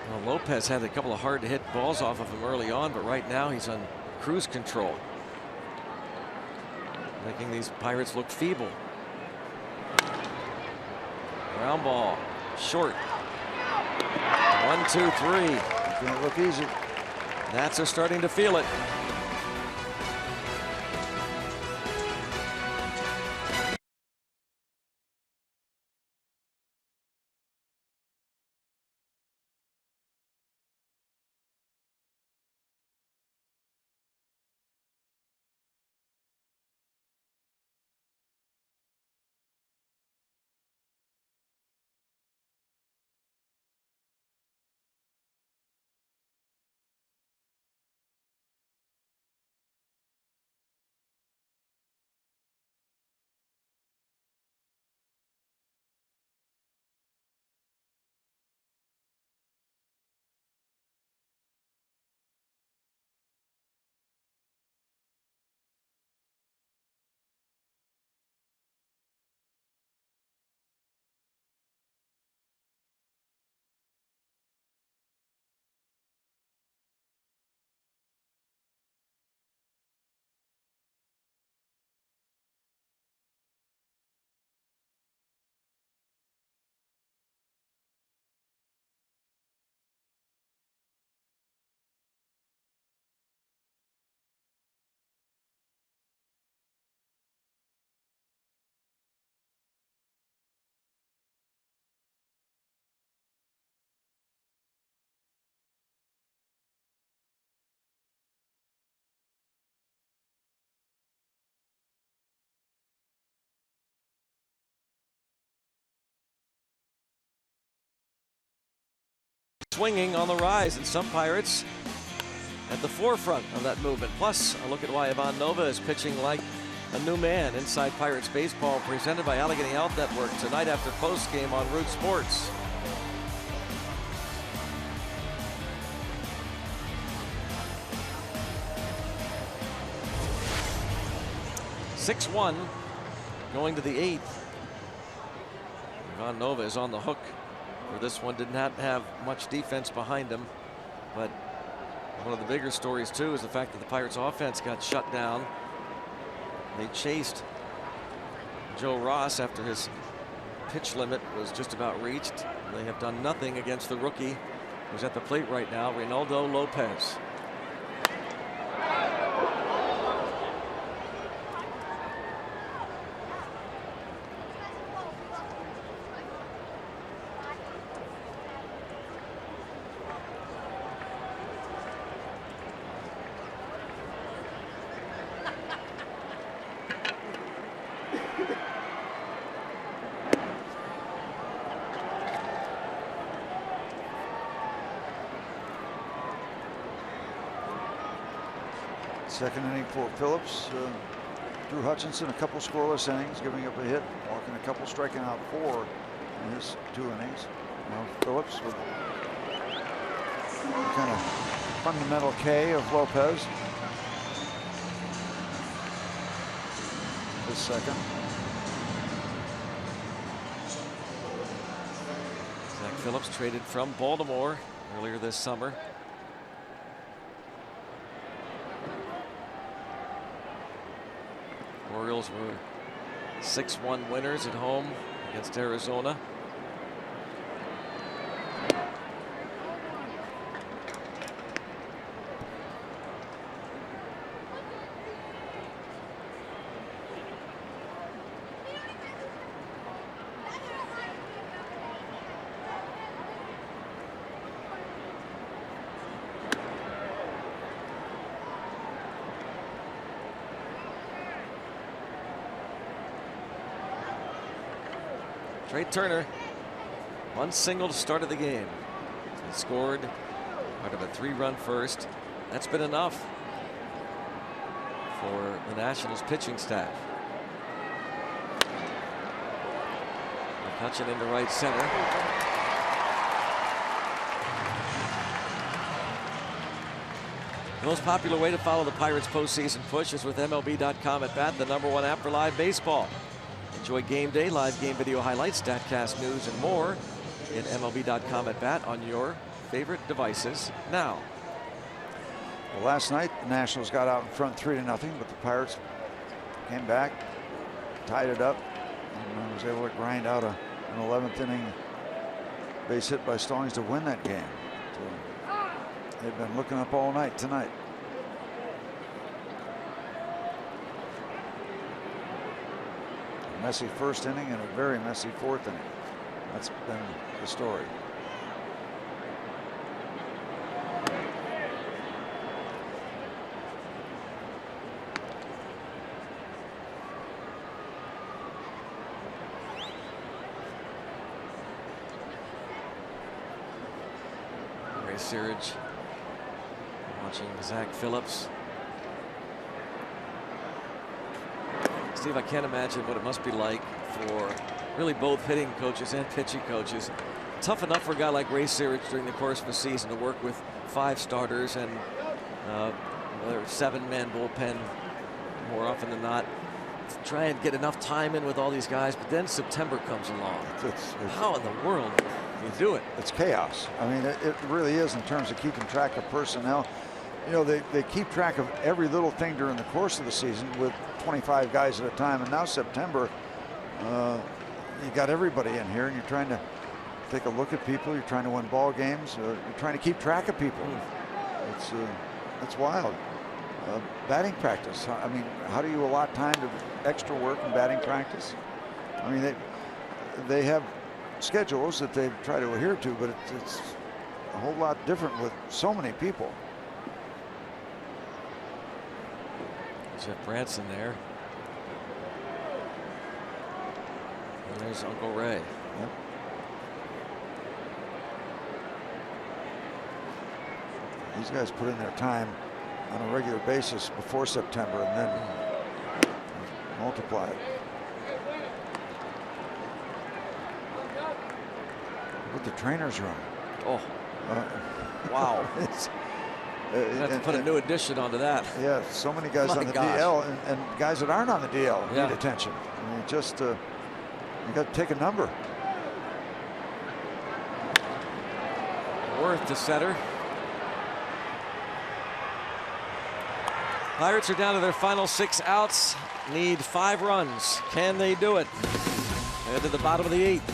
Well, Lopez had a couple of hard to hit balls off of him early on, but right now he's on cruise control, making these Pirates look feeble. Ground ball, short. 1, 2, 3. It's gonna look easy. Nats are starting to feel it. Swinging on the rise, and some Pirates at the forefront of that movement. Plus, a look at why Ivan Nova is pitching like a new man. Inside Pirates Baseball, presented by Allegheny Health Network, tonight after postgame on Root Sports. (6-1) going to the 8th. Ivan Nova is on the hook for this one. Did not have much defense behind him, but one of the bigger stories too is the fact that the Pirates offense got shut down. They chased Joe Ross after his pitch limit was just about reached. They have done nothing against the rookie who's at the plate right now, Reynaldo Lopez. Second inning for Phillips. Drew Hutchinson, a couple scoreless innings, giving up a hit, walking a couple, striking out 4 in his 2 innings. Now Phillips with kind of fundamental K of Lopez. His second. Zach Phillips traded from Baltimore earlier this summer. Orioles were 6-1 winners at home against Arizona. Trey Turner, 1 single to start of the game. He scored out of a 3-run first. That's been enough for the Nationals pitching staff. McCutchen into right center. The most popular way to follow the Pirates postseason push is with MLB.com at Bat, the #1 app for live baseball. Enjoy game day, live game video highlights, StatCast news, and more. Get MLB.com at Bat on your favorite devices now. Well, last night the Nationals got out in front 3-0, but the Pirates came back, tied it up, and was able to grind out an 11th inning base hit by Stallings to win that game. So they've been looking up all night tonight. Messy first inning and a very messy 4th inning. That's been the story. Ray Searage watching Zach Phillips. Steve, I can't imagine what it must be like for really both hitting coaches and pitching coaches. Tough enough for a guy like Ray Searage during the course of a season to work with 5 starters and their 7-man bullpen more often than not. Try and get enough time in with all these guys, but then September comes along. How in the world do you do it? It's chaos. I mean, it really is in terms of keeping track of personnel. You know, they keep track of every little thing during the course of the season with 25 guys at a time, and now September, you got everybody in here, and you're trying to take a look at people. You're trying to win ball games. You're trying to keep track of people. It's wild. Batting practice. I mean, how do you allot time to extra work in batting practice? I mean, they have schedules that they try to adhere to, but it's a whole lot different with so many people. Jeff Branson there. And there's Uncle Ray. Yep. These guys put in their time on a regular basis before September and then multiply it. What the trainers run. Oh. Wow. Have to put a new addition onto that. Yeah, so many guys on the DL and guys that aren't on the DL need attention. I mean, just you got to take a number. Worth to center. Pirates are down to their final 6 outs. Need 5 runs. Can they do it? Head to the bottom of the 8th.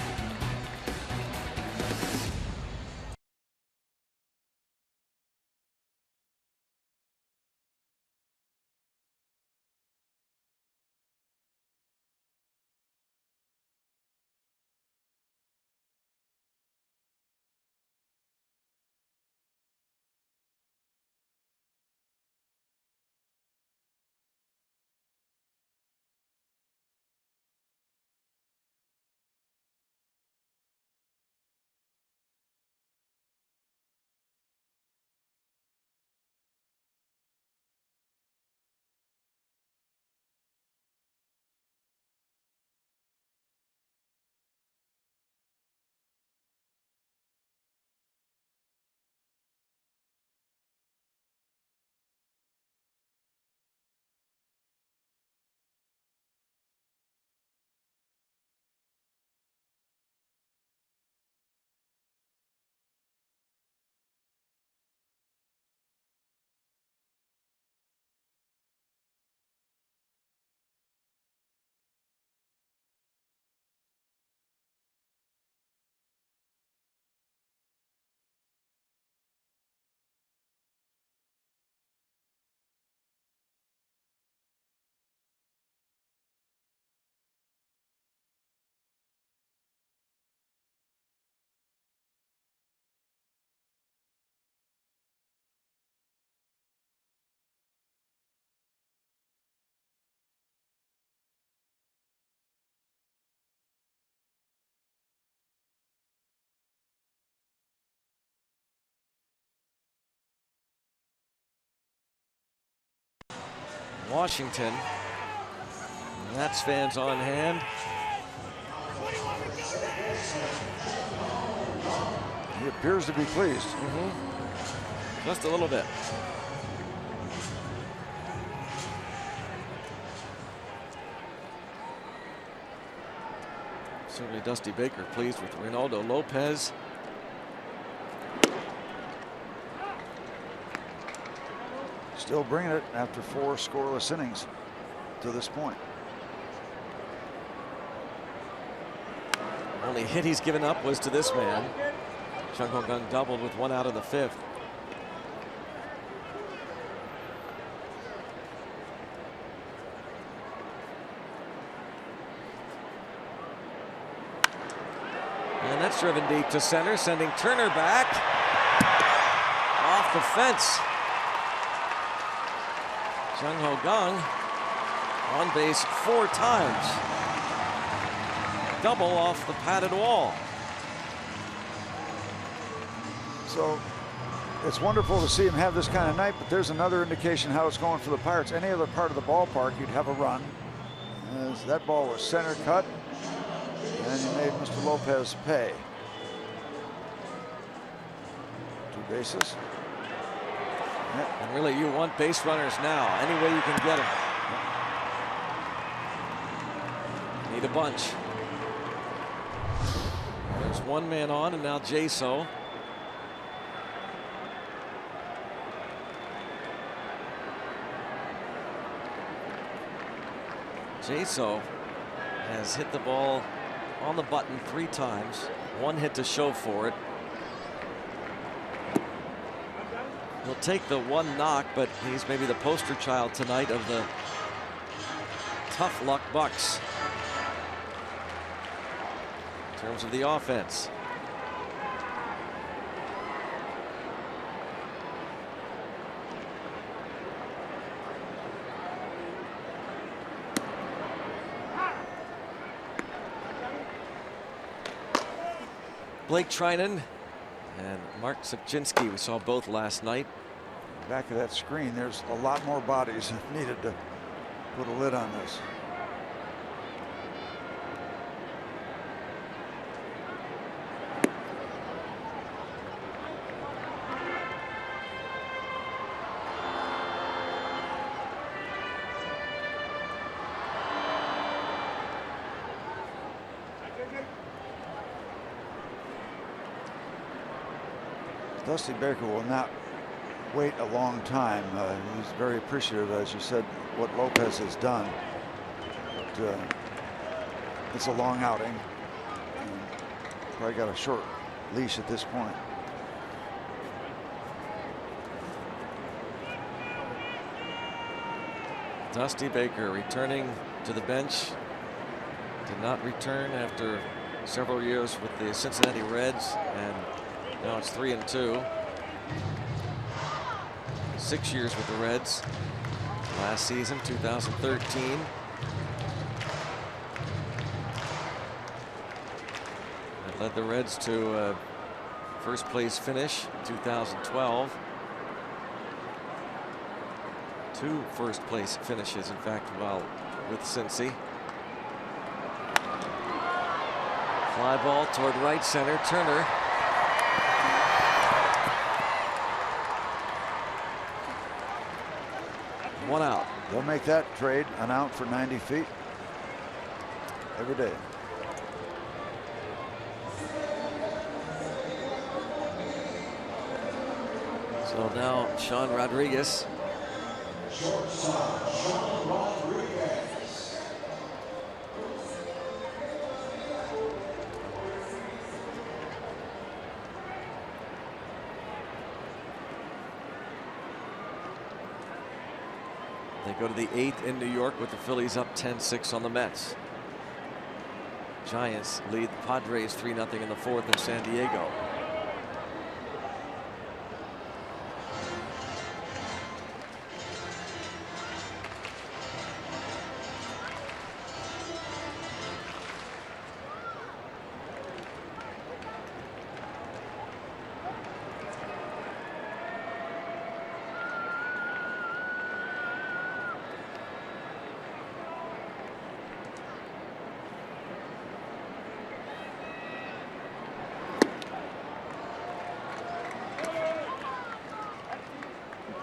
Washington. Nats fans on hand. He appears to be pleased. Just a little bit. Certainly Dusty Baker pleased with Reynaldo Lopez. Still bringing it after 4 scoreless innings to this point. Only hit he's given up was to this man. Chung Ho-Kang doubled with 1 out of the 5th. And that's driven deep to center, sending Turner back. Off the fence. Chung Ho-Kang on base 4 times. Double off the padded wall. So it's wonderful to see him have this kind of night, but there's another indication how it's going for the Pirates. Any other part of the ballpark, you'd have a run. As that ball was center cut, and he made Mr. Lopez pay. 2 bases. And really, you want base runners now, any way you can get them. Need a bunch. There's 1 man on, and now Jaso. Jaso has hit the ball on the button 3 times. 1 hit to show for it. He'll take the 1 knock, but he's maybe the poster child tonight of the tough luck Bucks in terms of the offense. Blake Trinan and Mark Sapczynski, we saw both last night. Back of that screen, there's a lot more bodies needed to put a lid on this. Dusty Baker will not wait a long time. He's very appreciative, as you said, what Lopez has done. But it's a long outing. Probably got a short leash at this point. Dusty Baker returning to the bench. Did not return after several years with the Cincinnati Reds, and now it's 3-2. 6 years with the Reds. Last season, 2013. That led the Reds to a first place finish in 2012. 2 first place finishes, in fact, while with Cincy. Fly ball toward right center. Turner. One out. They'll make that trade an out for 90 feet every day. So now Sean Rodriguez. They go to the 8th in New York with the Phillies up 10-6 on the Mets. Giants lead the Padres 3-0 in the 4th in San Diego.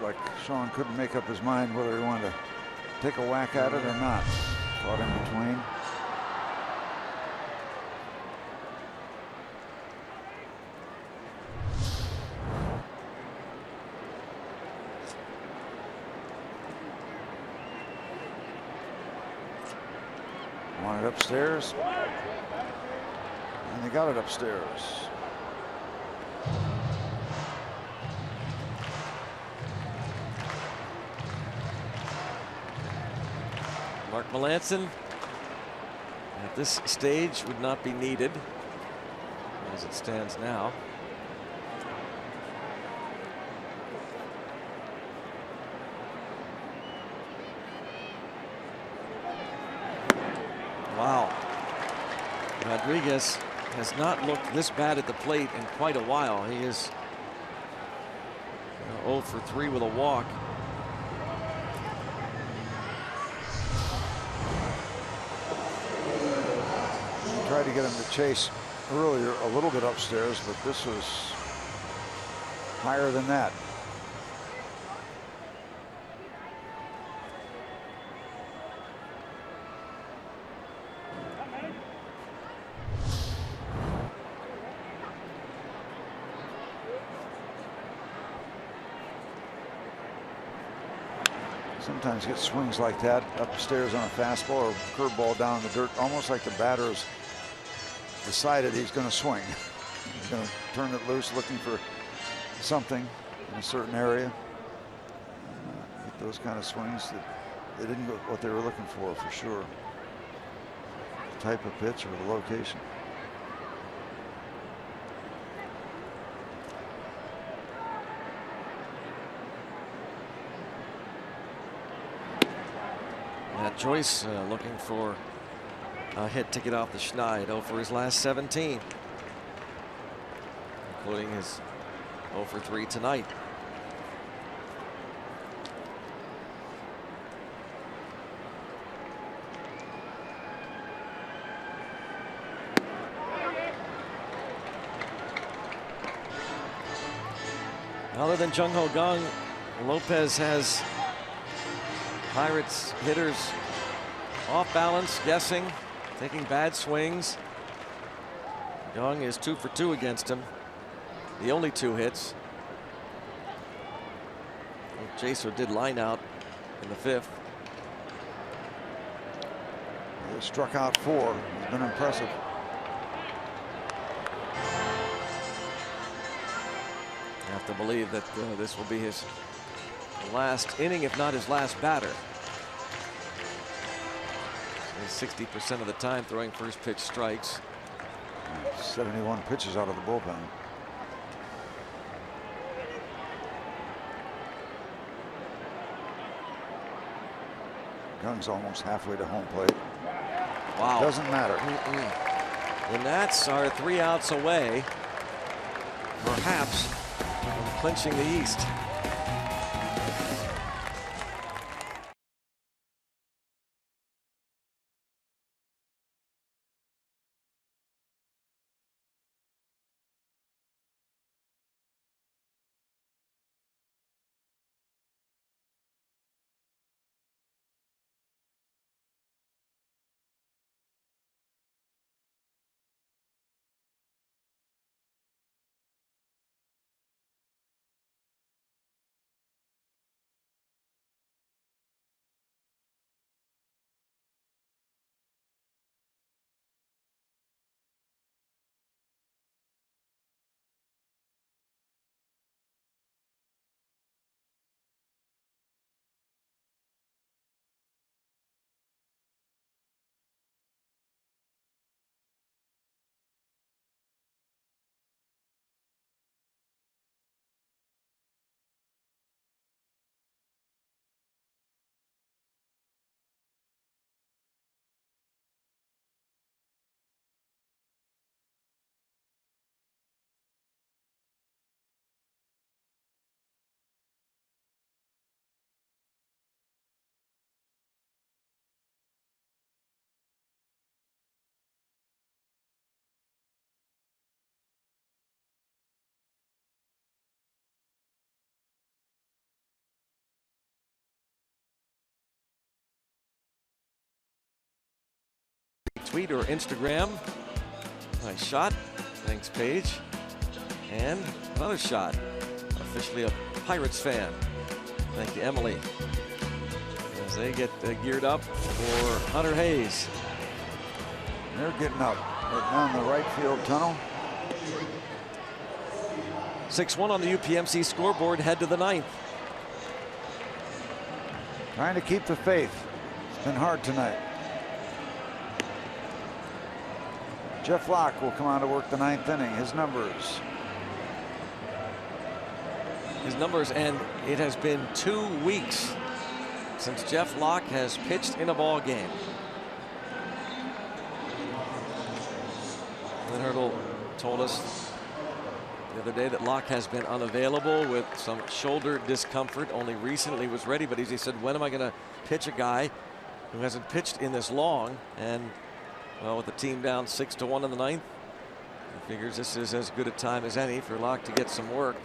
like Sean couldn't make up his mind whether he wanted to take a whack at it or not. Caught in between. Want it upstairs. And they got it upstairs. Mark Melancon at this stage would not be needed as it stands now. Wow. Rodriguez has not looked this bad at the plate in quite a while. He is 0 for 3 with a walk. Tried to get him to chase earlier a little bit upstairs, but this was higher than that. Sometimes get swings like that upstairs on a fastball or curveball down in the dirt, almost like the batter's decided he's going to swing. He's going to turn it loose, looking for something in a certain area. Get those kind of swings that they didn't go what they were looking for sure. The type of pitch or the location. Joyce looking for a hit to get off the schneid. 0 for his last 17, including his 0 for 3 tonight. Other than Jung Ho Kang, Lopez has Pirates hitters off balance, guessing, taking bad swings. Young is 2 for 2 against him. The only 2 hits. Jaso did line out in the 5th. He struck out 4. He's been impressive. I have to believe that this will be his last inning, if not his last batter. 60% of the time throwing first pitch strikes. 71 pitches out of the bullpen. Kang's almost halfway to home plate. Wow. Doesn't matter. The Nats are 3 outs away, perhaps, from clinching the East. tweet or Instagram. Nice shot. Thanks, Paige. And another shot. Officially a Pirates fan. Thank you, Emily. As they get geared up for Hunter Hayes. They're getting up right down the right field tunnel. 6-1 on the UPMC scoreboard. Head to the 9th. Trying to keep the faith. It's been hard tonight. Jeff Locke will come on to work the 9th inning. His numbers. And it has been 2 weeks since Jeff Locke has pitched in a ball game. Lynn Hurdle told us the other day that Locke has been unavailable with some shoulder discomfort. Only recently was ready, but he said, when am I going to pitch a guy who hasn't pitched in this long? And well, with the team down 6-1 in the 9th, he figures this is as good a time as any for Locke to get some work.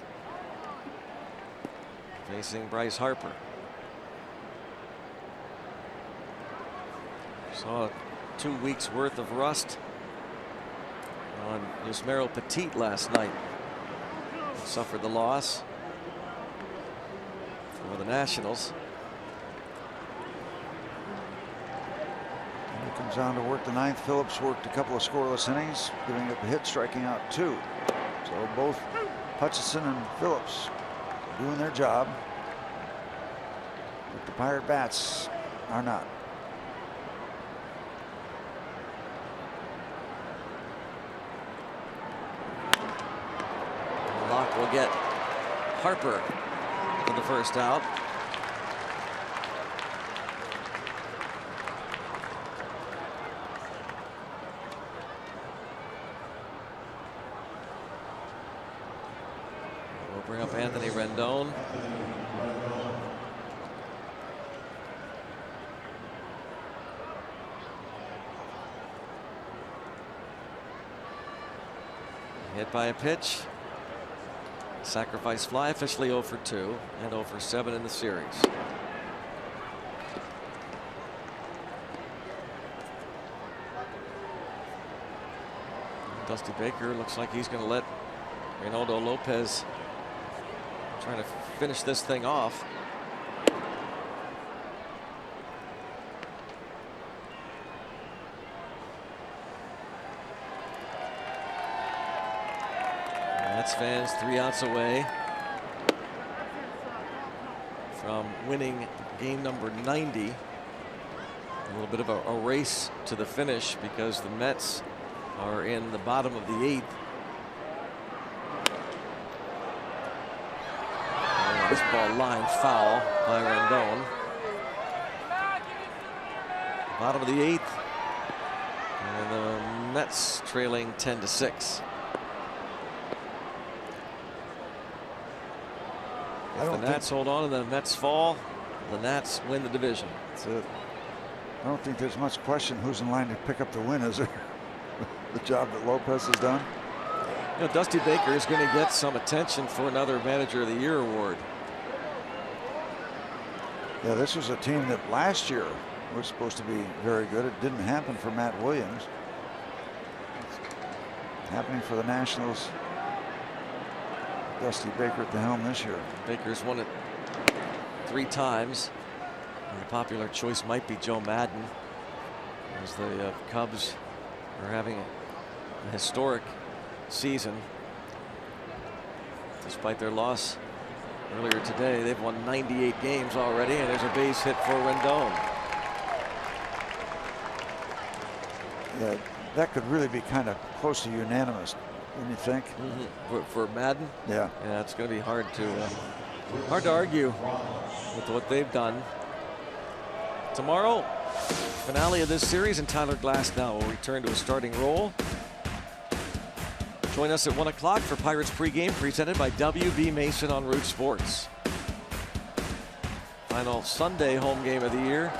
Facing Bryce Harper. Saw 2 weeks worth of rust on Yusmeiro Petit last night. He suffered the loss for the Nationals. And he comes on to work the 9th. Phillips worked a couple of scoreless innings, giving up a hit, striking out 2. So both Hutchison and Phillips doing their job, but the Pirate bats are not. Locke will get Harper for the first out. We'll bring up Anthony Rendon. Hit by a pitch. Sacrifice fly, officially 0 for 2 and 0 for 7 in the series. Dusty Baker looks like he's going to let Reynaldo Lopez trying to finish this thing off. Mets fans 3 outs away from winning game number 90. A little bit of a race to the finish because the Mets are in the bottom of the 8th. And this ball line foul by Rendon. Bottom of the 8th. And the Mets trailing 10-6. If the Nats hold on and the Mets fall, the Nats win the division. That's it. I don't think there's much question who's in line to pick up the win, is there? The job that Lopez has done. You know, Dusty Baker is going to get some attention for another Manager of the Year award. Yeah, this was a team that last year was supposed to be very good. It didn't happen for Matt Williams. It's happening for the Nationals. Dusty Baker at the helm this year. Baker's won it 3 times. And the popular choice might be Joe Madden, as the Cubs are having a historic season. Despite their loss earlier today, they've won 98 games already, and there's a base hit for Rendon. Yeah, that could really be kind of close to unanimous, wouldn't you think? For Madden? Yeah. Yeah, it's going to be hard to argue with what they've done. Tomorrow, finale of this series, and Tyler Glasnow will return to a starting role. Join us at 1 o'clock for Pirates pregame, presented by WB Mason on Root Sports. Final Sunday home game of the year.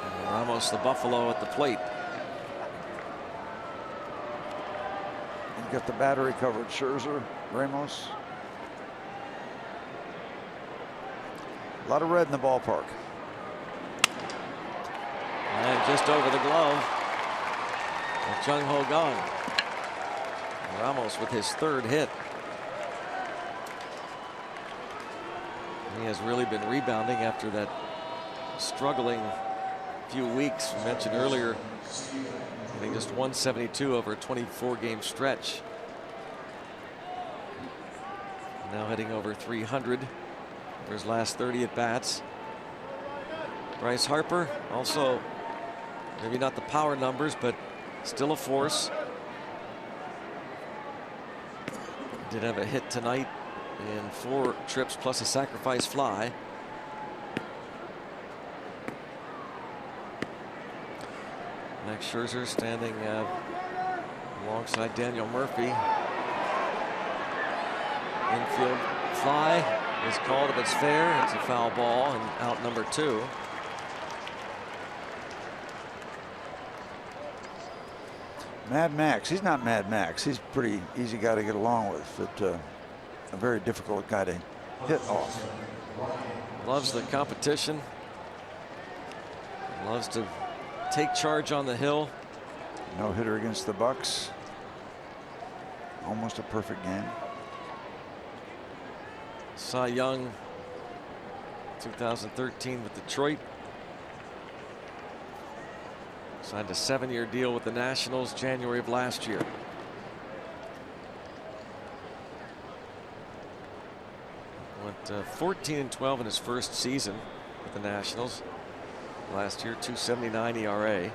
And Ramos, the Buffalo, at the plate. Got the battery covered. Scherzer, Ramos. A lot of red in the ballpark. And just over the glove. Jung Ho Kang. Ramos with his 3rd hit. He has really been rebounding after that struggling few weeks. We mentioned earlier, hitting just 172 over a 24-game stretch. Now hitting over 300 for his last 30 at bats. Bryce Harper also, maybe not the power numbers, but still a force. Did have a hit tonight in 4 trips plus a sacrifice fly. Max Scherzer standing alongside Daniel Murphy. Infield fly is called if it's fair. It's a foul ball and out number 2. Mad Max. He's not Mad Max. He's a pretty easy guy to get along with, but a very difficult guy to hit off. Loves the competition. Loves to take charge on the hill. No hitter against the Bucks. Almost a perfect game. Cy Young 2013 with Detroit. Signed a 7-year deal with the Nationals January of last year. Went 14-12 in his first season with the Nationals. Last year, 2.79 ERA.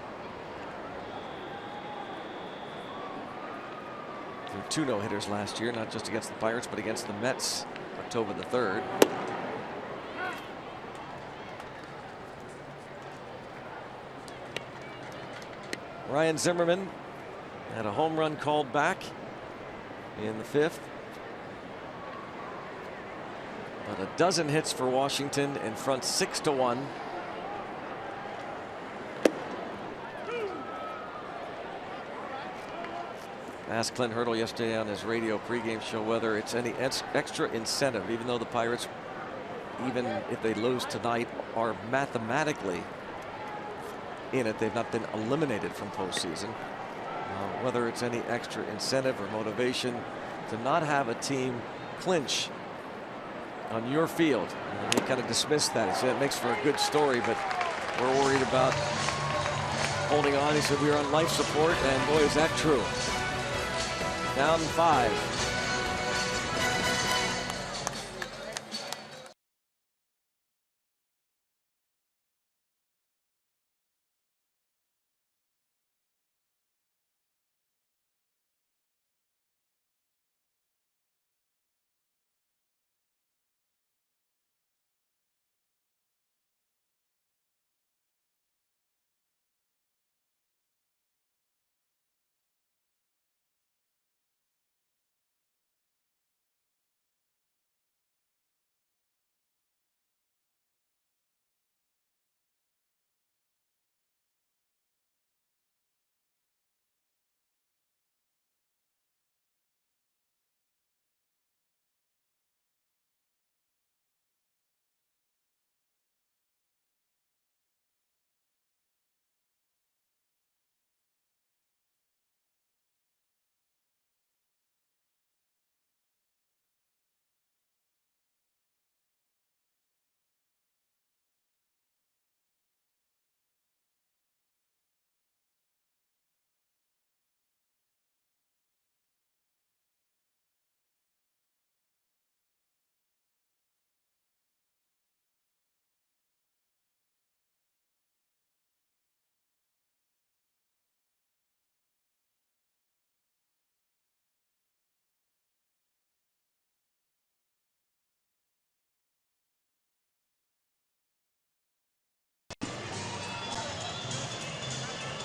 Threw 2 no-hitters last year, not just against the Pirates, but against the Mets, October the 3rd. Ryan Zimmerman had a home run called back in the 5th. But a dozen hits for Washington in front 6-1. Asked Clint Hurdle yesterday on his radio pregame show whether it's any extra incentive, even though the Pirates, even if they lose tonight, are mathematically in it. They've not been eliminated from postseason. Whether it's any extra incentive or motivation to not have a team clinch on your field. And he kind of dismissed that. He said it makes for a good story, but we're worried about holding on. He said we were on life support, and boy, is that true. Down 5.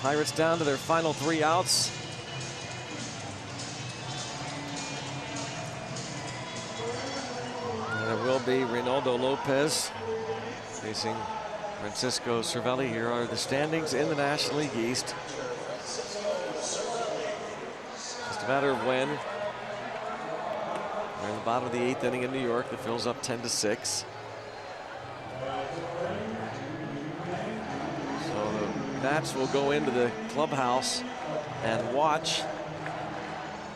Pirates down to their final 3 outs. And it will be Reynaldo Lopez facing Francisco Cervelli. Here are the standings in the National League East. Just Just a matter of when. We're in the bottom of the 8th inning in New York. The Phillies up 10-6. So the Nats will go into the clubhouse and watch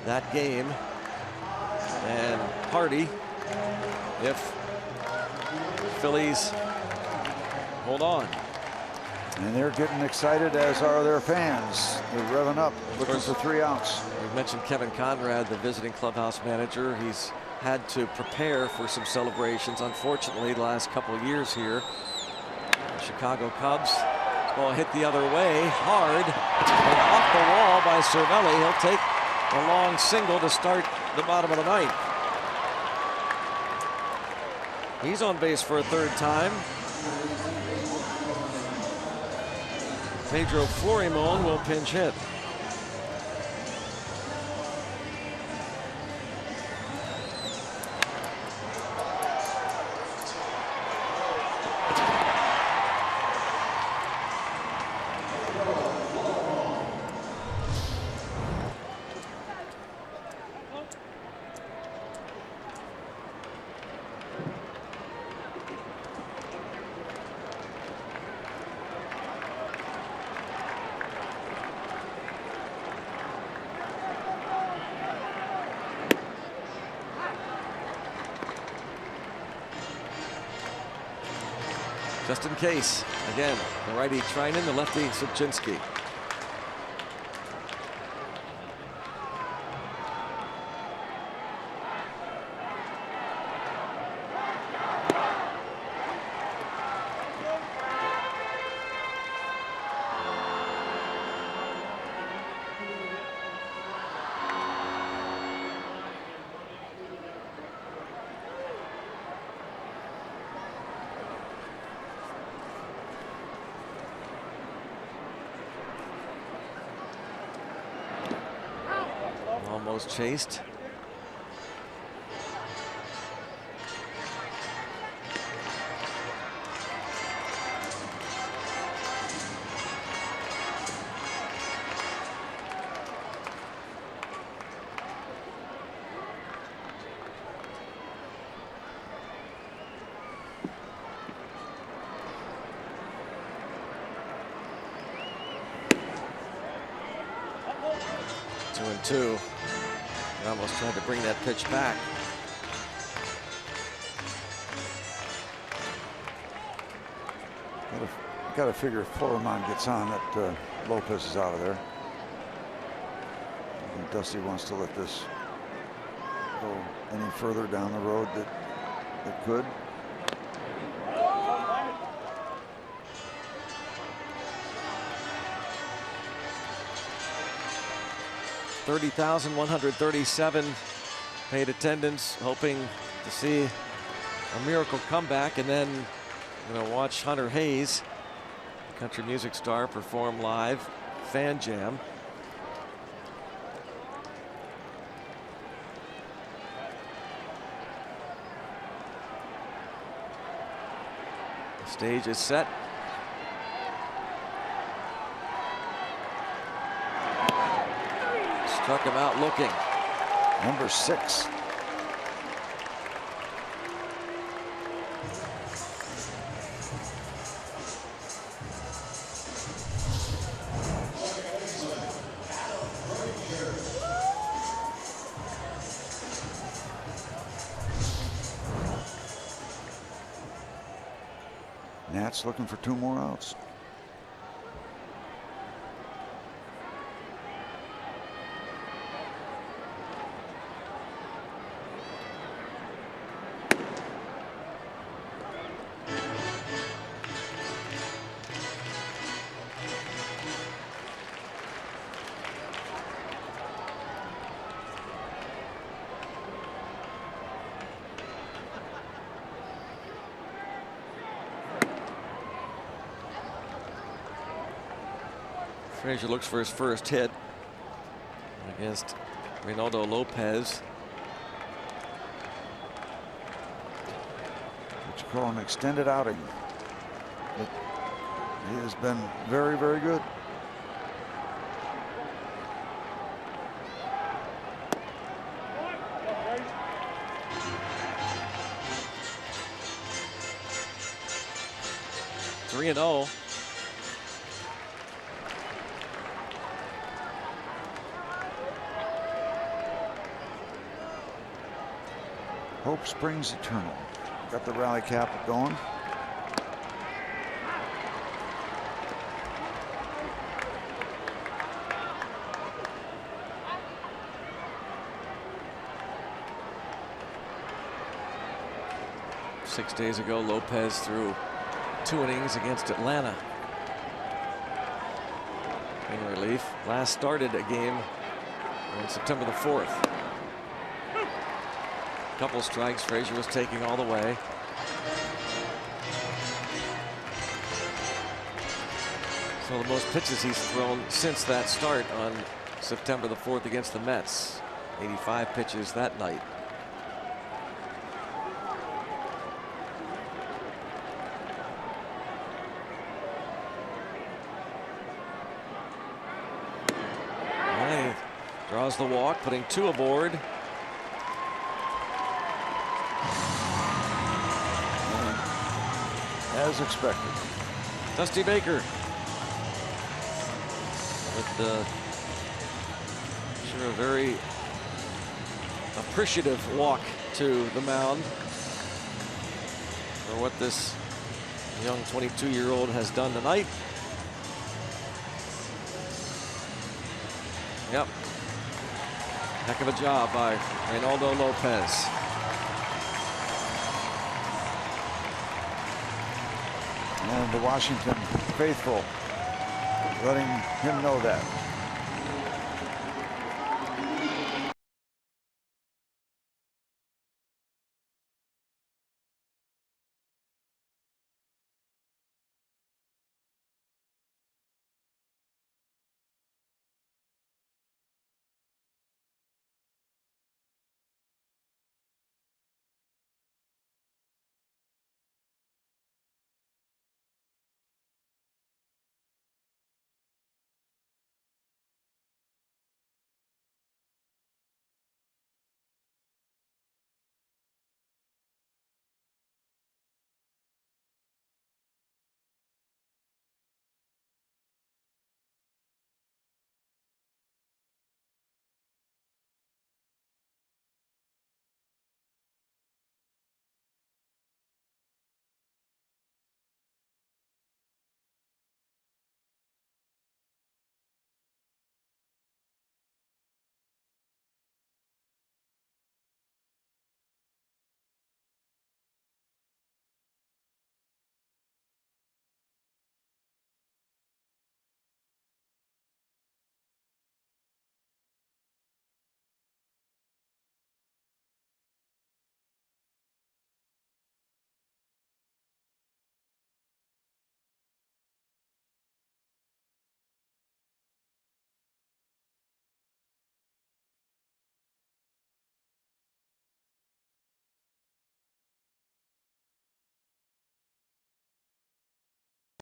that game and party if the Phillies hold on. And they're getting excited, as are their fans. They're revving up, looking for 3 outs. We've mentioned Kevin Conrad, the visiting clubhouse manager. He's had to prepare for some celebrations. Unfortunately, the last couple of years here, the Chicago Cubs. Ball hit the other way, hard, and off the wall by Cervelli. He'll take a long single to start the bottom of the 9th. He's on base for a 3rd time. Pedro Florimon will pinch hit. Just in case, again, the righty Treinen, the lefty Subchinski. Almost chased. Two and two. He almost tried to bring that pitch back. Got to figure if Florimon gets on that Lopez is out of there. I think Dusty wants to let this go any further down the road that it could. $30,137 paid attendance, hoping to see a miracle comeback, and then watch Hunter Hayes, country music star, perform live Fan Jam. The stage is set. Struck him out looking. Number 6. Nats looking for 2 more outs. Frazier looks for his first hit against Reynaldo Lopez. What you call an extended outing. But he has been very, very good. 3-0. Hope springs eternal. Got the rally cap going. Six days ago, Lopez threw 2 innings against Atlanta in relief. Last started a game on September the 4th. Couple strikes. Frazier was taking all the way. So the most pitches he's thrown since that start on September the 4th against the Mets. 85 pitches that night. Draws the walk, putting 2 aboard. As expected. Dusty Baker with sure a very appreciative walk to the mound for what this young 22-year-old has done tonight. Yep. Heck of a job by Reynaldo Lopez. And the Washington faithful letting him know that.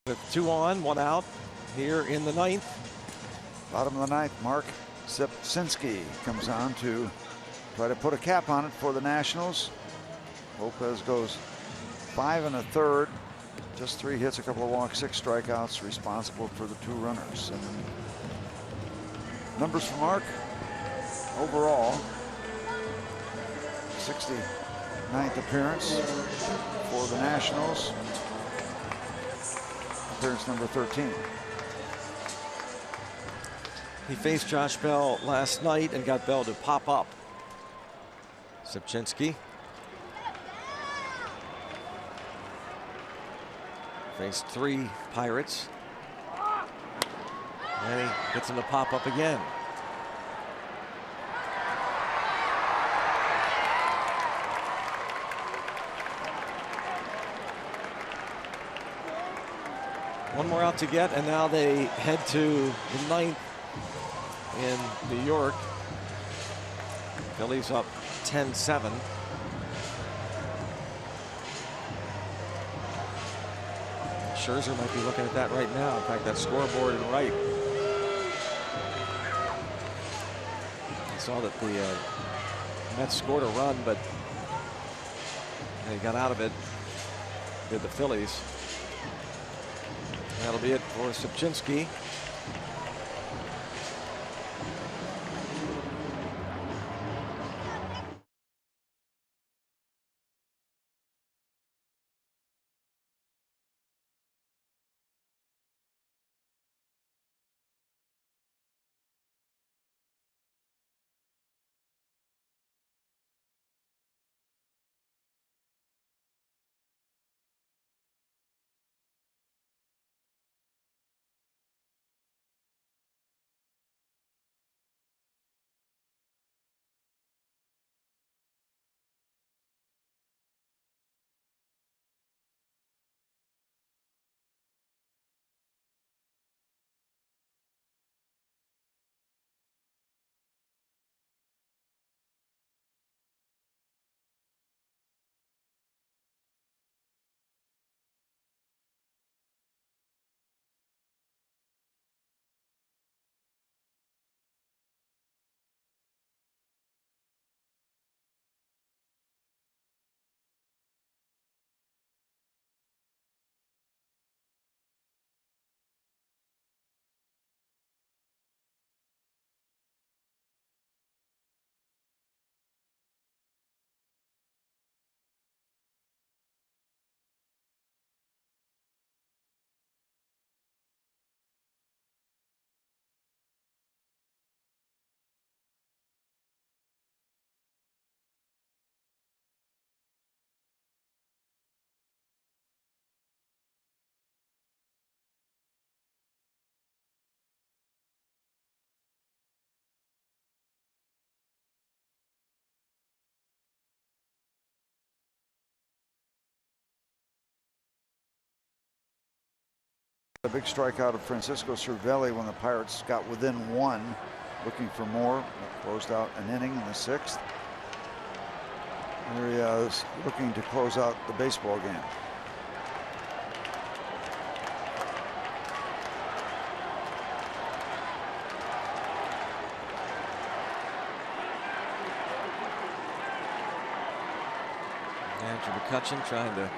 With 2 on, 1 out here in the 9th. Bottom of the 9th, Mark Sipczynski comes on to try to put a cap on it for the Nationals. Lopez goes 5 1/3, just 3 hits, a couple of walks, 6 strikeouts, responsible for the 2 runners. And numbers for Mark overall, 69th appearance for the Nationals. Appearance number 13. He faced Josh Bell last night and got Bell to pop up. Sipczynski faced 3 Pirates, and he gets him to pop up again. One more out to get, and now they head to the 9th in New York. Phillies up 10-7. Scherzer might be looking at that right now. In fact, that scoreboard and right. I saw that the Mets scored a run, but they got out of it. Did the Phillies. That'll be it for Sipczynski. A big strikeout of Francisco Cervelli when the Pirates got within one, looking for more. Closed out an inning in the 6th. Here he is looking to close out the baseball game. Andrew McCutchen trying to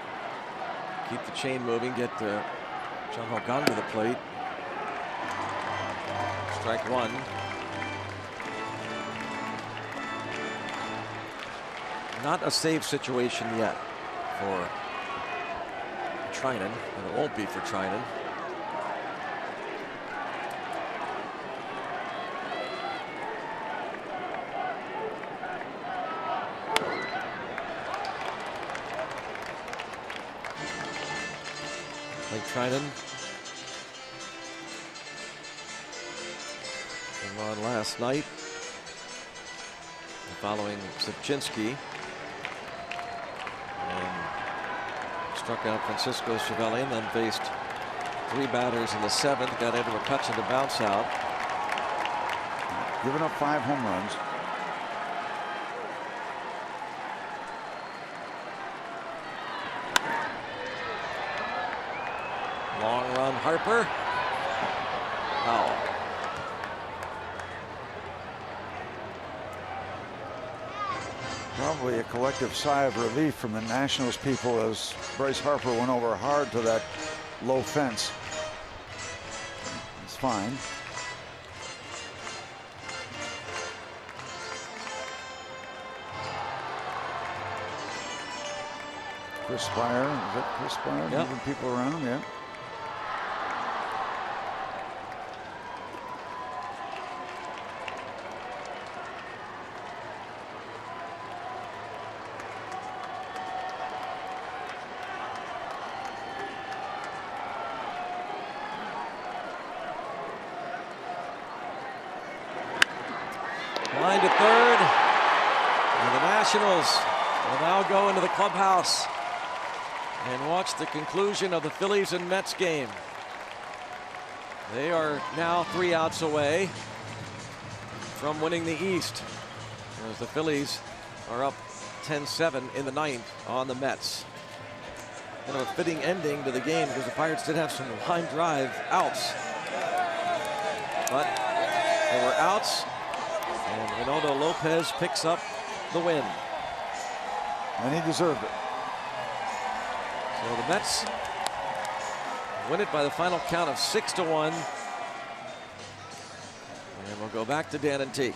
keep the chain moving, get John Hogan to the plate. Strike one. Not a save situation yet for Treinen, and it won't be for Treinen. Treinen came on last night following Sipczynski and struck out Francisco Cervelli, and then faced 3 batters in the 7th. Got into McCutchen to bounce out. Giving up 5 home runs. Long run, Harper. Foul. Probably a collective sigh of relief from the Nationals people as Bryce Harper went over hard to that low fence. It's fine. Chris Spire, is that Chris Spire? Yep. Moving people around, yeah. Line to third, and the Nationals will now go into the clubhouse and watch the conclusion of the Phillies and Mets game. They are now 3 outs away from winning the East, as the Phillies are up 10-7 in the 9th on the Mets. Kind of a fitting ending to the game because the Pirates did have some line drive outs, but they were outs, and Reynaldo Lopez picks up the win. And he deserved it. So the Mets win it by the final count of 6-1. And we'll go back to Dan and Teague.